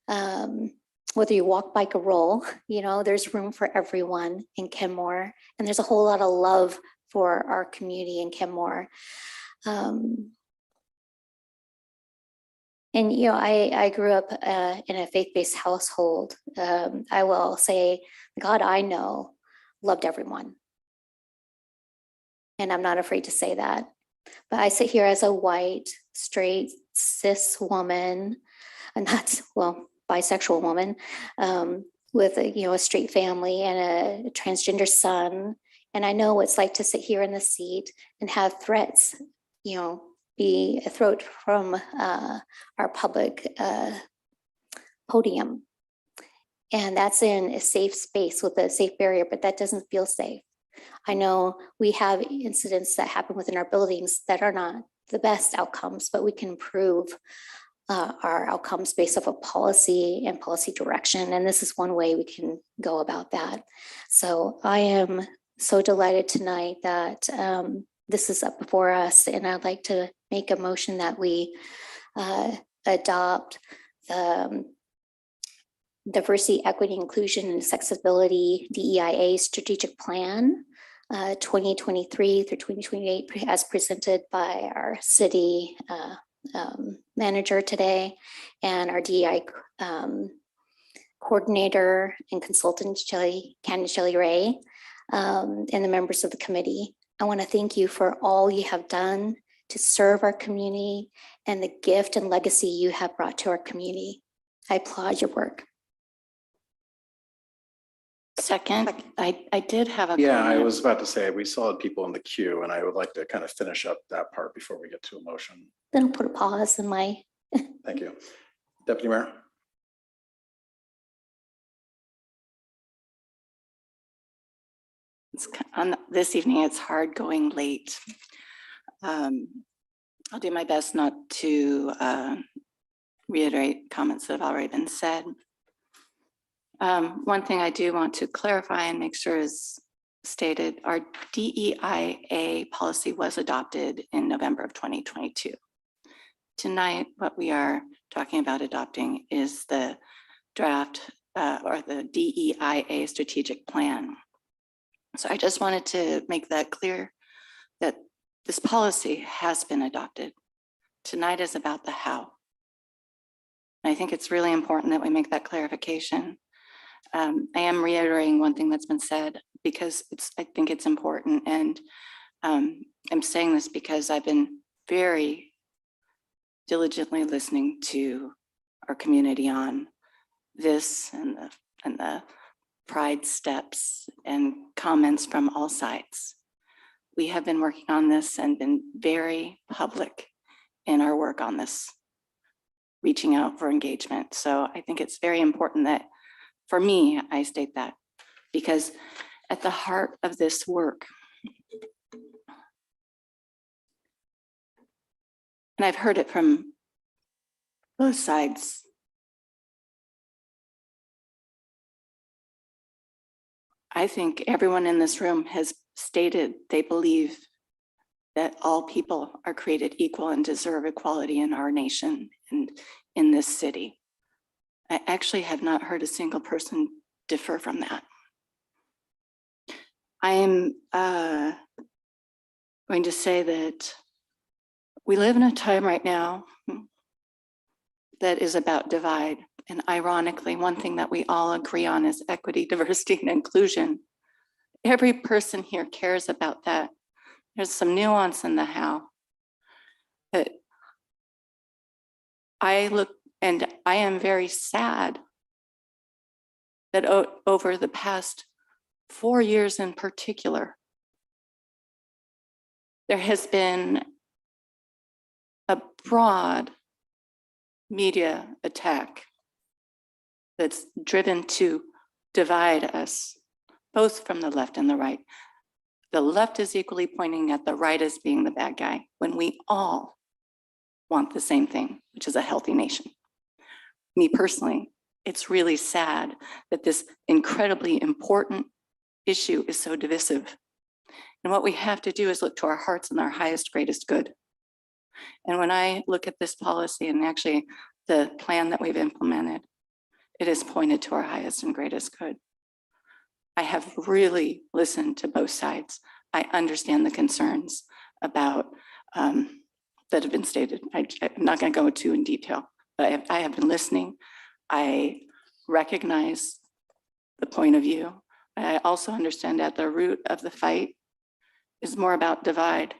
Whether you walk, bike, or roll, there's room for everyone in Kenmore. And there's a whole lot of love for our community in Kenmore. And, I grew up in a faith-based household. I will say, God, I know, loved everyone. And I'm not afraid to say that. But I sit here as a white, straight, cis woman, and bisexual woman, with a straight family and a transgender son. And I know what it's like to sit here in the seat and have threats, be a threat from our public podium. And that's in a safe space with a safe barrier, but that doesn't feel safe. I know we have incidents that happen within our buildings that are not the best outcomes, but we can improve our outcomes based off of policy and policy direction. And this is one way we can go about that. So I am so delighted tonight that this is up before us, and I'd like to make a motion that we adopt the Diversity, Equity, Inclusion, and Accessibility DEIA Strategic Plan 2023 through 2028 as presented by our city manager today and our DEI coordinator and consultant, Candace Shelley Ray, and the members of the committee. I want to thank you for all you have done to serve our community and the gift and legacy you have brought to our community. I applaud your work. Second, I did have a Yeah, I comment. was about to say, we still had people in the queue, and I would like to kind of finish up that part before we get to a motion. Then I'll put a pause in my. Thank you. Deputy Mayor? On this evening, it's hard going late. I'll do my best not to reiterate comments that have already been said. One thing I do want to clarify and make sure is stated, our DEIA policy was adopted in November of 2022. tonight, what we are talking about adopting is the draft or the DEIA strategic plan. So I just wanted to make that clear that this policy has been adopted. Tonight is about the how. And I think it's really important that we make that clarification. I am reiterating one thing that's been said because I think it's important. And I'm saying this because I've been very diligently listening to our community on this and the pride steps and comments from all sides. We have been working on this and been very public in our work on this, reaching out for engagement. So I think it's very important that, for me, I state that, because at the heart of this work, and I've heard it from both sides, I think everyone in this room has stated they believe that all people are created equal and deserve equality in our nation and in this city. I actually have not heard a single person differ from that. I am going to say that we live in a time right now that is about divide. And ironically, one thing that we all agree on is equity, diversity, and inclusion. Every person here cares about that. There's some nuance in the how. But I look, and I am very sad that over the past 4 years in particular, there has been a broad media attack that's driven to divide us, both from the left and the right. The left is equally pointing at the right as being the bad guy, when we all want the same thing, which is a healthy nation. Me personally, it's really sad that this incredibly important issue is so divisive. And what we have to do is look to our hearts and our highest, greatest good. And when I look at this policy and actually the plan that we've implemented, it is pointed to our highest and greatest good. I have really listened to both sides. I understand the concerns about that have been stated. I'm not going to go into in detail, but I have been listening. I recognize the point of view. I also understand that the root of the fight is more about divide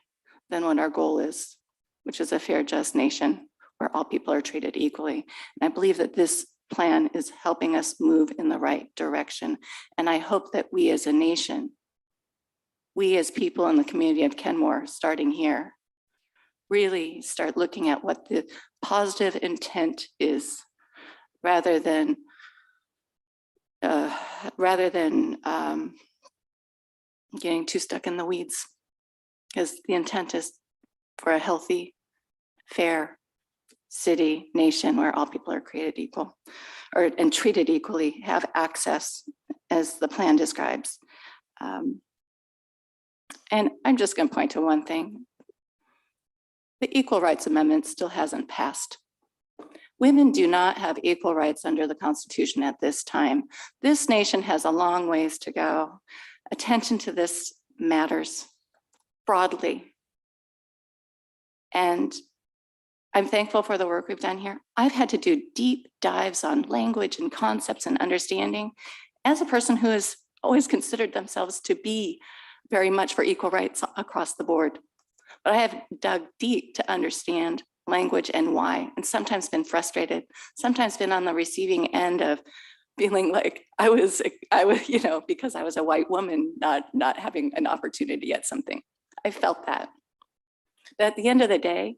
than what our goal is, which is a fair, just nation where all people are treated equally. And I believe that this plan is helping us move in the right direction. And I hope that we as a nation, we as people in the community of Kenmore, starting here, really start looking at what the positive intent is, rather than getting too stuck in the weeds, because the intent is for a healthy, fair city, nation where all people are created equal and treated equally, have access as the plan describes. And I'm just going to point to one thing. The Equal Rights Amendment still hasn't passed. Women do not have equal rights under the Constitution at this time. This nation has a long ways to go. Attention to this matters broadly. And I'm thankful for the work we've done here. I've had to do deep dives on language and concepts and understanding as a person who has always considered themselves to be very much for equal rights across the board. But I have dug deep to understand language and why, and sometimes been frustrated, sometimes been on the receiving end of feeling like I was, because I was a white woman, not having an opportunity at something. I felt that. But at the end of the day,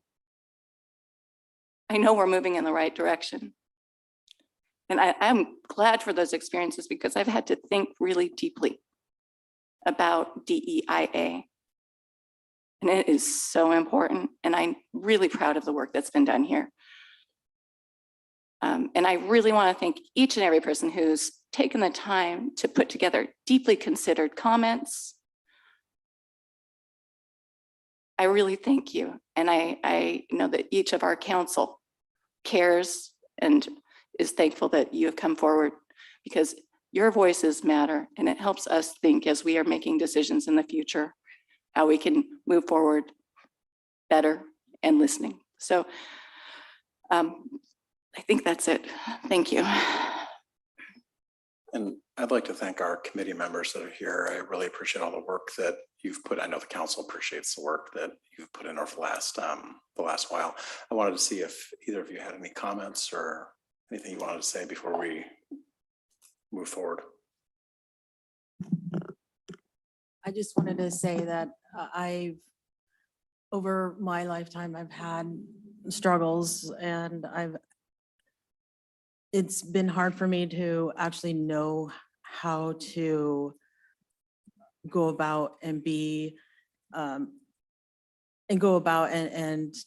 I know we're moving in the right direction. And I'm glad for those experiences, because I've had to think really deeply about DEIA. And it is so important. And I'm really proud of the work that's been done here. And I really want to thank each and every person who's taken the time to put together deeply considered comments, I really thank you. And I know that each of our council cares and is thankful that you have come forward, because your voices matter and it helps us think as we are making decisions in the future, how we can move forward better and listening. So I think that's it. Thank you. And I'd like to thank our committee members that are here. I really appreciate all the work that you've put. I know the council appreciates the work that you've put in over the last while. I wanted to see if either of you had any comments or anything you wanted to say before we move forward. I just wanted to say that over my lifetime, I've had struggles and it's been hard for me to actually know how to go about and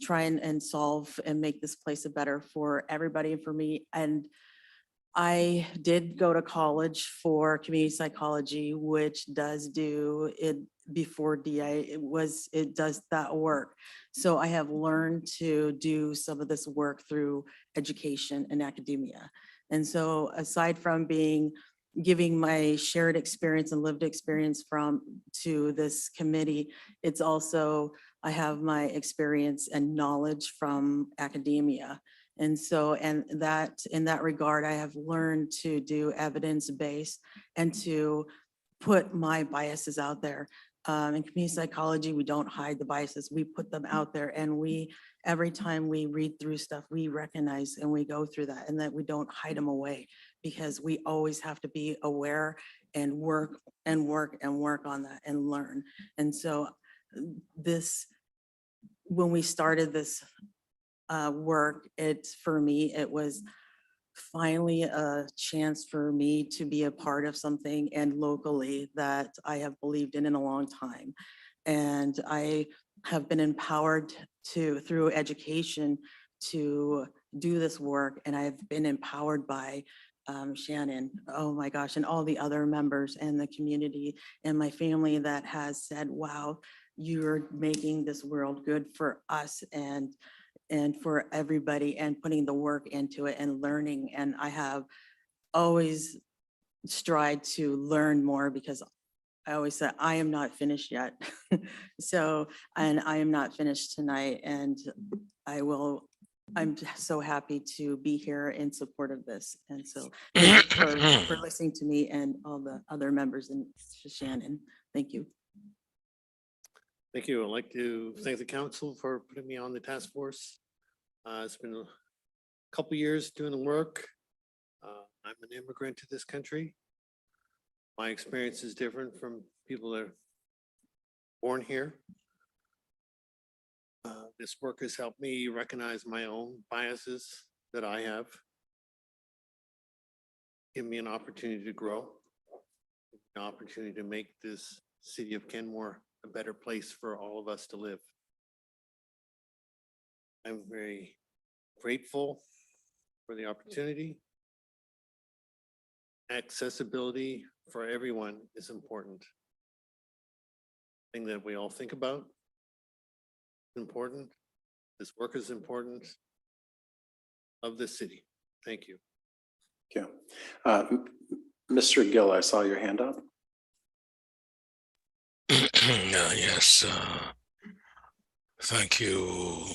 try and solve and make this place a better for everybody and for me. And I did go to college for community psychology, which does do it before DI. It does that work. So I have learned to do some of this work through education and academia. And so aside from giving my shared experience and lived experience to this committee, it's also, I have my experience and knowledge from academia. And so, in that regard, I have learned to do evidence-based and to put my biases out there. In community psychology, we don't hide the biases, we put them out there, and every time we read through stuff, we recognize and we go through that, and that we don't hide them away, because we always have to be aware and work on that and learn. And so when we started this work, for me, it was finally a chance for me to be a part of something and locally that I have believed in a long time. And I have been empowered through education to do this work. And I've been empowered by Shannon, oh my gosh, and all the other members and the community and my family that has said, wow, you're making this world good for us and for everybody, and putting the work into it and learning. And I have always strived to learn more, because I always said, I am not finished yet. And I am not finished tonight. And I'm so happy to be here in support of this. And so thank you for listening to me and all the other members, and Shannon. Thank you. Thank you. I'd like to thank the council for putting me on the task force. It's been a couple years doing the work. I'm an immigrant to this country. My experience is different from people that are born here. This work has helped me recognize my own biases that I have. Give me an opportunity to grow, an opportunity to make this city of Kenmore a better place for all of us to live. I'm very grateful for the opportunity. Accessibility for everyone is important. Thing that we all think about. Important. This work is important. Of this city. Thank you. Thank you. Mr. Gill, I saw your hand up. Yes, thank you.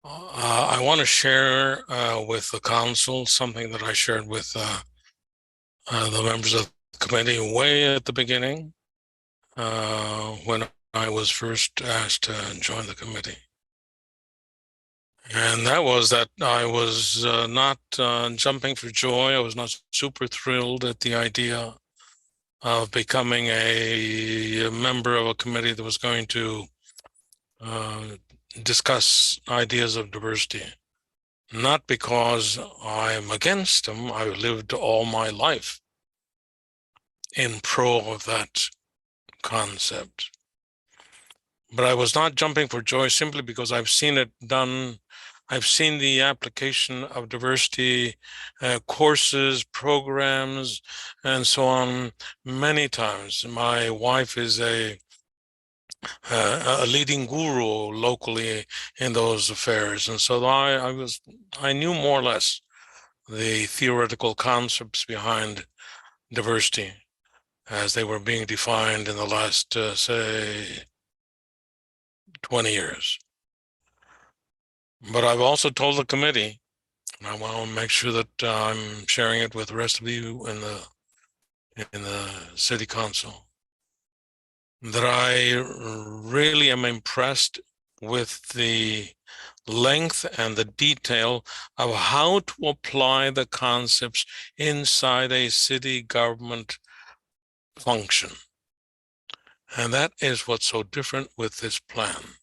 I want to share with the council something that I shared with the members of the committee way at the beginning when I was first asked to join the committee. And that was that I was not jumping for joy. I was not super thrilled at the idea of becoming a member of a committee that was going to discuss ideas of diversity. Not because I'm against them. I've lived all my life in pro of that concept. But I was not jumping for joy simply because I've seen it done. I've seen the application of diversity courses, programs, and so on many times. My wife is a a leading guru locally in those affairs. And so I knew more or less the theoretical concepts behind diversity as they were being defined in the last, say, 20 years. But I've also told the committee, and I want to make sure that I'm sharing it with the rest of you in the city council, that I really am impressed with the length and the detail of how to apply the concepts inside a city government function. And that is what's so different with this plan.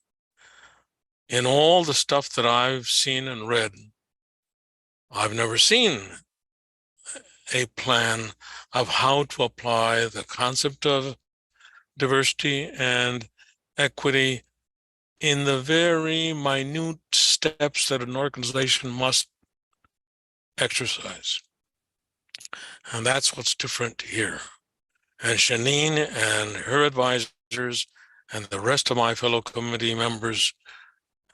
In all the stuff that I've seen and read, I've never seen a plan of how to apply the concept of diversity and equity in the very minute steps that an organization must exercise. And that's what's different here. And Shanine and her advisors and the rest of my fellow committee members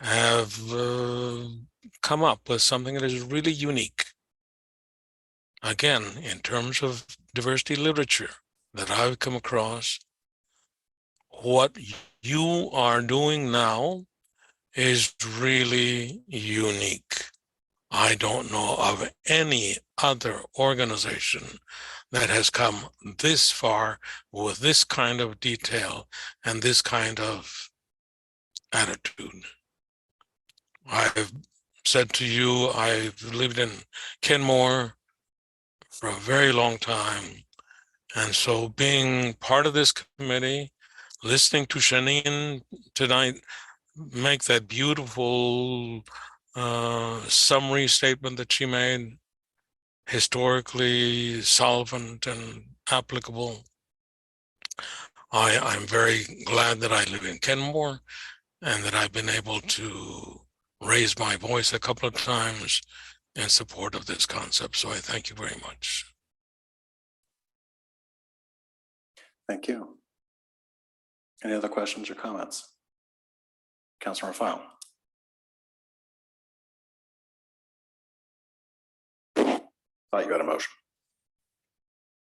have come up with something that is really unique. Again, in terms of diversity literature that I've come across, what you are doing now is really unique. I don't know of any other organization that has come this far with this kind of detail and this kind of attitude. I've said to you, I've lived in Kenmore for a very long time. And so being part of this committee, listening to Shanine tonight, make that beautiful summary statement that she made, historically solvent and applicable. I'm very glad that I live in Kenmore and that I've been able to raise my voice a couple of times in support of this concept. So I thank you very much. Thank you. Any other questions or comments? Councilor File. Thought you had a motion.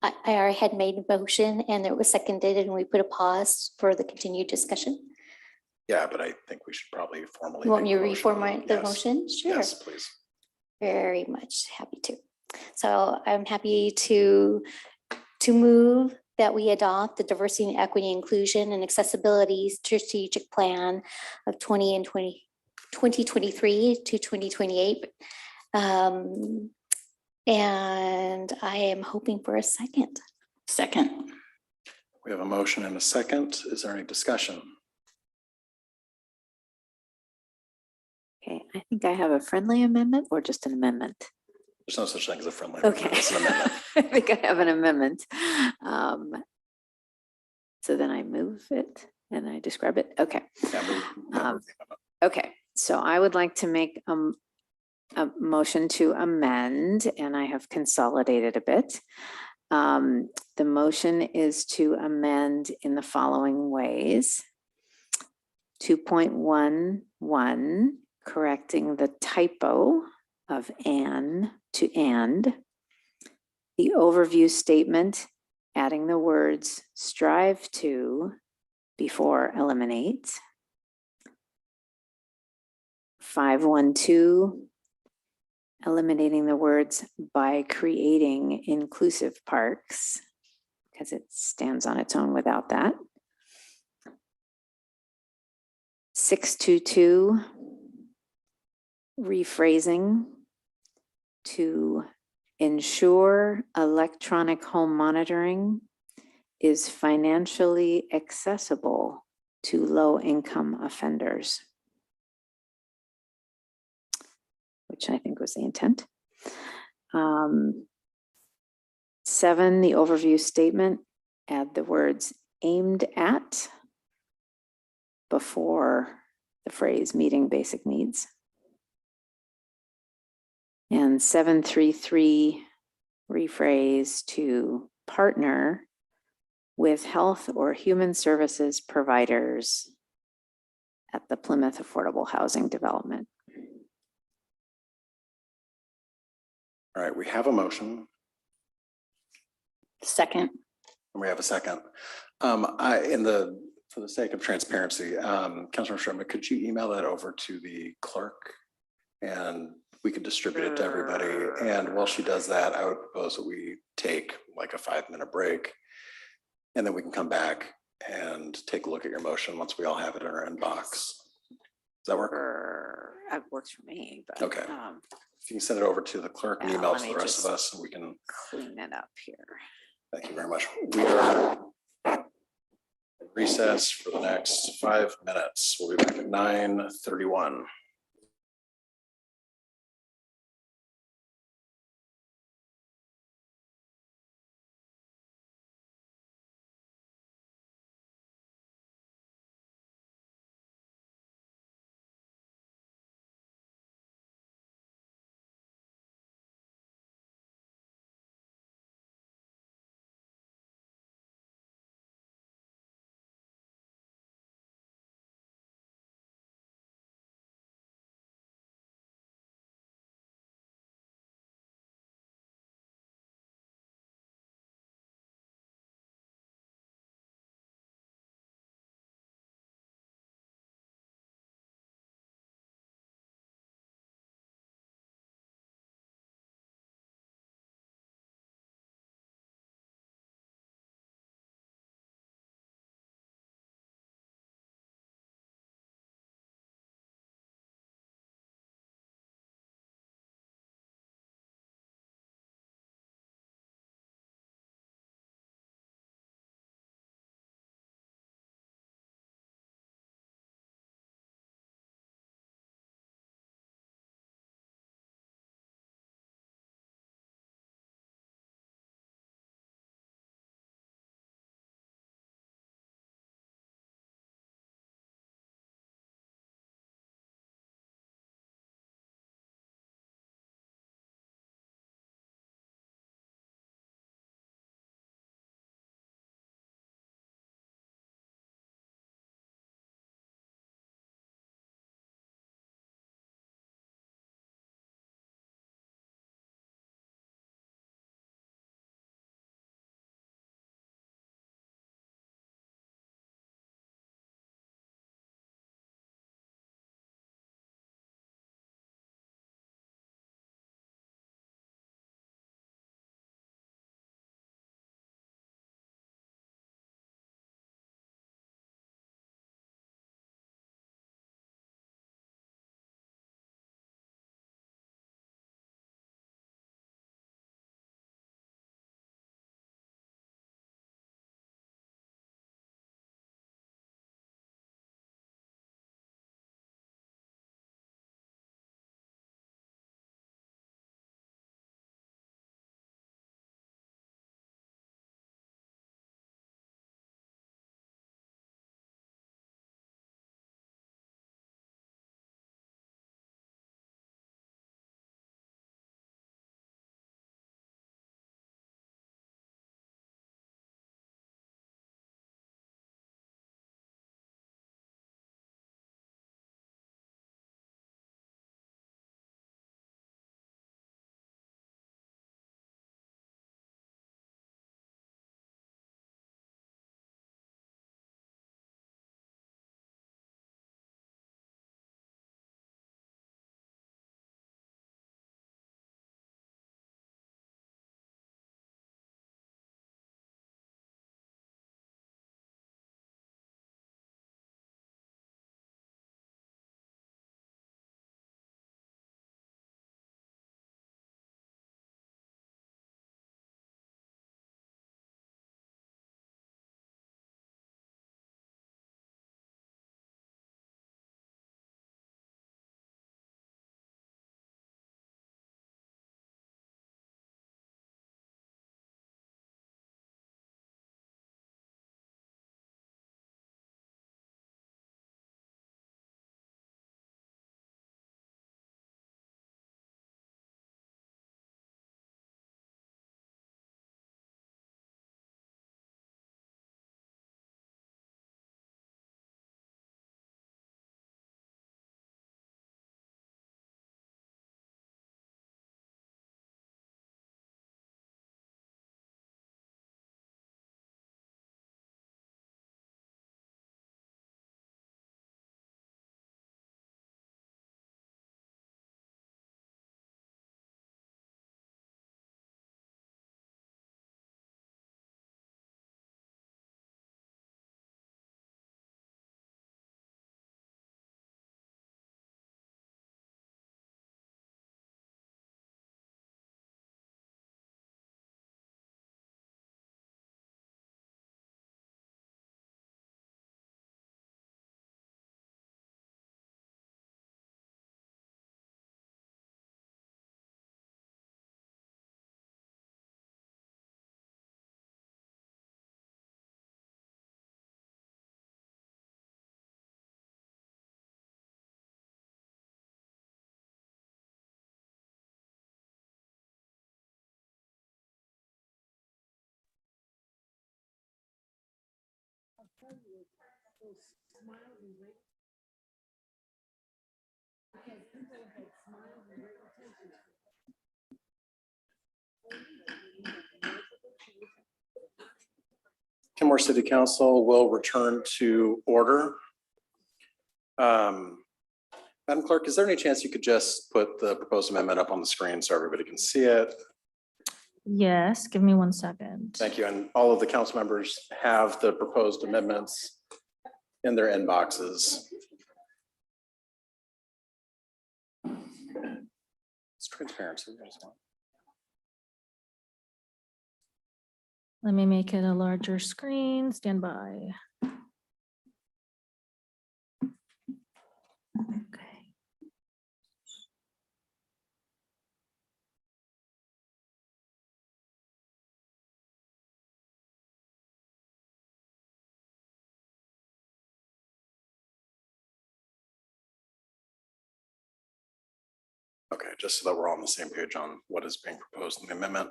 I already had made a motion and it was seconded and we put a pause for the continued discussion. Yeah, but I think we should probably formally. You want me to make the motion. reformulate the Yes. motion? Sure. Yes, please. Very much happy to. So I'm happy to move that we adopt the diversity and equity inclusion and accessibility strategic plan of 2023 to 2028. And I am hoping for a second. Second. We have a motion and a second. Is there any discussion? Okay, I think I have a friendly amendment or just an amendment. There's no such thing as a friendly. Okay. It's an amendment. I think I have an amendment. So then I move it and I describe it. Okay. Okay, so I would like to make a motion to amend, and I have consolidated a bit. The motion is to amend in the following ways. 2.11, correcting the typo of "and" to "and." The overview statement, adding the words "strive to" before "eliminate." 512, eliminating the words "by creating inclusive parks," because it stands on its own without that. 622, rephrasing to ensure electronic home monitoring is financially accessible to low-income offenders, which I think was the intent. 7, the overview statement, add the words "aimed at" before the phrase "meeting basic needs." And 733, rephrase to "partner with health or human services providers at the Plymouth Affordable Housing Development. All right, we have a motion Second, and we have a second. For the sake of transparency, Councilor Sherman, could you email that over to the clerk? And we could distribute it to everybody. And while she does that, I would propose that we take like a 5-minute break. And then we can come back and take a look at your motion once we all have it in our inbox. Does that work? It works for me, but. Okay. If you can send it over to the clerk and Yeah, email it let to me the rest of just us, and we can, Clean it up here. thank you very much. We are in recess for the next 5 minutes. We'll be back at 9:31. Kenmore City Council will return to order. Madam Clerk, is there any chance you could just put the proposed amendment up on the screen so everybody can see it? Yes, give me 1 second. Thank you. And all of the council members have the proposed amendments in their inboxes. It's transparency. Let me make it a larger screen. Stand by. Okay. Okay, just so that we're all on the same page on what is being proposed in the amendment.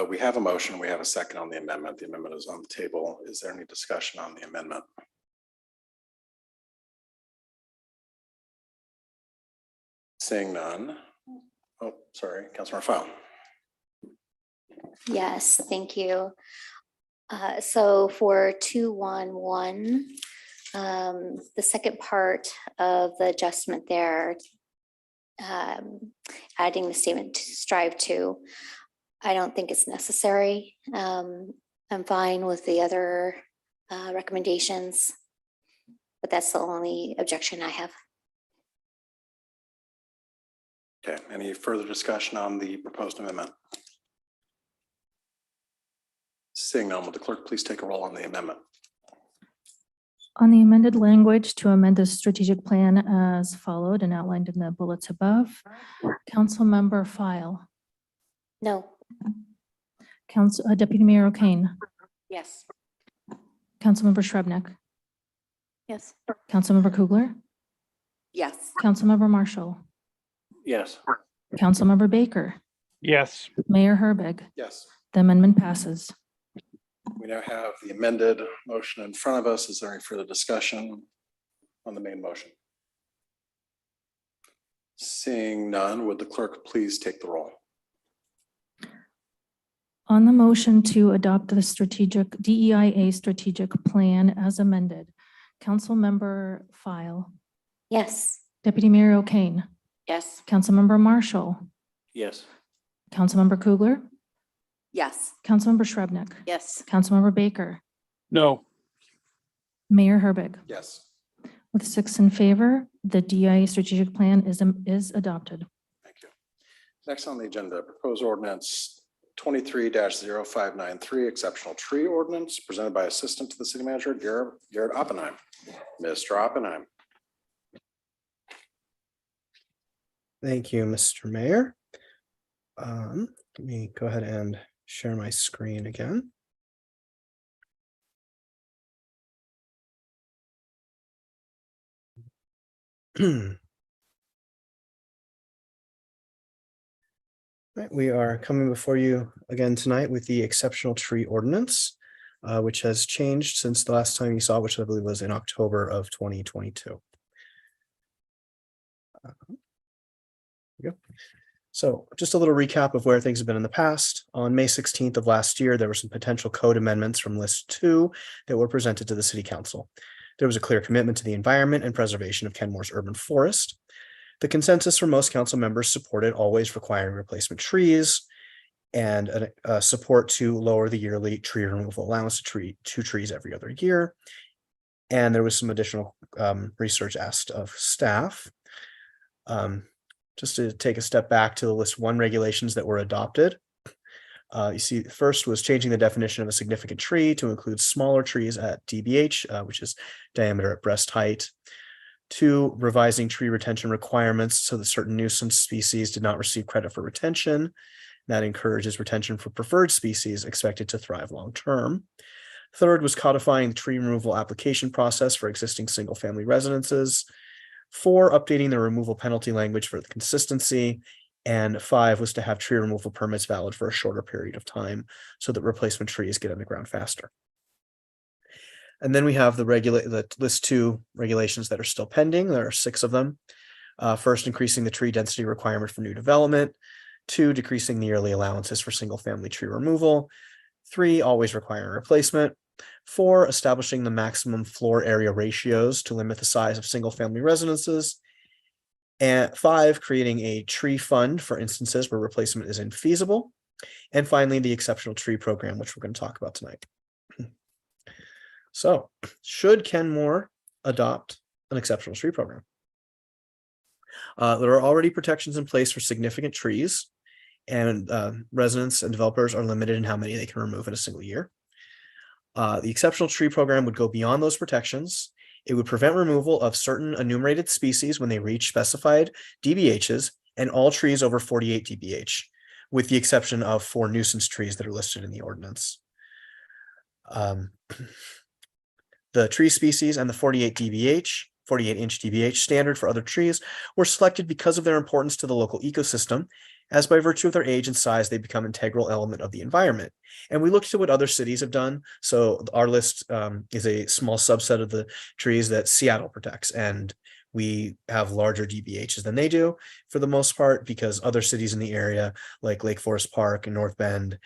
We have a motion, we have a second on the amendment. The amendment is on the table. Is there any discussion on the amendment? Seeing none. Oh, sorry, Councilmember File. Yes, thank you. So for 211, the second part of the adjustment there, adding the statement to strive to, I don't think it's necessary. I'm fine with the other recommendations, but that's the only objection I have. Okay, any further discussion on the proposed amendment? Seeing none, will the clerk please take a roll on the amendment? On the amended language to amend the strategic plan as followed and outlined in the bullets above, Councilmember File, No. Deputy Mayor O'Kane, Yes. Councilmember Shrubnik, Yes. Councilmember Kugler, Yes. Councilmember Marshall, Yes. Councilmember Baker, Yes. Mayor Herbig. Yes. The amendment passes. We now have the amended motion in front of us. Is there any further discussion on the main motion? Seeing none, would the clerk please take the roll? On the motion to adopt the strategic DEIA strategic plan as amended, Councilmember File, Yes. Deputy Mayor O'Kane, Yes. Councilmember Marshall, Yes. Councilmember Kugler, Yes. Councilmember Shrubnik, Yes. Councilmember Baker, No. Mayor Herbig. Yes. With 6 in favor, the DEIA strategic plan is adopted. Thank you. Next on the agenda, proposed ordinance 23-0593, exceptional tree ordinance presented by Assistant to the City Manager, Garrett Oppenheim. Mr. Oppenheim. Thank you, Mr. Mayor. Let me go ahead and share my screen again. Right, we are coming before you again tonight with the exceptional tree ordinance, which has changed since the last time you saw, which I believe was in October of 2022. Here we go. So just a little recap of where things have been in the past. On May 16th of last year, there were some potential code amendments from list 2 that were presented to the City Council. There was a clear commitment to the environment and preservation of Kenmore's urban forest. The consensus for most council members supported always requiring replacement trees and support to lower the yearly tree removal allowance to two trees every other year. And there was some additional research asked of staff. Just to take a step back to the list 1 regulations that were adopted. You see, first was changing the definition of a significant tree to include smaller trees at DBH, which is diameter at breast height. 2, revising tree retention requirements so that certain nuisance species did not receive credit for retention. That encourages retention for preferred species expected to thrive long term. 3rd was codifying the tree removal application process for existing single-family residences. 4, updating the removal penalty language for the consistency. And 5 was to have tree removal permits valid for a shorter period of time so that replacement trees get in the ground faster. And then we have the list 2 regulations that are still pending. There are 6 of them. First, increasing the tree density requirement for new development. 2, decreasing the yearly allowances for single family tree removal. 3, always requiring replacement. 4, establishing the maximum floor area ratios to limit the size of single family residences. And 5, creating a tree fund for instances where replacement is infeasible. And finally, the exceptional tree program, which we're going to talk about tonight. So, should Kenmore adopt an exceptional tree program? There are already protections in place for significant trees, and residents and developers are limited in how many they can remove in a single year. The exceptional tree program would go beyond those protections. It would prevent removal of certain enumerated species when they reach specified DBHs and all trees over 48 DBH, with the exception of 4 nuisance trees that are listed in the ordinance. The tree species and the 48-inch DBH standard for other trees were selected because of their importance to the local ecosystem, as by virtue of their age and size, they become an integral element of the environment. And we looked to what other cities have done. So our list is a small subset of the trees that Seattle protects, and we have larger DBHs than they do for the most part, because other cities in the area like Lake Forest Park and North Bend,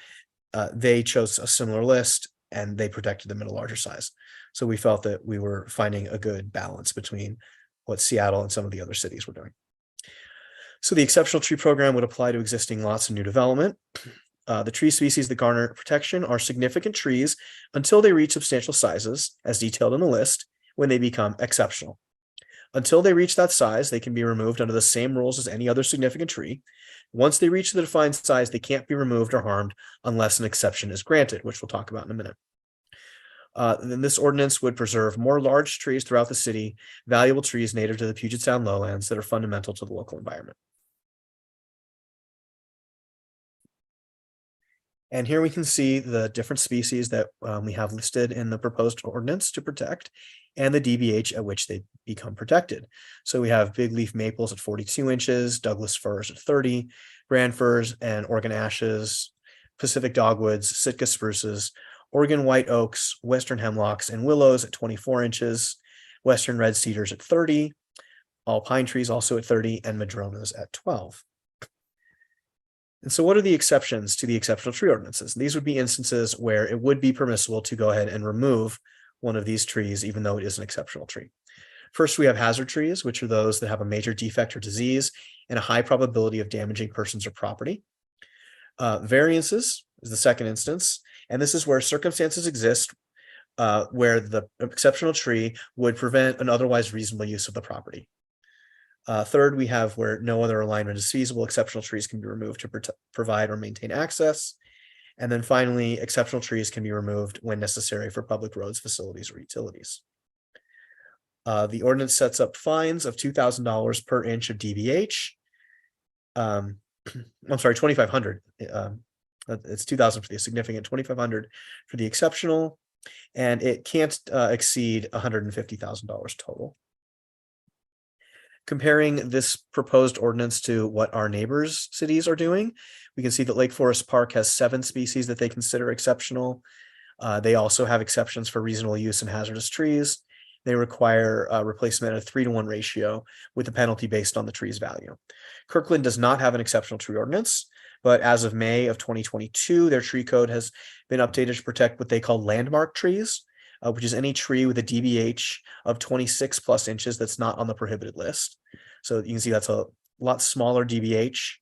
they chose a similar list and they protected them at a larger size. So we felt that we were finding a good balance between what Seattle and some of the other cities were doing. So the exceptional tree program would apply to existing lots and new development. The tree species that garner protection are significant trees until they reach substantial sizes, as detailed in the list, when they become exceptional. Until they reach that size, they can be removed under the same rules as any other significant tree. Once they reach the defined size, they can't be removed or harmed unless an exception is granted, which we'll talk about in a minute. Then this ordinance would preserve more large trees throughout the city, valuable trees native to the Puget Sound lowlands that are fundamental to the local environment. And here we can see the different species that we have listed in the proposed ordinance to protect, and the DBH at which they become protected. So we have big leaf maples at 42 inches, Douglas firs at 30, grand firs and Oregon ashes, Pacific dogwoods, Sitka spruces, Oregon white oaks, western hemlocks and willows at 24 inches, western red cedars at 30, all pine trees also at 30, and madronas at 12. And so what are the exceptions to the exceptional tree ordinances? These would be instances where it would be permissible to go ahead and remove one of these trees, even though it is an exceptional tree. First, we have hazard trees, which are those that have a major defect or disease and a high probability of damaging persons or property. Variances is the second instance, and this is where circumstances exist where the exceptional tree would prevent an otherwise reasonable use of the property. Third, we have where no other alignment is feasible, exceptional trees can be removed to provide or maintain access. And then finally, exceptional trees can be removed when necessary for public roads, facilities, or utilities. The ordinance sets up fines of $2,000 per inch of DBH. I'm sorry, $2,500. It's $2,000 for the significant, $2,500 for the exceptional, and it can't exceed $150,000 total. Comparing this proposed ordinance to what our neighbors' cities are doing, we can see that Lake Forest Park has 7 species that they consider exceptional. They also have exceptions for reasonable use in hazardous trees. They require a replacement at a 3-to-1 ratio with a penalty based on the tree's value. Kirkland does not have an exceptional tree ordinance, but as of May of 2022, their tree code has been updated to protect what they call landmark trees, which is any tree with a DBH of 26 plus inches that's not on the prohibited list. So you can see that's a lot smaller DBH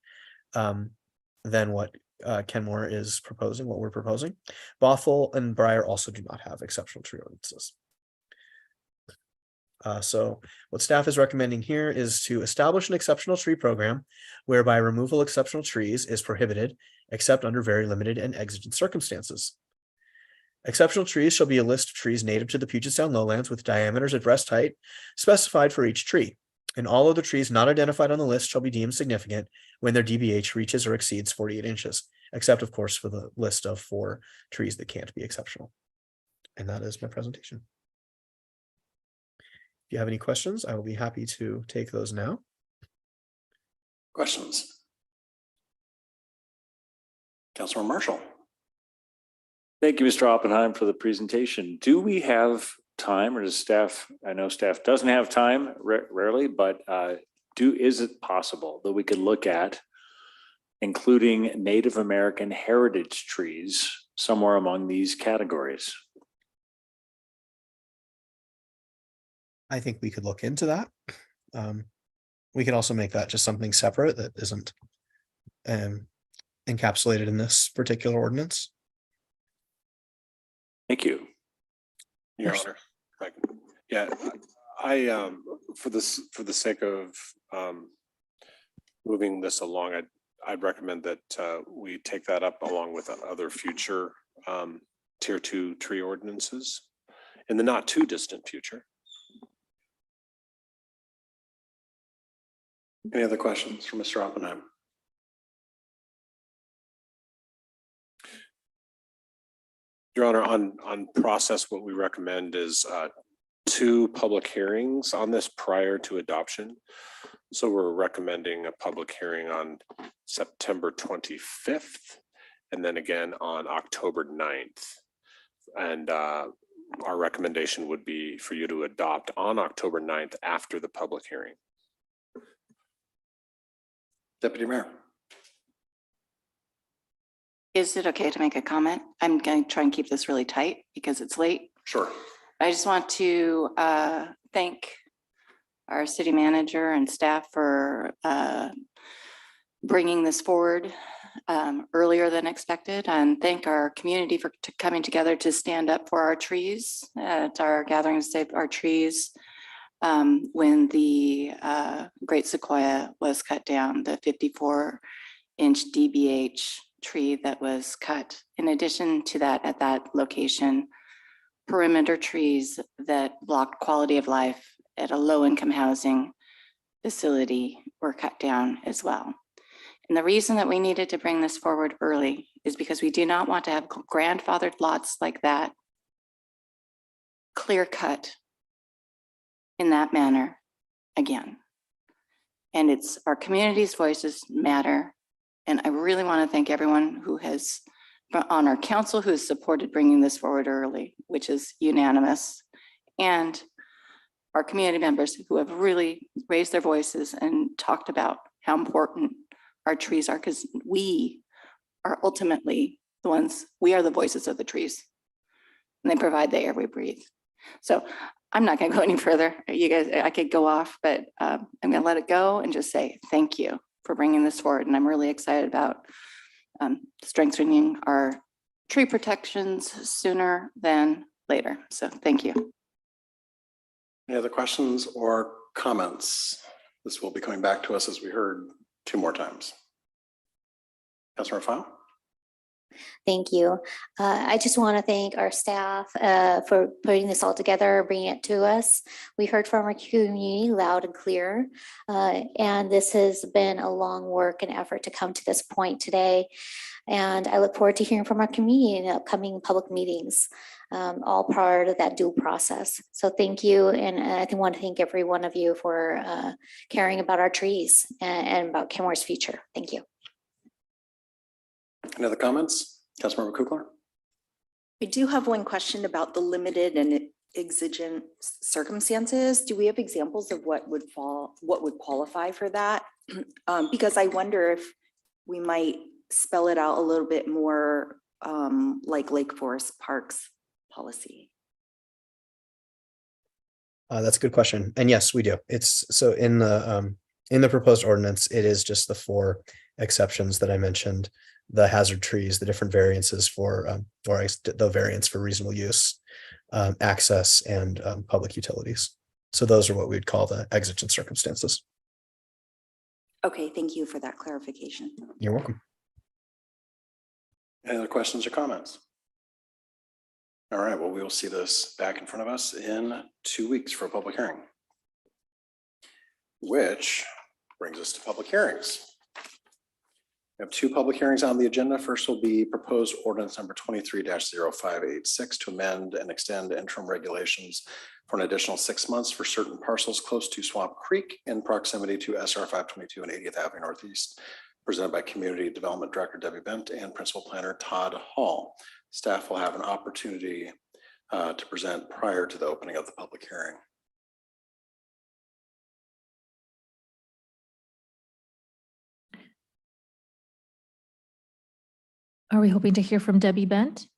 than what Kenmore is proposing, what we're proposing. Bothell and Breyer also do not have exceptional tree ordinances. So what staff is recommending here is to establish an exceptional tree program whereby removal of exceptional trees is prohibited except under very limited and exigent circumstances. Exceptional trees shall be a list of trees native to the Puget Sound lowlands with diameters at breast height specified for each tree, and all other trees not identified on the list shall be deemed significant when their DBH reaches or exceeds 48 inches, except of course for the list of 4 trees that can't be exceptional. And that is my presentation. If you have any questions, I will be happy to take those now. Questions? Councilor Marshall. Thank you, Mr. Oppenheim, for the presentation. Do we have time, or does staff, I know staff doesn't have time rarely, but is it possible that we could look at including Native American heritage trees somewhere among these categories? I think we could look into that. We could also make that just something separate that isn't encapsulated in this particular ordinance. Thank you. Your Honor. Yeah, I, for the sake of moving this along, I'd recommend that we take that up along with other future tier 2 tree ordinances in the not too distant future. Any other questions for Mr. Oppenheim? Your Honor, on process, what we recommend is 2 public hearings on this prior to adoption. So we're recommending a public hearing on September 25th and then again on October 9th. And our recommendation would be for you to adopt on October 9th after the public hearing. Deputy Mayor. Is it okay to make a comment? I'm going to try and keep this really tight because it's late. Sure. I just want to thank our city manager and staff for bringing this forward earlier than expected, and thank our community for coming together to stand up for our trees at our gathering to save our trees when the Great Sequoia was cut down, the 54-inch DBH tree that was cut. In addition to that, at that location, perimeter trees that blocked quality of life at a low-income housing facility were cut down as well. And the reason that we needed to bring this forward early is because we do not want to have grandfathered lots like that clear cut in that manner again. And it's our community's voices matter. And I really want to thank everyone who has on our council who has supported bringing this forward early, which is unanimous, and our community members who have really raised their voices and talked about how important our trees are, because we are ultimately the ones, we are the voices of the trees, and they provide the air we breathe. So I'm not going to go any further. You guys, I could go off, but I'm going to let it go and just say thank you for bringing this forward. And I'm really excited about strengthening our tree protections sooner than later. So thank you. Any other questions or comments? This will be coming back to us, as we heard, 2 more times. Councilor File. Thank you. I just want to thank our staff for putting this all together, bringing it to us. We heard from our community loud and clear, and this has been a long work and effort to come to this point today. And I look forward to hearing from our community in upcoming public meetings, all part of that due process. So thank you. And I want to thank every one of you for caring about our trees and about Kenmore's future. Thank you. Any other comments? Councilmember Kuklar. I do have one question about the limited and exigent circumstances. Do we have examples of what would qualify for that? Because I wonder if we might spell it out a little bit more like Lake Forest Parks policy. That's a good question. And yes, we do. It's so in the proposed ordinance, it is just the 4 exceptions that I mentioned, the hazard trees, the different variances for, the variance for reasonable use, access, and public utilities. So those are what we'd call the exigent circumstances. Okay, thank you for that clarification. You're welcome. Any other questions or comments? All right, well, we will see this back in front of us in 2 weeks for a public hearing. Which brings us to public hearings. We have 2 public hearings on the agenda. First will be proposed ordinance number 23-0586 to amend and extend interim regulations for an additional 6 months for certain parcels close to Swamp Creek in proximity to SR 522 and 80th Avenue Northeast, presented by Community Development Director Debbie Bent and Principal Planner Todd Hall. Staff will have an opportunity to present prior to the opening of the public hearing. Are we hoping to hear from Debbie Bent?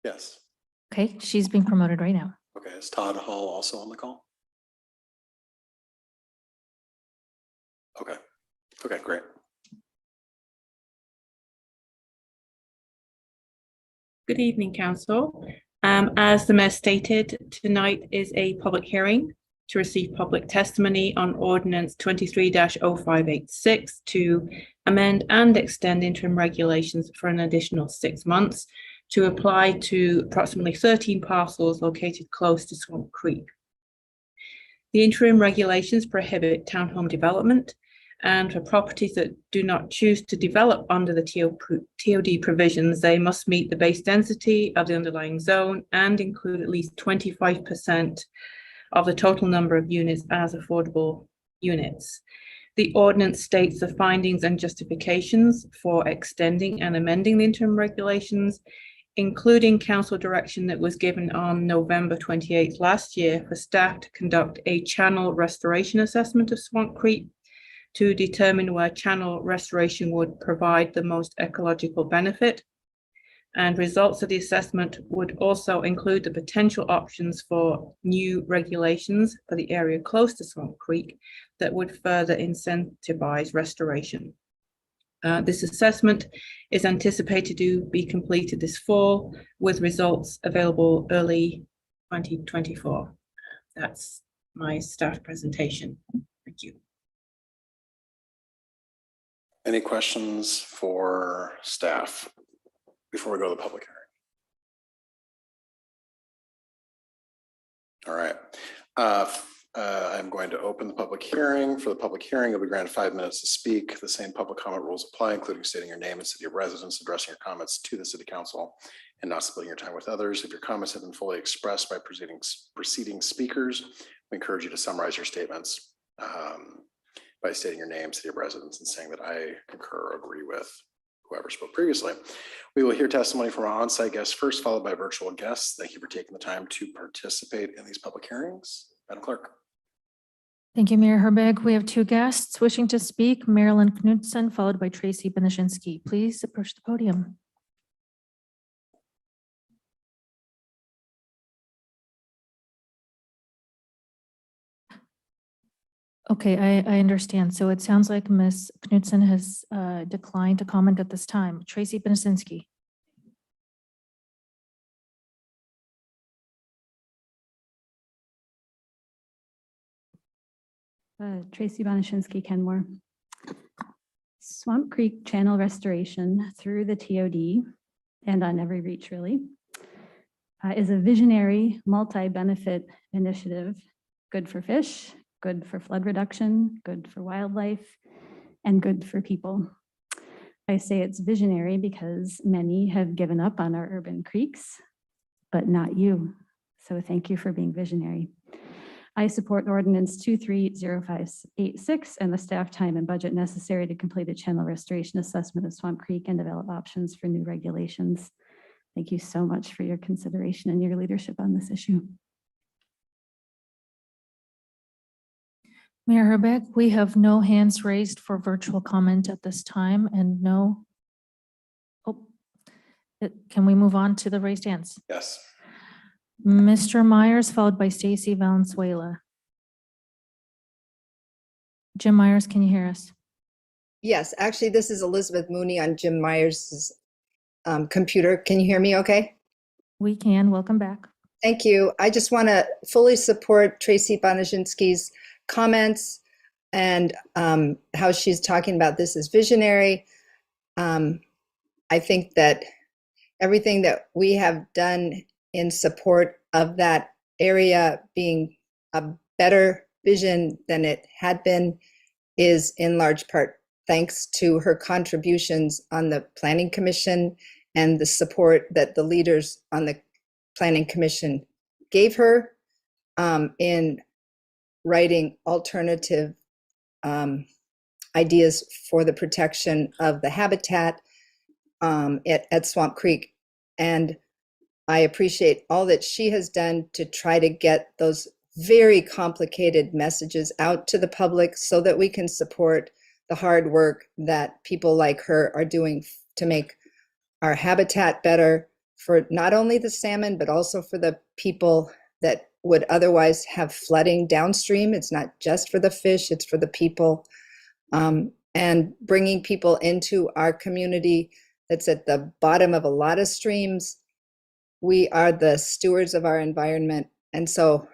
Yes. Okay, she's being promoted right now. Okay, is Todd Hall also on the call? Okay. Okay, great. Good evening, Council. As the Mayor stated, tonight is a public hearing to receive public testimony on Ordinance 23-0586 to amend and extend interim regulations for an additional 6 months to apply to approximately 13 parcels located close to Swamp Creek. The interim regulations prohibit townhome development, and for properties that do not choose to develop under the TOD provisions, they must meet the base density of the underlying zone and include at least 25% of the total number of units as affordable units. The ordinance states the findings and justifications for extending and amending the interim regulations, including council direction that was given on November 28th last year for staff to conduct a channel restoration assessment of Swamp Creek to determine where channel restoration would provide the most ecological benefit. And results of the assessment would also include the potential options for new regulations for the area close to Swamp Creek that would further incentivize restoration. This assessment is anticipated to be completed this fall with results available early 2024. That's my staff presentation. Thank you. Any questions for staff before we go to the public hearing? All right. I'm going to open the public hearing. For the public hearing, you'll be granted 5 minutes to speak. The same public comment rules apply, including stating your name and city of residence, addressing your comments to the city council, and not splitting your time with others. If your comments have been fully expressed by preceding speakers, we encourage you to summarize your statements by stating your name, city of residence, and saying that I concur or agree with whoever spoke previously. We will hear testimony from our on-site guests first, followed by virtual guests. Thank you for taking the time to participate in these public hearings. Madam Clerk. Thank you, Mayor Herbeck. We have 2 guests wishing to speak, Marilyn Knudsen, followed by Tracy Benishinsky. Please approach the podium. Okay, I understand. So it sounds like Ms. Knudsen has declined to comment at this time. Tracy Benishinsky. Tracy Benishinsky, Kenmore. Swamp Creek Channel Restoration through the TOD and on every reach really is a visionary multi-benefit initiative, good for fish, good for flood reduction, good for wildlife, and good for people. I say it's visionary because many have given up on our urban creeks, but not you. So thank you for being visionary. I support Ordinance 23-0586 and the staff time and budget necessary to complete a channel restoration assessment of Swamp Creek and develop options for new regulations. Thank you so much for your consideration and your leadership on this issue. Mayor Herbeck, we have no hands raised for virtual comment at this time and no. Oh, can we move on to the raised hands? Yes. Mr. Myers, followed by Stacy Valenzuela. Jim Myers, can you hear us? Yes, actually, this is Elizabeth Mooney on Jim Myers' computer. Can you hear me okay? We can. Welcome back. Thank you. I just want to fully support Tracy Benishinsky's comments and how she's talking about this as visionary. I think that everything that we have done in support of that area being a better vision than it had been is in large part thanks to her contributions on the Planning Commission and the support that the leaders on the Planning Commission gave her in writing alternative ideas for the protection of the habitat at Swamp Creek. And I appreciate all that she has done to try to get those very complicated messages out to the public so that we can support the hard work that people like her are doing to make our habitat better for not only the salmon, but also for the people that would otherwise have flooding downstream. It's not just for the fish, it's for the people. And bringing people into our community that's at the bottom of a lot of streams. We are the stewards of our environment. And so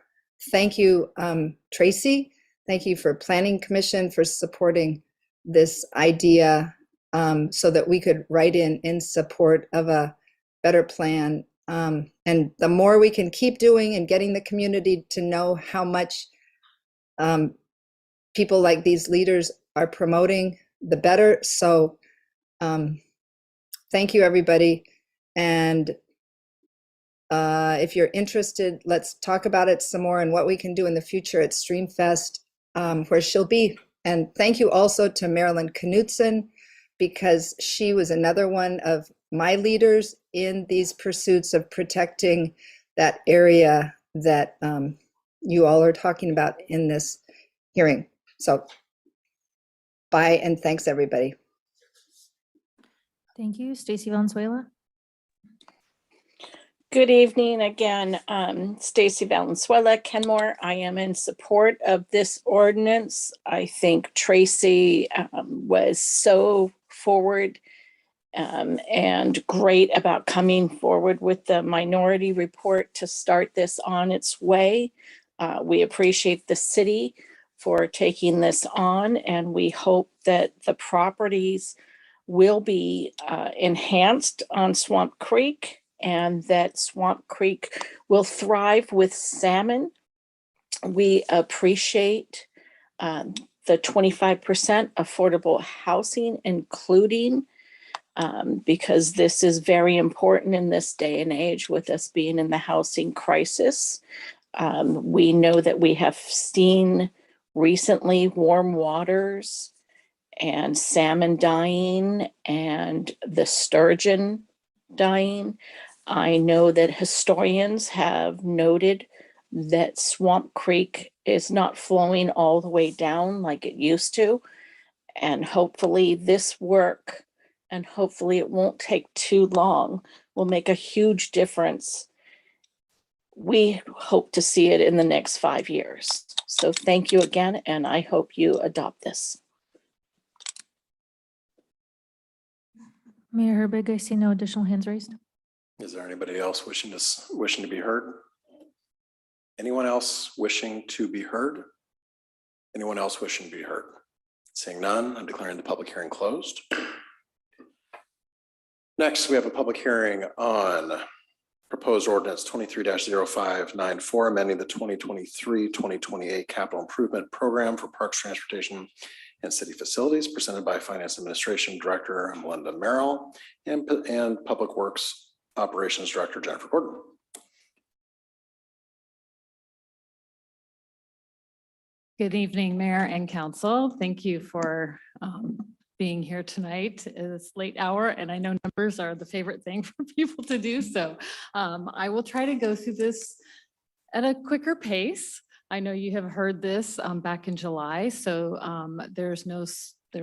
thank you, Tracy. Thank you for Planning Commission for supporting this idea so that we could write in support of a better plan. And the more we can keep doing and getting the community to know how much people like these leaders are promoting, the better. So thank you, everybody. And if you're interested, let's talk about it some more and what we can do in the future at Streamfest, where she'll be. And thank you also to Marilyn Knudsen, because she was another one of my leaders in these pursuits of protecting that area that you all are talking about in this hearing. So bye and thanks, everybody. Thank you. Stacy Valenzuela. Good evening again, Stacy Valenzuela, Kenmore. I am in support of this ordinance. I think Tracy was so forward and great about coming forward with the minority report to start this on its way. We appreciate the city for taking this on, and we hope that the properties will be enhanced on Swamp Creek, and that Swamp Creek will thrive with salmon. We appreciate the 25% affordable housing, including because this is very important in this day and age with us being in the housing crisis. We know that we have seen recently warm waters and salmon dying and the sturgeon dying. I know that historians have noted that Swamp Creek is not flowing all the way down like it used to. And hopefully this work, and hopefully it won't take too long, will make a huge difference. We hope to see it in the next 5 years. So thank you again, and I hope you adopt this. Mayor Herbig, I see no additional hands raised. Is there anybody else wishing to be heard? Anyone else wishing to be heard? Anyone else wishing to be heard? Seeing none, I'm declaring the public hearing closed. Next, we have a public hearing on proposed ordinance 23-0594, amending the 2023-2028 capital improvement program for parks, transportation, and city facilities, presented by Finance Administration Director Melinda Merrill and Public Works Operations Director Jennifer Gordon. Good evening, Mayor and Council. Thank you for being here tonight. It's late hour, and I know numbers are the favorite thing for people to do. So I will try to go through this at a quicker pace. I know you have heard this back in July, so there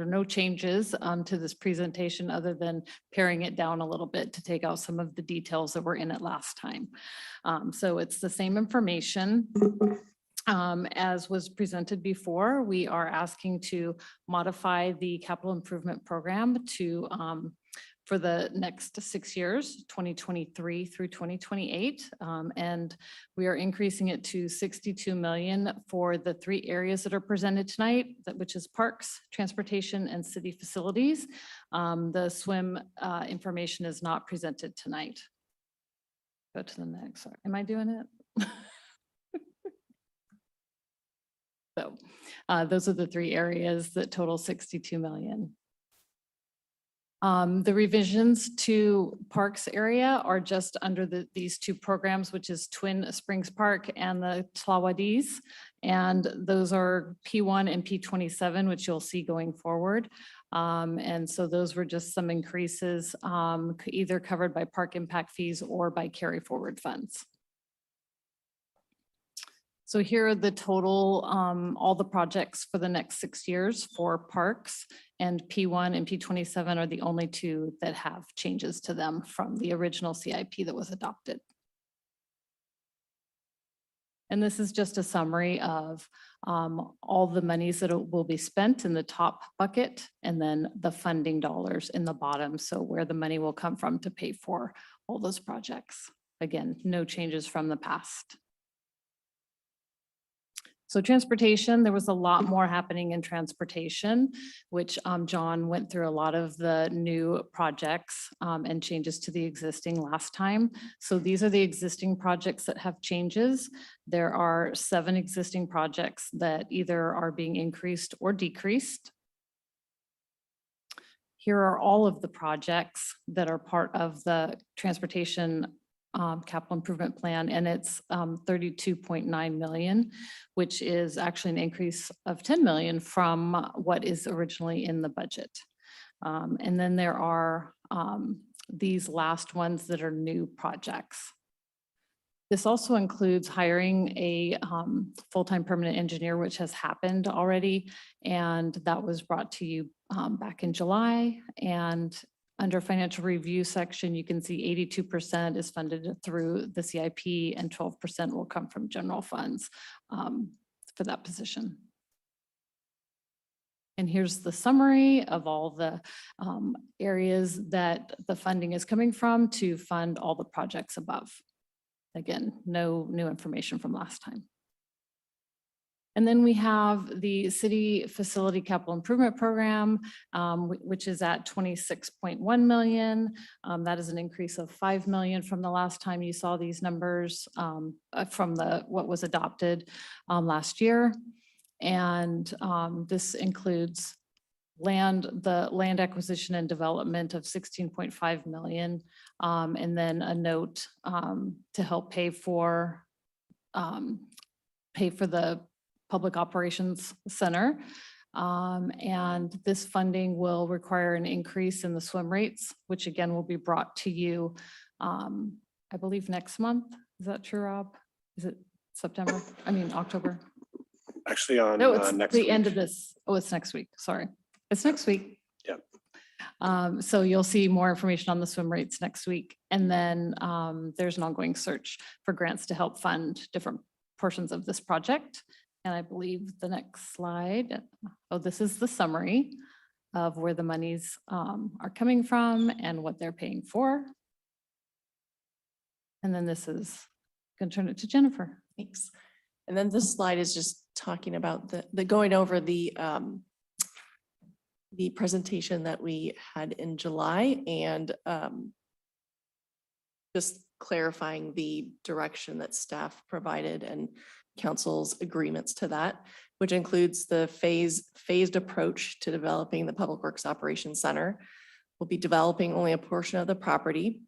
are no changes to this presentation other than paring it down a little bit to take out some of the details that were in it last time. So it's the same information. As was presented before, we are asking to modify the capital improvement program to for the next 6 years, 2023 through 2028. And we are increasing it to 62 million for the 3 areas that are presented tonight, which is parks, transportation, and city facilities. The swim information is not presented tonight. Go to the next. Sorry. Am I doing it? So those are the 3 areas that total 62 million. The revisions to parks area are just under these 2 programs, which is Twin Springs Park and the Tlawadis. And those are P1 and P27, which you'll see going forward. And so those were just some increases, either covered by park impact fees or by carry forward funds. So here are the total, all the projects for the next 6 years for parks, and P1 and P27 are the only two that have changes to them from the original CIP that was adopted. And this is just a summary of all the monies that will be spent in the top bucket, and then the funding dollars in the bottom. So where the money will come from to pay for all those projects. Again, no changes from the past. So transportation, there was a lot more happening in transportation, which John went through a lot of the new projects and changes to the existing last time. So these are the existing projects that have changes. There are 7 existing projects that either are being increased or decreased. Here are all of the projects that are part of the transportation capital improvement plan, and it's 32.9 million, which is actually an increase of 10 million from what is originally in the budget. And then there are these last ones that are new projects. This also includes hiring a full-time permanent engineer, which has happened already, and that was brought to you back in July. And under financial review section, you can see 82% is funded through the CIP and 12% will come from general funds for that position. And here's the summary of all the areas that the funding is coming from to fund all the projects above. Again, no new information from last time. And then we have the city facility capital improvement program, which is at 26.1 million. That is an increase of 5 million from the last time you saw these numbers from what was adopted last year. And this includes the land acquisition and development of 16.5 million. And then a note to help pay for the Public Operations Center. And this funding will require an increase in the swim rates, which again will be brought to you, I believe next month. Is that true, Rob? Is it September? I mean, October? Actually on No, it's next the end week. of this. Oh, it's next week. Sorry. It's next week. Yep. So you'll see more information on the swim rates next week. And then there's an ongoing search for grants to help fund different portions of this project. And I believe the next slide, oh, this is the summary of where the monies are coming from and what they're paying for. And then this is going to turn it to Jennifer. Thanks. And then this slide is just talking about the going over the presentation that we had in July, and just clarifying the direction that staff provided and council's agreements to that, which includes the phased approach to developing the Public Works Operations Center. We'll be developing only a portion of the property.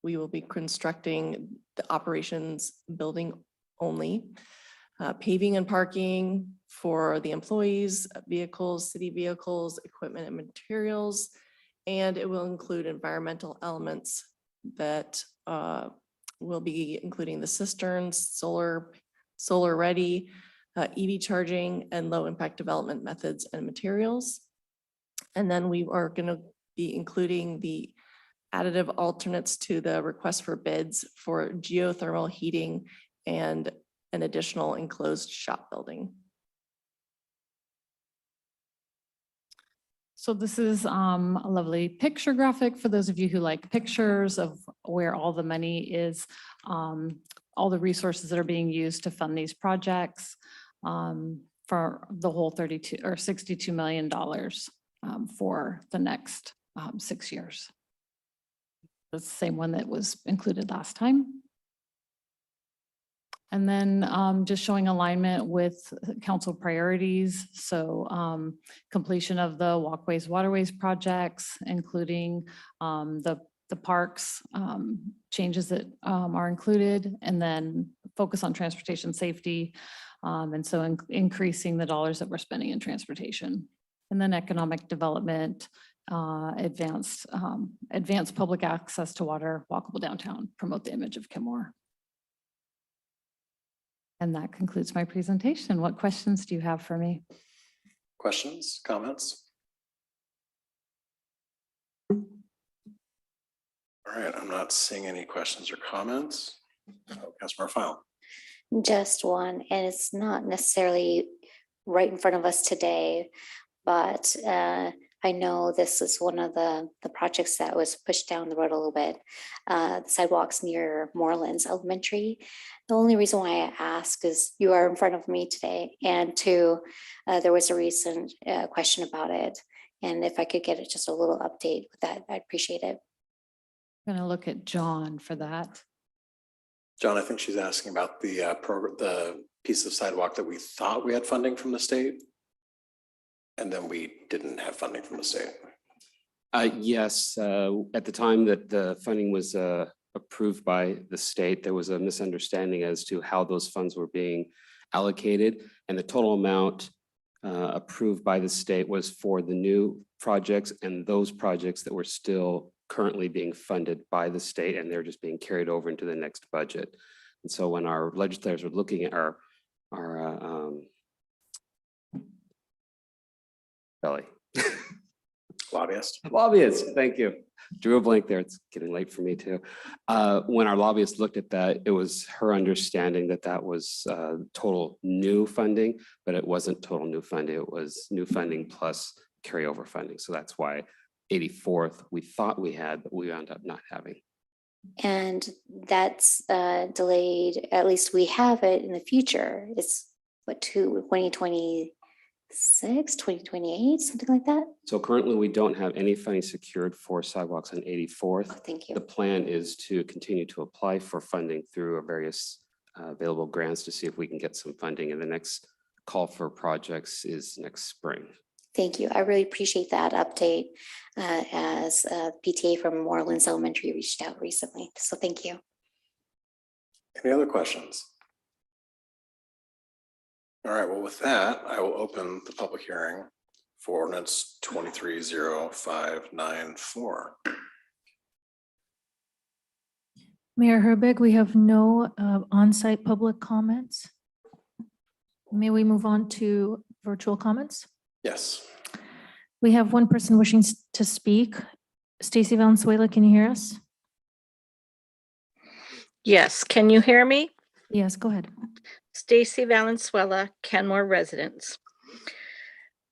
We will be constructing the operations building only. Paving and parking for the employees, vehicles, city vehicles, equipment and materials. And it will include environmental elements that will be including the cisterns, solar ready, EV charging, and low impact development methods and materials. And then we are going to be including the additive alternates to the request for bids for geothermal heating and an additional enclosed shop building. So this is a lovely picture graphic for those of you who like pictures of where all the money is, all the resources that are being used to fund these projects for the whole $62 million for the next 6 years. It's the same one that was included last time. And then just showing alignment with council priorities. So completion of the walkways, waterways projects, including the parks changes that are included, and then focus on transportation safety, And so increasing the dollars that we're spending in transportation. And then economic development, advanced public access to water, walkable downtown, promote the image of Kenmore. And that concludes my presentation. What questions do you have for me? Questions, comments? All right, I'm not seeing any questions or comments. Councilmember File. Just one, and it's not necessarily right in front of us today, but I know this is one of the projects that was pushed down the road a little bit. The sidewalks near Morelands Elementary. The only reason why I ask is you are in front of me today, and two, there was a recent question about it. And if I could get just a little update with that, I'd appreciate it. I'm going to look at John for that. John, I think she's asking about the program, the piece of sidewalk that we thought we had funding from the state. And then we didn't have funding from the state. Yes, at the time that the funding was approved by the state, there was a misunderstanding as to how those funds were being allocated. And the total amount approved by the state was for the new projects and those projects that were still currently being funded by the state, and they're just being carried over into the next budget. And so when our legislators were looking at our belly. Lobbyists, thank you. Drew a blank there. It's getting late for me too. When our lobbyists looked at that, it was her understanding that that was total new funding, but it wasn't total new funding. It was new funding plus carryover funding. So that's why 84th we thought we had, but we wound up not having. And that's delayed, at least we have it in the future. It's what, 2026, 2028, something like that? So currently we don't have any funding secured for sidewalks on 84th. Oh, thank you. The plan is to continue to apply for funding through our various available grants to see if we can get some funding. And the next call for projects is next spring. Thank you. I really appreciate that update as PTA from Morelands Elementary reached out recently. So thank you. Any other questions? All right, well, with that, I will open the public hearing for ordinance 230594. Mayor Herbig, we have no on-site public comments. May we move on to virtual comments? Yes. We have one person wishing to speak. Stacy Valenzuela, can you hear us? Yes, can you hear me? Yes, go ahead. Stacy Valenzuela, Kenmore residents.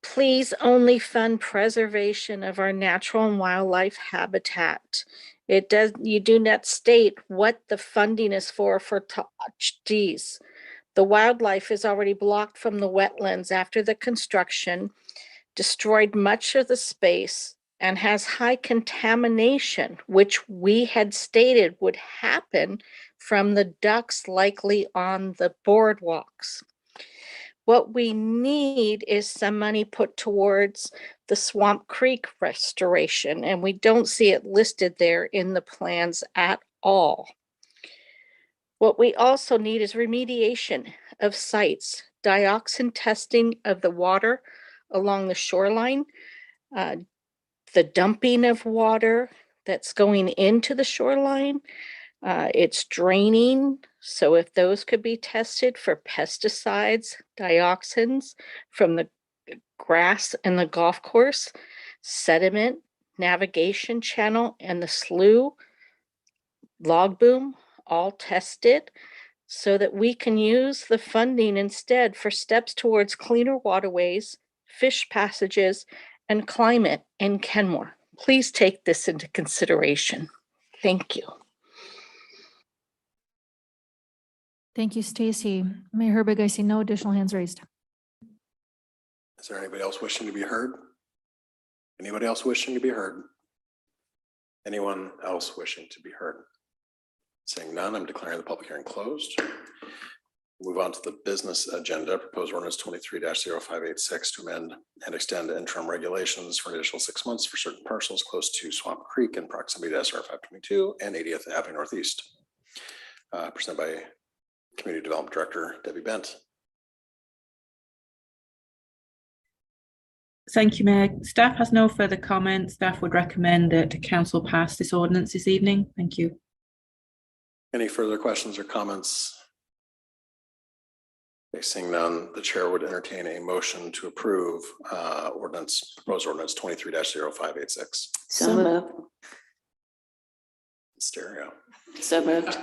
Please only fund preservation of our natural and wildlife habitat. You do not state what the funding is for geez. The wildlife is already blocked from the wetlands after the construction, destroyed much of the space, and has high contamination, which we had stated would happen from the ducks likely on the boardwalks. What we need is some money put towards the Swamp Creek restoration, and we don't see it listed there in the plans at all. What we also need is remediation of sites, dioxin testing of the water along the shoreline, the dumping of water that's going into the shoreline. It's draining, so if those could be tested for pesticides, dioxins from the grass and the golf course, sediment, navigation channel, and the slough, log boom, all tested, so that we can use the funding instead for steps towards cleaner waterways, fish passages, and climate in Kenmore. Please take this into consideration. Thank you. Thank you, Stacy. Mayor Herbig, I see no additional hands raised. Is there anybody else wishing to be heard? Anybody else wishing to be heard? Anyone else wishing to be heard? Seeing none, I'm declaring the public hearing closed. Move on to the business agenda. Proposed ordinance 23-0586 to amend and extend interim regulations for an additional 6 months for certain parcels close to Swamp Creek in proximity to SR 522 and 80th Avenue Northeast. Presented by Community Development Director Debbie Bent. Thank you, Mayor. Staff has no further comments. Staff would recommend that council pass this ordinance this evening. Thank you. Any further questions or comments? Okay, seeing none, the chair would entertain a motion to approve proposed ordinance 23-0586. So moved. Stereo. So moved.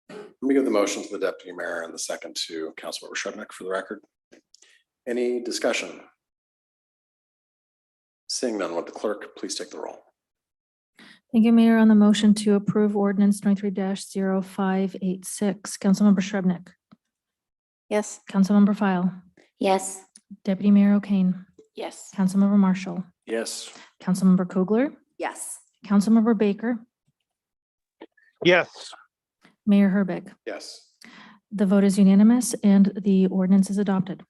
Let me give the motion to the deputy mayor and the second to Councilmember Shrubnik for the record. Any discussion? Seeing none, would the clerk please take the roll? Thank you, Mayor. On the motion to approve ordinance 23-0586, Councilmember Shrubnik, Yes. Councilmember File, Yes. Deputy Mayor O'Kane, Yes. Councilmember Marshall, Yes. Councilmember Kugler, Yes. Councilmember Baker, Yes. Mayor Herbig. Yes. The vote is unanimous and the ordinance is adopted.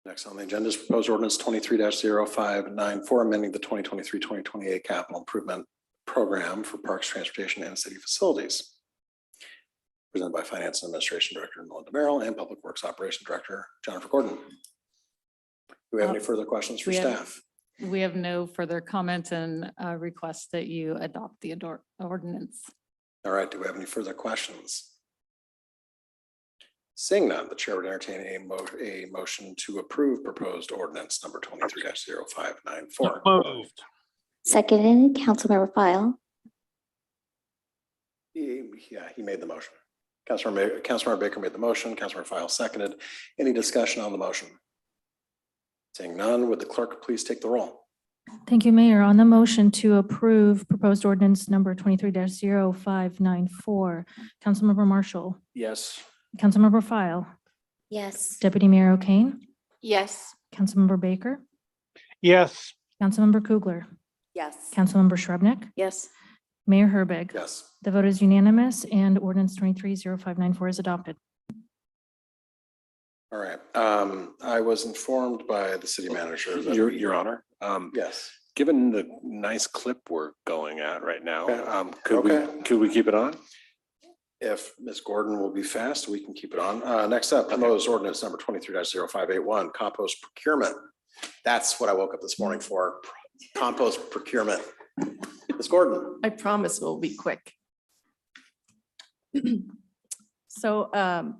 Next on the agenda is proposed ordinance 23-0594, amending the 2023-2028 capital improvement program for parks, transportation, and city facilities. Presented by Finance and Administration Director Melinda Merrill and Public Works Operation Director Jennifer Gordon. Do we have any further questions for we have- staff? We have no further comments and request that you adopt the ordinance. All right, do we have any further questions? Seeing none, the chair would entertain a motion to approve proposed ordinance number 23-0594. Moved. Seconded, Councilmember File. Yeah, he made the motion. Councilmember Baker made the motion. Councilmember File seconded. Any discussion on the motion? Seeing none, would the clerk please take the roll? Thank you, Mayor. On the motion to approve proposed ordinance number 23-0594, Councilmember Marshall, Yes. Councilmember File, Yes. Deputy Mayor O'Kane, Yes. Councilmember Baker, Yes. Councilmember Kugler, Yes. Councilmember Shrubnik, Yes. Mayor Herbig. Yes. The vote is unanimous and ordinance 23-0594 is adopted. All right. I was informed by the city manager that Your Honor, yes. given the nice clip we're going at right now, Okay. could we keep it on? If Ms. Gordon will be fast, we can keep it on. Next up, proposed ordinance number 23-0581, compost procurement. That's what I woke up this morning for, compost procurement. Ms. Gordon. I promise we'll be quick. So, let's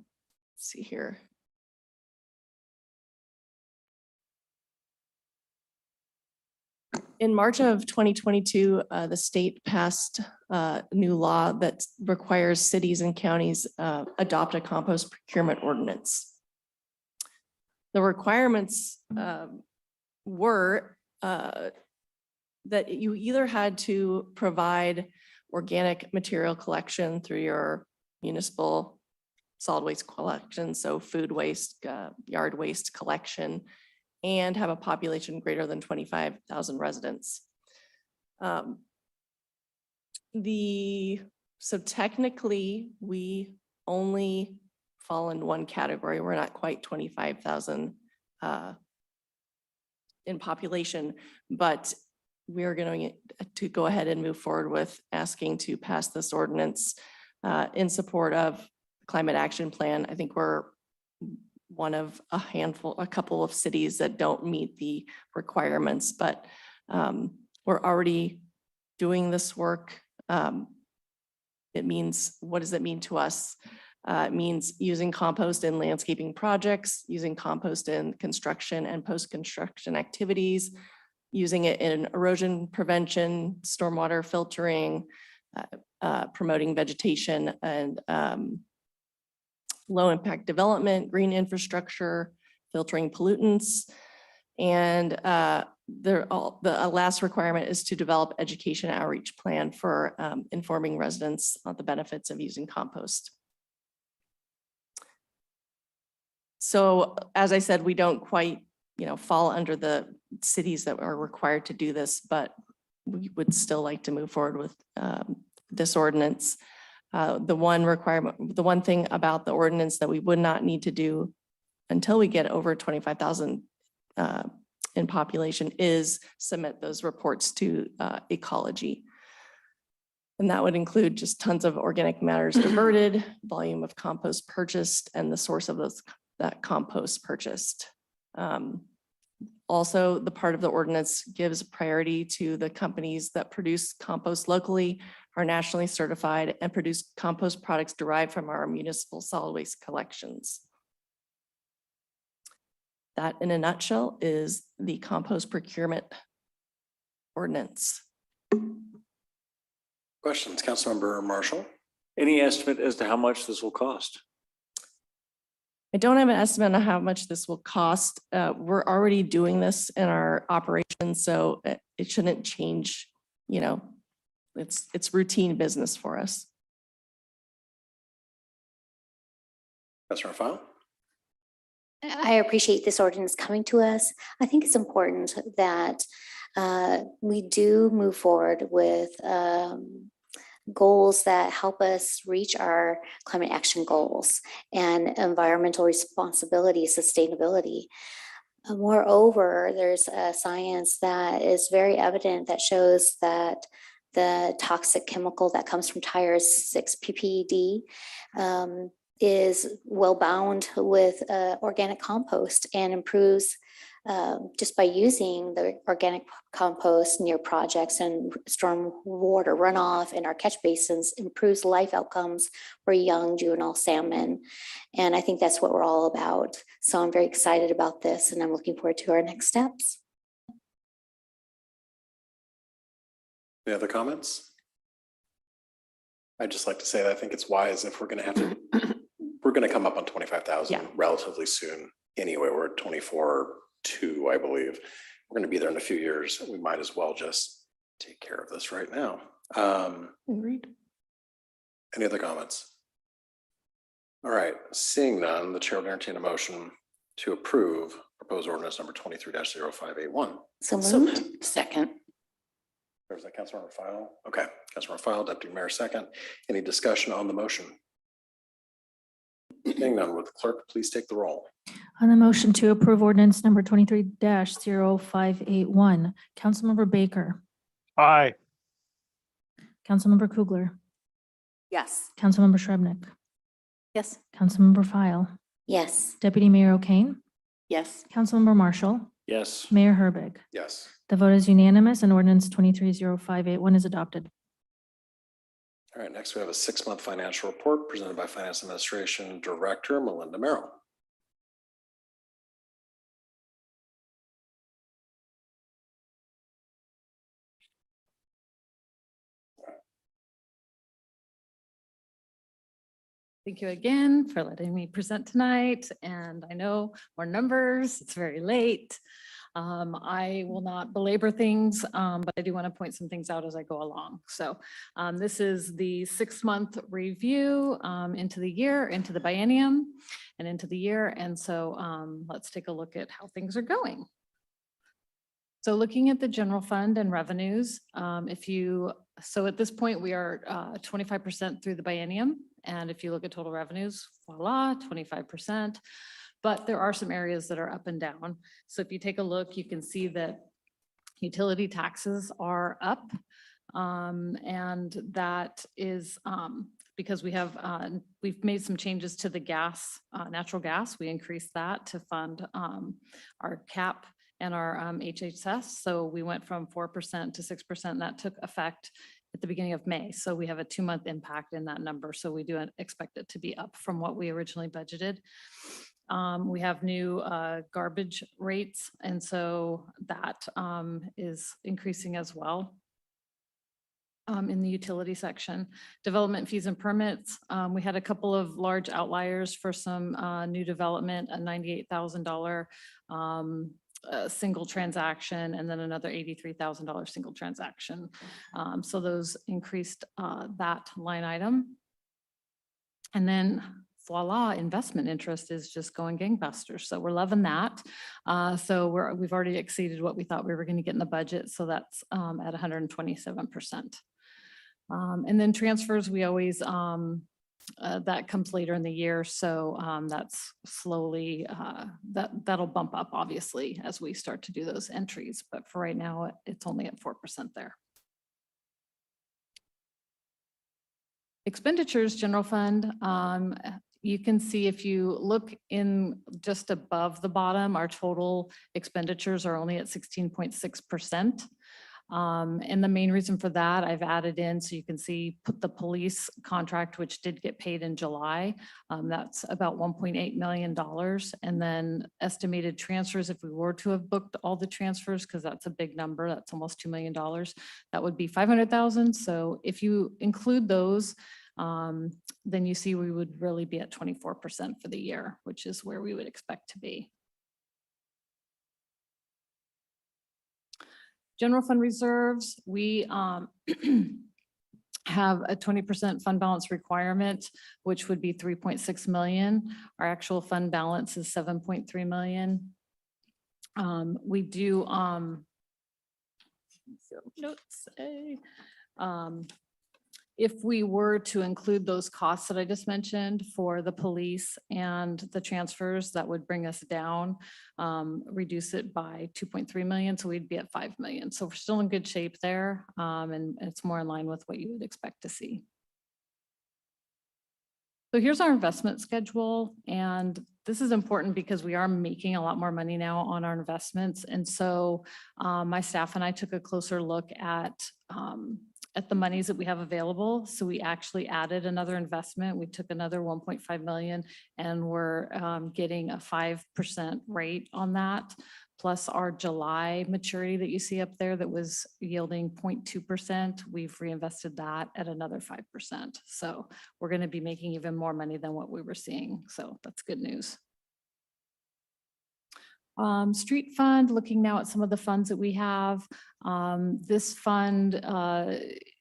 see here. In March of 2022, the state passed a new law that requires cities and counties adopt a compost procurement ordinance. The requirements were that you either had to provide organic material collection through your municipal solid waste collection, so food waste, yard waste collection, and have a population greater than 25,000 residents. So technically, we only fall in one category. We're not quite 25,000 in population, but we're going to go ahead and move forward with asking to pass this ordinance in support of the Climate Action Plan. I think we're one of a couple of cities that don't meet the requirements, but we're already doing this work. It means, what does it mean to us? It means using compost in landscaping projects, using compost in construction and post-construction activities, using it in erosion prevention, stormwater filtering, promoting vegetation and low impact development, green infrastructure, filtering pollutants. And the last requirement is to develop education outreach plan for informing residents on the benefits of using compost. So as I said, we don't quite, fall under the cities that are required to do this, but we would still like to move forward with this ordinance. The one thing about the ordinance that we would not need to do until we get over 25,000 in population is submit those reports to ecology. And that would include just tons of organic matters diverted, volume of compost purchased, and the source of that compost purchased. Also, the part of the ordinance gives priority to the companies that produce compost locally, are nationally certified, and produce compost products derived from our municipal solid waste collections. That, in a nutshell, is the compost procurement ordinance. Questions, Councilmember Marshall? Any estimate as to how much this will cost? I don't have an estimate on how much this will cost. We're already doing this in our operations, so it shouldn't change, you know, it's routine business for us. Councilmember File? I appreciate this ordinance coming to us. I think it's important that we do move forward with goals that help us reach our climate action goals and environmental responsibility, sustainability. Moreover, there's a science that is very evident that shows that the toxic chemical that comes from tires, 6-PPD, is well bound with organic compost and improves just by using the organic compost near projects and storm water runoff in our catch basins, improves life outcomes for young juvenile salmon. And I think that's what we're all about. So I'm very excited about this and I'm looking forward to our next steps. Any other comments? I'd just like to say that I think it's wise if we're gonna have to, we're gonna come up on 25,000 relatively soon. Anyway, we're at 24.2, I believe. We're gonna be there in a few years. We might as well just take care of this right now. Agreed. Any other comments? All right, seeing none, the chair will entertain a motion to approve proposed ordinance number 23-0581. So moved. Second. There's that Councilmember File. Okay, Councilmember File, Deputy Mayor second. Any discussion on the motion? Seeing none, would the clerk please take the roll? On the motion to approve ordinance number 23-0581, Councilmember Baker, Aye. Councilmember Kugler, Yes. Councilmember Shrubnik, Yes. Councilmember File, Yes. Deputy Mayor O'Kane, Yes. Councilmember Marshall, Yes. Mayor Herbig. Yes. The vote is unanimous and ordinance 23-0581 is adopted. All right, next we have a 6-month financial report presented by Finance Administration Director Melinda Merrill. Thank you again for letting me present tonight. And I know more numbers, it's very late. I will not belabor things, but I do want to point some things out as I go along. So this is the 6-month review into the year, into the biennium and into the year. And so let's take a look at how things are going. So looking at the general fund and revenues, so at this point we are 25% through the biennium. And if you look at total revenues, voila, 25%. But there are some areas that are up and down. So if you take a look, you can see that utility taxes are up. And that is because we've made some changes to the gas, natural gas. We increased that to fund our CAP and our HHS. So we went from 4% to 6%, and that took effect at the beginning of May. So we have a 2-month impact in that number. So we do expect it to be up from what we originally budgeted. We have new garbage rates, and so that is increasing as well. In the utility section, development fees and permits, we had a couple of large outliers for some new development, a $98,000 single transaction, and then another $83,000 single transaction. So those increased that line item. And then voila, investment interest is just going gangbusters. So we're loving that. So we've already exceeded what we thought we were going to get in the budget. So that's at 127%. And then transfers, we always, that comes later in the year. So that's slowly, that'll bump up obviously as we start to do those entries. But for right now, it's only at 4% there. Expenditures, general fund, you can see if you look in just above the bottom, our total expenditures are only at 16.6%. And the main reason for that, I've added in, so you can see, put the police contract, which did get paid in July. That's about $1.8 million. And then estimated transfers, if we were to have booked all the transfers, because that's a big number, that's almost $2 million, that would be 500,000. So if you include those, then you see we would really be at 24% for the year, which is where we would expect to be. General fund reserves, we have a 20% fund balance requirement, which would be 3.6 million. Our actual fund balance is 7.3 million. We do, notes say, if we were to include those costs that I just mentioned for the police and the transfers, that would bring us down, reduce it by 2.3 million. So we'd be at 5 million. So we're still in good shape there. And it's more in line with what you would expect to see. So here's our investment schedule. And this is important because we are making a lot more money now on our investments. And so my staff and I took a closer look at the monies that we have available. So we actually added another investment. We took another 1.5 million and we're getting a 5% rate on that. Plus our July maturity that you see up there that was yielding 0.2%. We've reinvested that at another 5%. So we're going to be making even more money than what we were seeing. So that's good news. Street fund, looking now at some of the funds that we have. This fund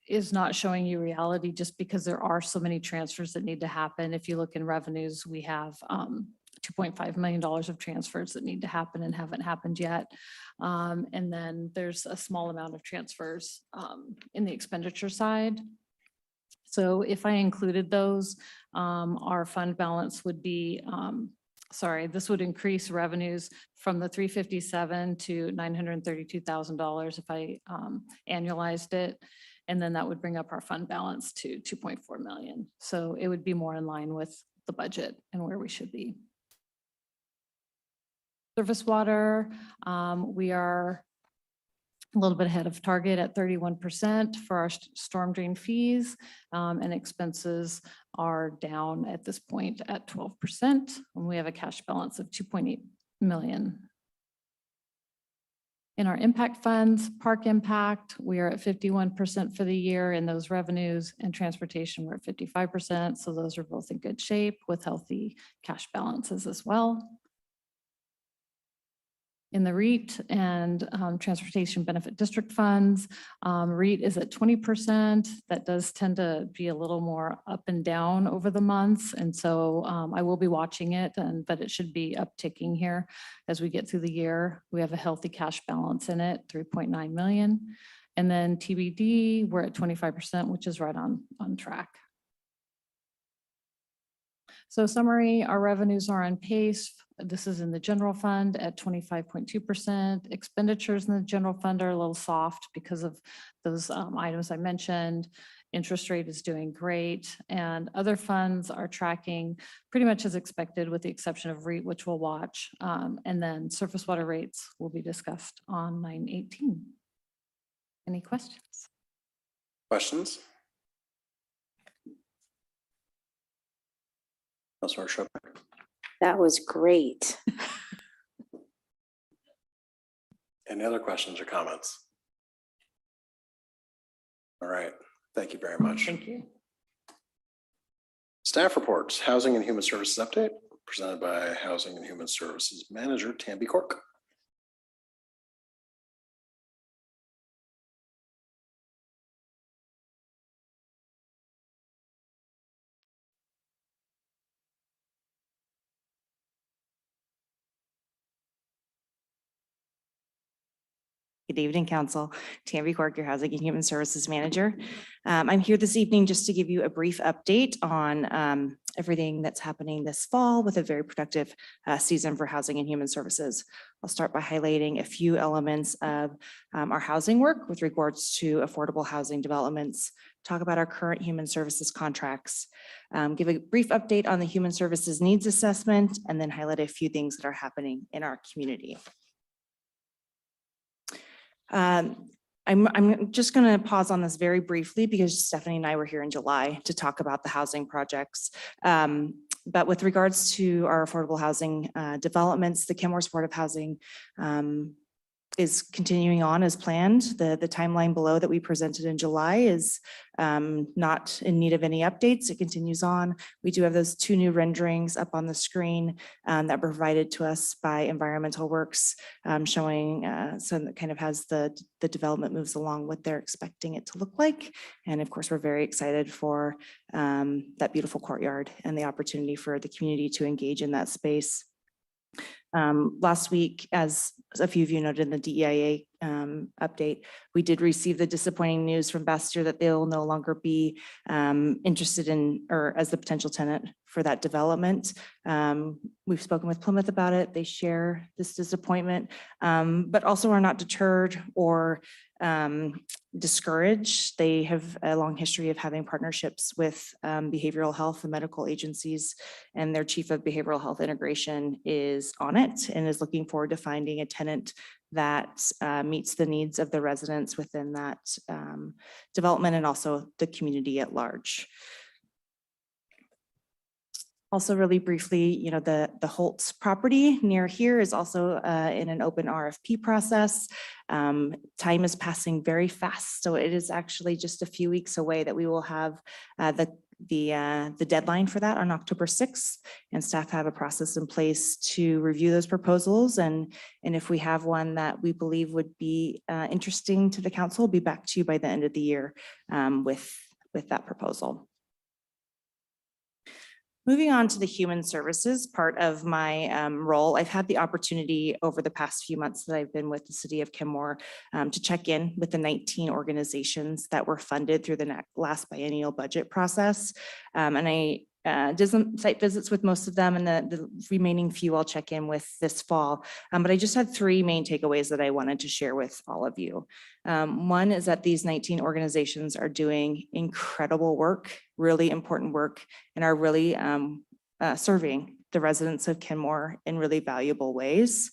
is not showing you reality just because there are so many transfers that need to happen. If you look in revenues, we have $2.5 million of transfers that need to happen and haven't happened yet. And then there's a small amount of transfers in the expenditure side. So if I included those, our fund balance would be, this would increase revenues from the 357 to $932,000 if I annualized it. And then that would bring up our fund balance to 2.4 million. So it would be more in line with the budget and where we should be. Surface water, we are a little bit ahead of target at 31% for our storm drain fees, and expenses are down at this point at 12%. And we have a cash balance of 2.8 million. In our impact funds, park impact, we are at 51% for the year in those revenues, and transportation, we're at 55%. So those are both in good shape with healthy cash balances as well. In the REIT and Transportation Benefit District funds, REIT is at 20%. That does tend to be a little more up and down over the months. And so I will be watching it, but it should be upticking here as we get through the year. We have a healthy cash balance in it, 3.9 million. And then TBD, we're at 25%, which is right on track. So summary, our revenues are on pace. This is in the general fund at 25.2%. Expenditures in the general fund are a little soft because of those items I mentioned. Interest rate is doing great, and other funds are tracking pretty much as expected with the exception of REIT, which we'll watch. And then surface water rates will be discussed on 9/18. Any questions? Questions? Councilor Schoeppel. That was great. Any other questions or comments? All right, thank you very much. Thank you. Staff reports, Housing and Human Services update presented by Housing and Human Services Manager Tamby Cork. Good evening, Council. Tammy Cork, your Housing and Human Services Manager. I'm here this evening just to give you a brief update on everything that's happening this fall with a very productive season for Housing and Human Services. I'll start by highlighting a few elements of our housing work with regards to affordable housing developments. talk about our current human services contracts, give a brief update on the human services needs assessment, and then highlight a few things that are happening in our community. I'm just going to pause on this very briefly because Stephanie and I were here in July to talk about the housing projects. But with regards to our affordable housing developments, the Kenmore Supportive Housing is continuing on as planned. The timeline below that we presented in July is not in need of any updates. It continues on. We do have those 2 new renderings up on the screen that were provided to us by Environmental Works, showing so that kind of has the development moves along what they're expecting it to look like. And of course, we're very excited for that beautiful courtyard and the opportunity for the community to engage in that space. Last week, as a few of you noted in the DEIA update, we did receive the disappointing news from Bastyr that they will no longer be interested in or as the potential tenant for that development. We've spoken with Plymouth about it. They share this disappointment, but also are not deterred or discouraged. They have a long history of having partnerships with behavioral health and medical agencies, and their chief of behavioral health integration is on it and is looking forward to finding a tenant that meets the needs of the residents within that development and also the community at large. Also really briefly, you know, the Holtz property near here is also in an open RFP process. Time is passing very fast, so it is actually just a few weeks away that we will have the deadline for that on October 6th, and staff have a process in place to review those proposals. And if we have one that we believe would be interesting to the council, we'll be back to you by the end of the year with that proposal. Moving on to the human services part of my role, I've had the opportunity over the past few months that I've been with the city of Kenmore to check in with the 19 organizations that were funded through the last biennial budget process. And I did some site visits with most of them, and the remaining few I'll check in with this fall. But I just had 3 main takeaways that I wanted to share with all of you. One is that these 19 organizations are doing incredible work, really important work, and are really serving the residents of Kenmore in really valuable ways.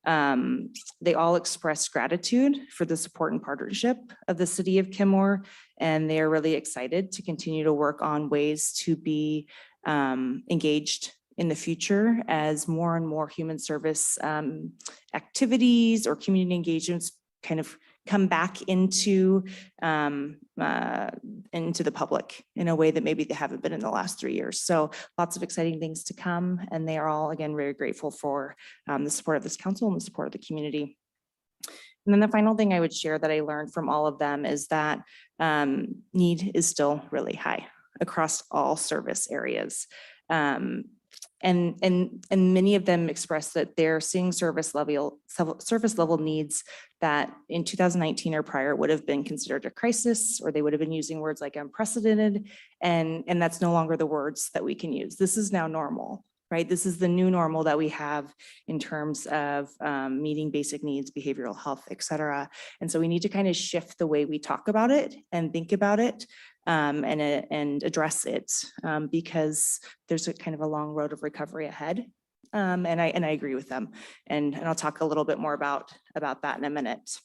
They all express gratitude for the support and partnership of the city of Kenmore, and they are really excited to continue to work on ways to be engaged in the future as more and more human service activities or community engagements kind of come back into the public in a way that maybe they haven't been in the last 3 years. So lots of exciting things to come, and they are all, again, very grateful for the support of this council and the support of the community. And then the final thing I would share that I learned from all of them is that need is still really high across all service areas. And many of them express that they're seeing service level needs that in 2019 or prior would have been considered a crisis, or they would have been using words like unprecedented, and that's no longer the words that we can use. This is now normal, right? This is the new normal that we have in terms of meeting basic needs, behavioral health, et cetera. And so we need to kind of shift the way we talk about it and think about it and address it because there's a kind of a long road of recovery ahead. And I agree with them. And I'll talk a little bit more about that in a minute.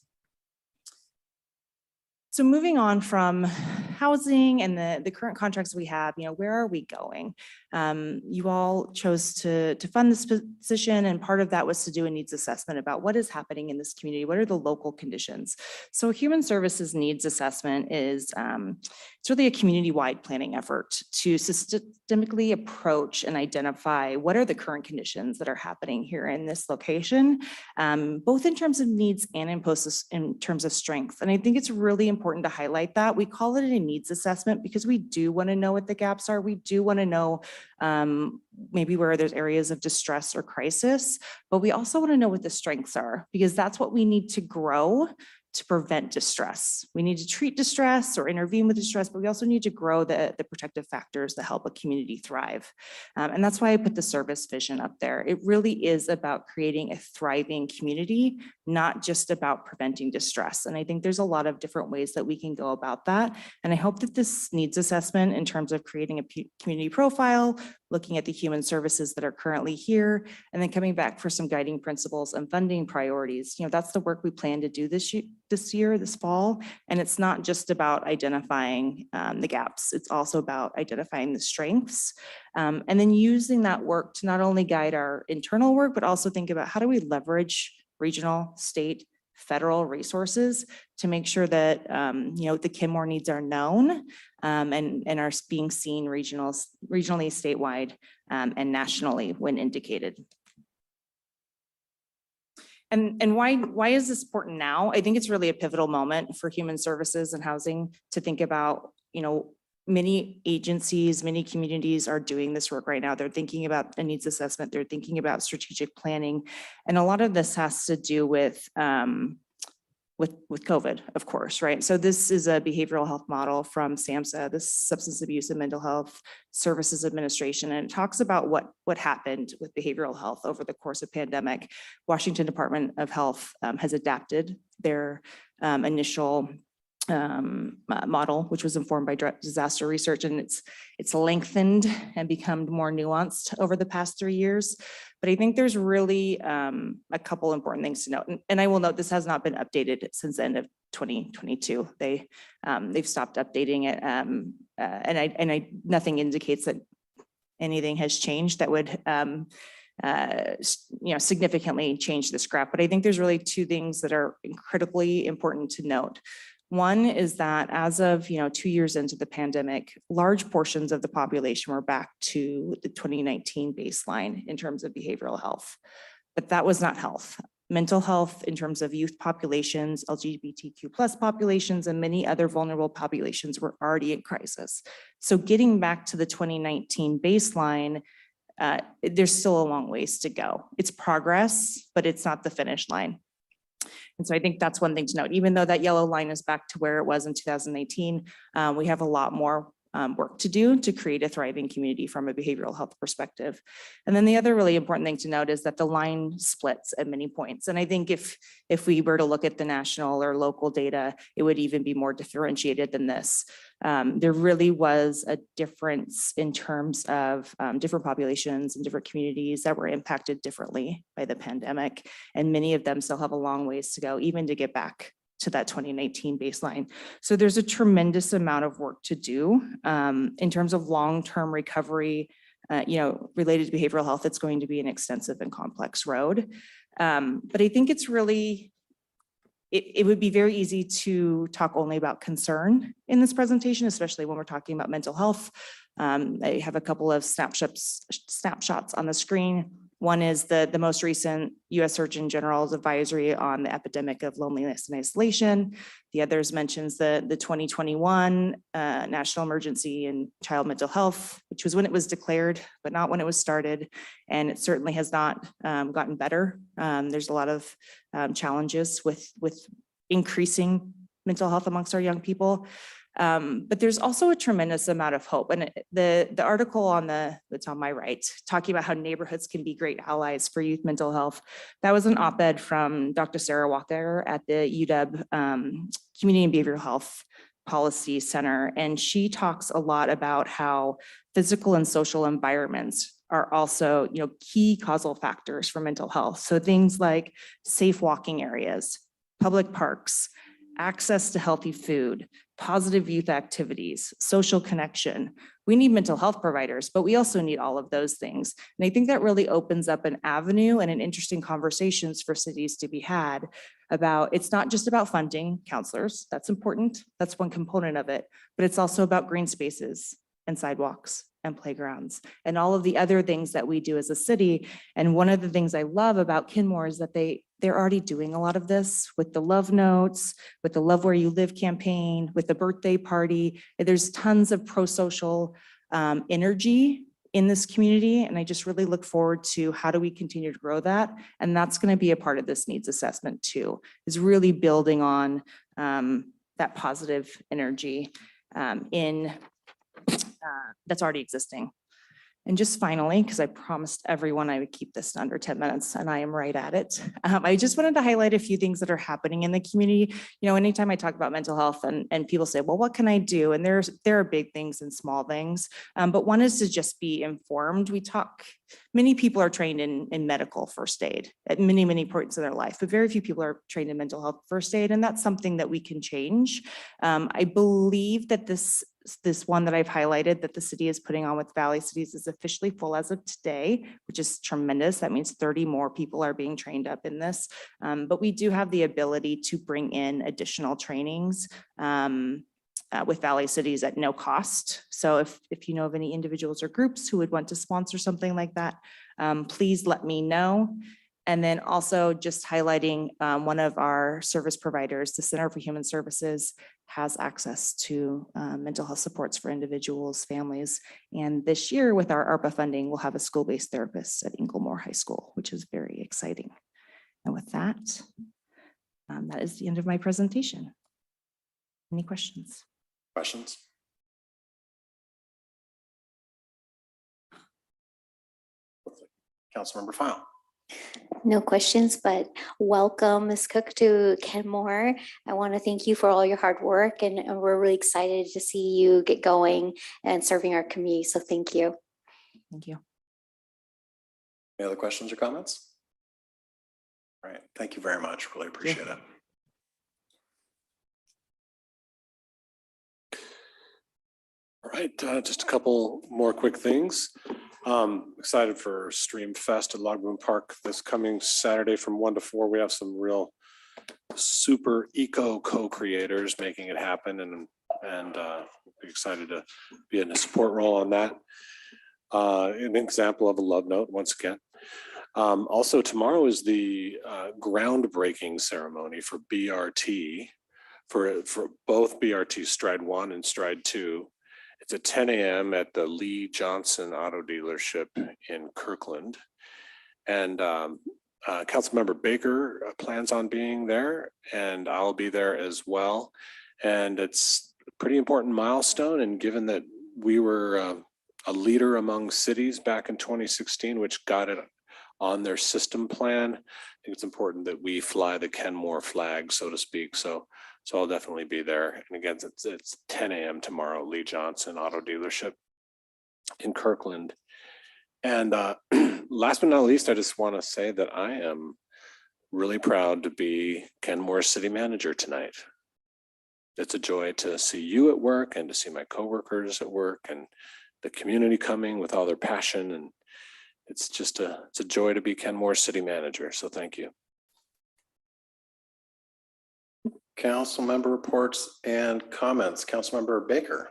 So moving on from housing and the current contracts we have, you know, where are we going? You all chose to fund this position, and part of that was to do a needs assessment about what is happening in this community, what are the local conditions. So human services needs assessment is it's really a community-wide planning effort to systemically approach and identify what are the current conditions that are happening here in this location, both in terms of needs and in terms of strengths. And I think it's really important to highlight that. We call it a needs assessment because we do want to know what the gaps are. We do want to know maybe where there's areas of distress or crisis, but we also want to know what the strengths are, because that's what we need to grow to prevent distress. We need to treat distress or intervene with distress, but we also need to grow the protective factors that help a community thrive. And that's why I put the service vision up there. It really is about creating a thriving community, not just about preventing distress. And I think there's a lot of different ways that we can go about that. And I hope that this needs assessment in terms of creating a community profile, looking at the human services that are currently here, and then coming back for some guiding principles and funding priorities. That's the work we plan to do this fall. And it's not just about identifying the gaps. It's also about identifying the strengths, and then using that work to not only guide our internal work, but also think about how do we leverage regional, state, federal resources to make sure that the Kenmore needs are known and are being seen regionally, statewide, and nationally when indicated. And why is this important now? I think it's really a pivotal moment for human services and housing to think about, many agencies, many communities are doing this work right now. They're thinking about a needs assessment. They're thinking about strategic planning. And a lot of this has to do with COVID, of course, right? So this is a behavioral health model from SAMHSA, the Substance Abuse and Mental Health Services Administration, and it talks about what happened with behavioral health over the course of pandemic. Washington Department of Health has adapted their initial model, which was informed by disaster research, and it's lengthened and become more nuanced over the past 3 years. But I think there's really a couple important things to note. And I will note this has not been updated since the end of 2022. They've stopped updating it, and nothing indicates that anything has changed that would significantly change this graph. But I think there's really two things that are critically important to note. One is that as of 2 years into the pandemic, large portions of the population were back to the 2019 baseline in terms of behavioral health. But that was not health. Mental health in terms of youth populations, LGBTQ+ populations, and many other vulnerable populations were already in crisis. So getting back to the 2019 baseline, there's still a long ways to go. It's progress, but it's not the finish line. And so I think that's one thing to note. Even though that yellow line is back to where it was in 2018, we have a lot more work to do to create a thriving community from a behavioral health perspective. And then the other really important thing to note is that the line splits at many points. And I think if we were to look at the national or local data, it would even be more differentiated than this. There really was a difference in terms of different populations and different communities that were impacted differently by the pandemic. And many of them still have a long ways to go, even to get back to that 2019 baseline. So there's a tremendous amount of work to do in terms of long-term recovery, related to behavioral health. It's going to be an extensive and complex road. But I think it's really, it would be very easy to talk only about concern in this presentation, especially when we're talking about mental health. I have a couple of snapshots on the screen. One is the most recent U.S. Surgeon General's advisory on the epidemic of loneliness and isolation. The others mentions the 2021 National Emergency in Child Mental Health, which was when it was declared, but not when it was started. And it certainly has not gotten better. There's a lot of challenges with increasing mental health amongst our young people. But there's also a tremendous amount of hope. And the article that's on my right, talking about how neighborhoods can be great allies for youth mental health, that was an op-ed from Dr. Sarah Walker at the UW Community and Behavioral Health Policy Center. And she talks a lot about how physical and social environments are also, key causal factors for mental health. So things like safe walking areas, public parks, access to healthy food, positive youth activities, social connection. We need mental health providers, but we also need all of those things. And I think that really opens up an avenue and an interesting conversations for cities to be had about, it's not just about funding counselors. That's important. That's one component of it, but it's also about green spaces and sidewalks and playgrounds and all of the other things that we do as a city. And one of the things I love about Kenmore is that they're already doing a lot of this with the love notes, with the Love Where You Live campaign, with the birthday party. There's tons of pro-social energy in this community. And I just really look forward to how do we continue to grow that? And that's going to be a part of this needs assessment too, is really building on that positive energy that's already existing. And just finally, because I promised everyone I would keep this to under 10 minutes and I am right at it. I just wanted to highlight a few things that are happening in the community. You know, anytime I talk about mental health and people say, well, what can I do? And there are big things and small things, but one is to just be informed. Many people are trained in medical first aid at many, many points in their life, but very few people are trained in mental health first aid. And that's something that we can change. I believe that this one that I've highlighted that the city is putting on with Valley Cities is officially full as of today, which is tremendous. That means 30 more people are being trained up in this. But we do have the ability to bring in additional trainings with Valley Cities at no cost. So if you know of any individuals or groups who would want to sponsor something like that, please let me know. And then also just highlighting one of our service providers, the Center for Human Services, has access to mental health supports for individuals, families. And this year with our ARPA funding, we'll have a school-based therapist at Inglemoor High School, which is very exciting. And with that, that is the end of my presentation. Any questions? Questions? Councilmember File. No questions, but welcome, Ms. Cook, to Kenmore. I want to thank you for all your hard work, and we're really excited to see you get going and serving our community. So thank you. Thank you. Any other questions or comments? All right, thank you very much. Really appreciate it. All right, just a couple more quick things. Excited for Stream Fest at Log Boom Park this coming Saturday from 1 to 4. We have some real super eco co-creators making it happen, and be excited to be in a support role on that. An example of a love note once again. Also tomorrow is the groundbreaking ceremony for BRT for both BRT Stride 1 and Stride 2. It's at 10 a.m. at the Lee Johnson Auto Dealership in Kirkland. And Councilmember Baker plans on being there, and I'll be there as well. And it's a pretty important milestone. And given that we were a leader among cities back in 2016, which got it on their system plan, I think it's important that we fly the Kenmore flag, so to speak. So I'll definitely be there. And again, it's 10 a.m. tomorrow, Lee Johnson Auto Dealership in Kirkland. And last but not least, I just want to say that I am really proud to be Kenmore City Manager tonight. It's a joy to see you at work and to see my coworkers at work and the community coming with all their passion. And it's just it's a joy to be Kenmore City Manager. So thank you. Council member reports and comments. Councilmember Baker.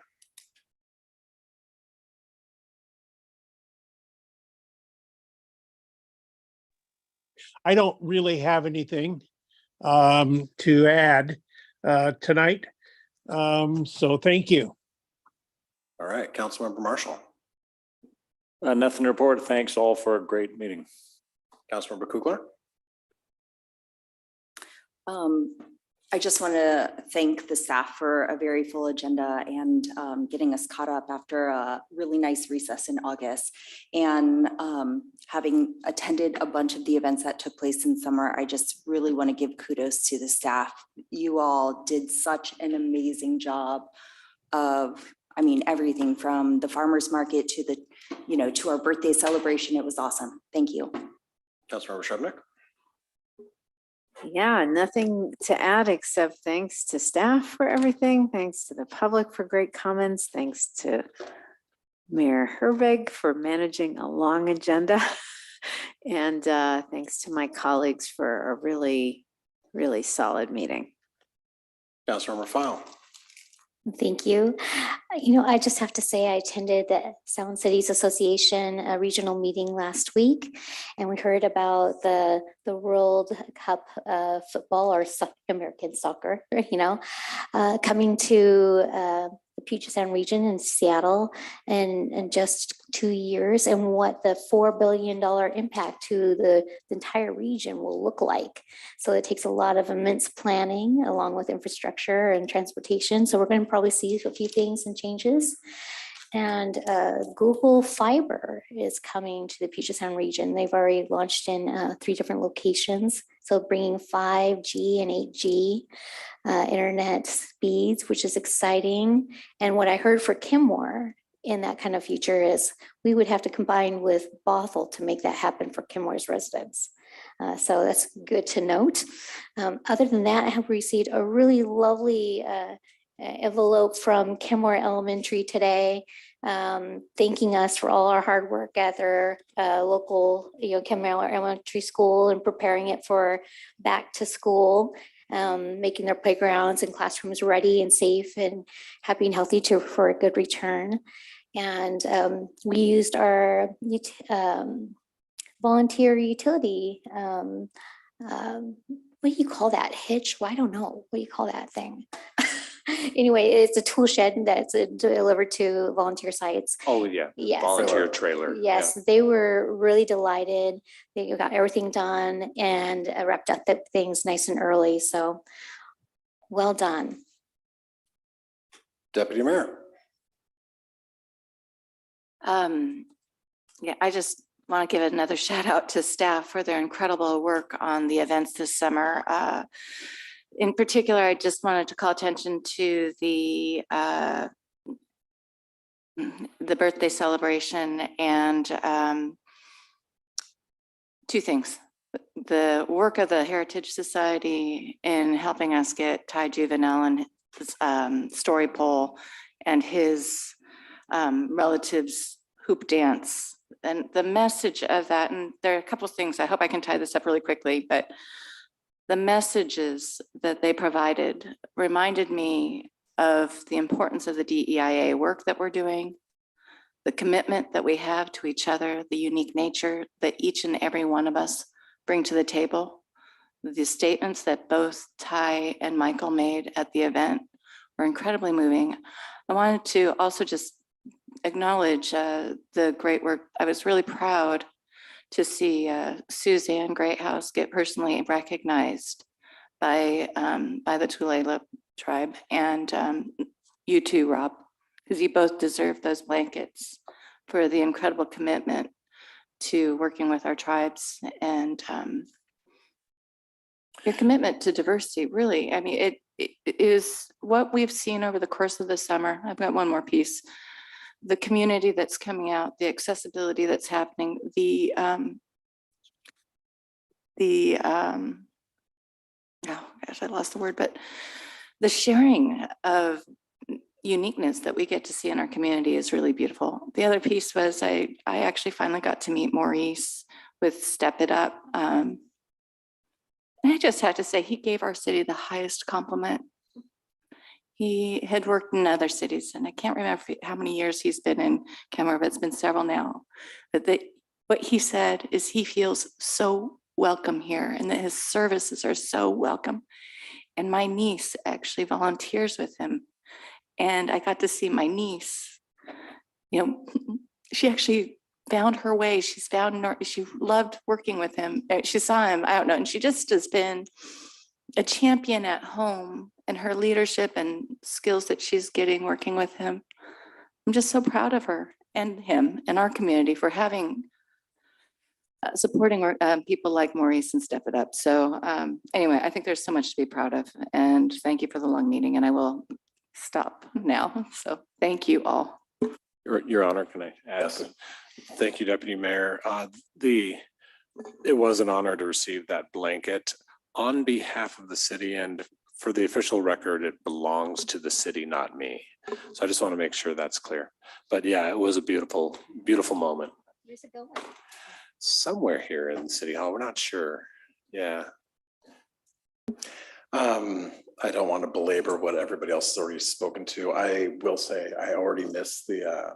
I don't really have anything to add tonight. So thank you. All right, Councilmember Marshall. Nothing to report. Thanks all for a great meeting. Councilmember Kugler. I just want to thank the staff for a very full agenda and getting us caught up after a really nice recess in August. And having attended a bunch of the events that took place in summer, I just really want to give kudos to the staff. You all did such an amazing job of, I mean, everything from the farmer's market to the, to our birthday celebration. It was awesome. Thank you. Councilmember Shrubnik. Yeah, nothing to add except thanks to staff for everything. Thanks to the public for great comments. Thanks to Mayor Herbig for managing a long agenda. And thanks to my colleagues for a really, really solid meeting. Councilmember File. Thank you. I just have to say I attended the Sound Cities Association regional meeting last week, and we heard about the World Cup football or American soccer, coming to the Puget Sound region in Seattle in just 2 years, and what the $4 billion impact to the entire region will look like. So it takes a lot of immense planning along with infrastructure and transportation. So we're going to probably see a few things and changes. And Google Fiber is coming to the Puget Sound region. They've already launched in 3 different locations. So bringing 5G and 8G internet speeds, which is exciting. And what I heard for Kenmore in that kind of future is we would have to combine with Bothell to make that happen for Kenmore's residents. So that's good to note. Other than that, I have received a really lovely envelope from Kenmore Elementary today, thanking us for all our hard work at their local, Kenmore Elementary School and preparing it for back to school, making their playgrounds and classrooms ready and safe and happy and healthy for a good return. And we used our volunteer utility. What do you call that? Hitch? Well, I don't know. What do you call that thing? Anyway, it's a tool shed that's delivered to volunteer sites. Oh, yeah. Yes. Volunteer trailer. Yes, they were really delighted. They got everything done and wrapped up the things nice and early. So well done. Deputy Mayor. Yeah, I just want to give another shout out to staff for their incredible work on the events this summer. In particular, I just wanted to call attention to the birthday celebration and 2 things. The work of the Heritage Society in helping us get Ty Juvenile and his story pole and his relatives hoop dance. And the message of that, and there are a couple of things, I hope I can tie this up really quickly, but the messages that they provided reminded me of the importance of the DEIA work that we're doing, the commitment that we have to each other, the unique nature that each and every one of us bring to the table. The statements that both Ty and Michael made at the event were incredibly moving. I wanted to also just acknowledge the great work. I was really proud to see Suzanne Greathouse get personally recognized by the Tulalip tribe, and you too, Rob, because you both deserve those blankets for the incredible commitment to working with our tribes and your commitment to diversity. Really, I mean, it is what we've seen over the course of the summer. I've got one more piece. The community that's coming out, the accessibility that's happening, oh gosh, I lost the word, but the sharing of uniqueness that we get to see in our community is really beautiful. The other piece was I actually finally got to meet Maurice with Step It Up. And I just have to say, he gave our city the highest compliment. He had worked in other cities, and I can't remember how many years he's been in Kenmore, but it's been several now. But what he said is he feels so welcome here and that his services are so welcome. And my niece actually volunteers with him. And I got to see my niece, she actually found her way. She loved working with him. She saw him, I don't know, and she just has been a champion at home and her leadership and skills that she's getting working with him. I'm just so proud of her and him and our community for having supporting people like Maurice and Step It Up. So anyway, I think there's so much to be proud of, and thank you for the long meeting, and I will stop now. So thank you all. Your Honor, can I add? Yes. Thank you, Deputy Mayor. It was an honor to receive that blanket on behalf of the city, and for the official record, it belongs to the city, not me. So I just want to make sure that's clear. But yeah, it was a beautiful, beautiful moment. Where's it going? Somewhere here in City Hall, we're not sure. Yeah. I don't want to belabor what everybody else has already spoken to. I will say I already missed the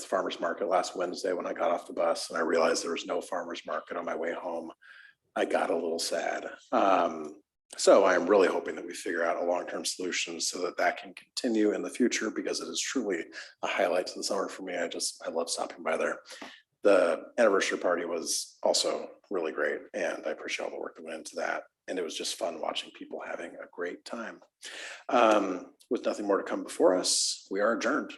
farmer's market last Wednesday when I got off the bus, and I realized there was no farmer's market on my way home. I got a little sad. So I am really hoping that we figure out a long-term solution so that that can continue in the future, because it is truly a highlight to the summer for me. I love stopping by there. The anniversary party was also really great, and I appreciate all the work that went into that. And it was just fun watching people having a great time. With nothing more to come before us, we are adjourned.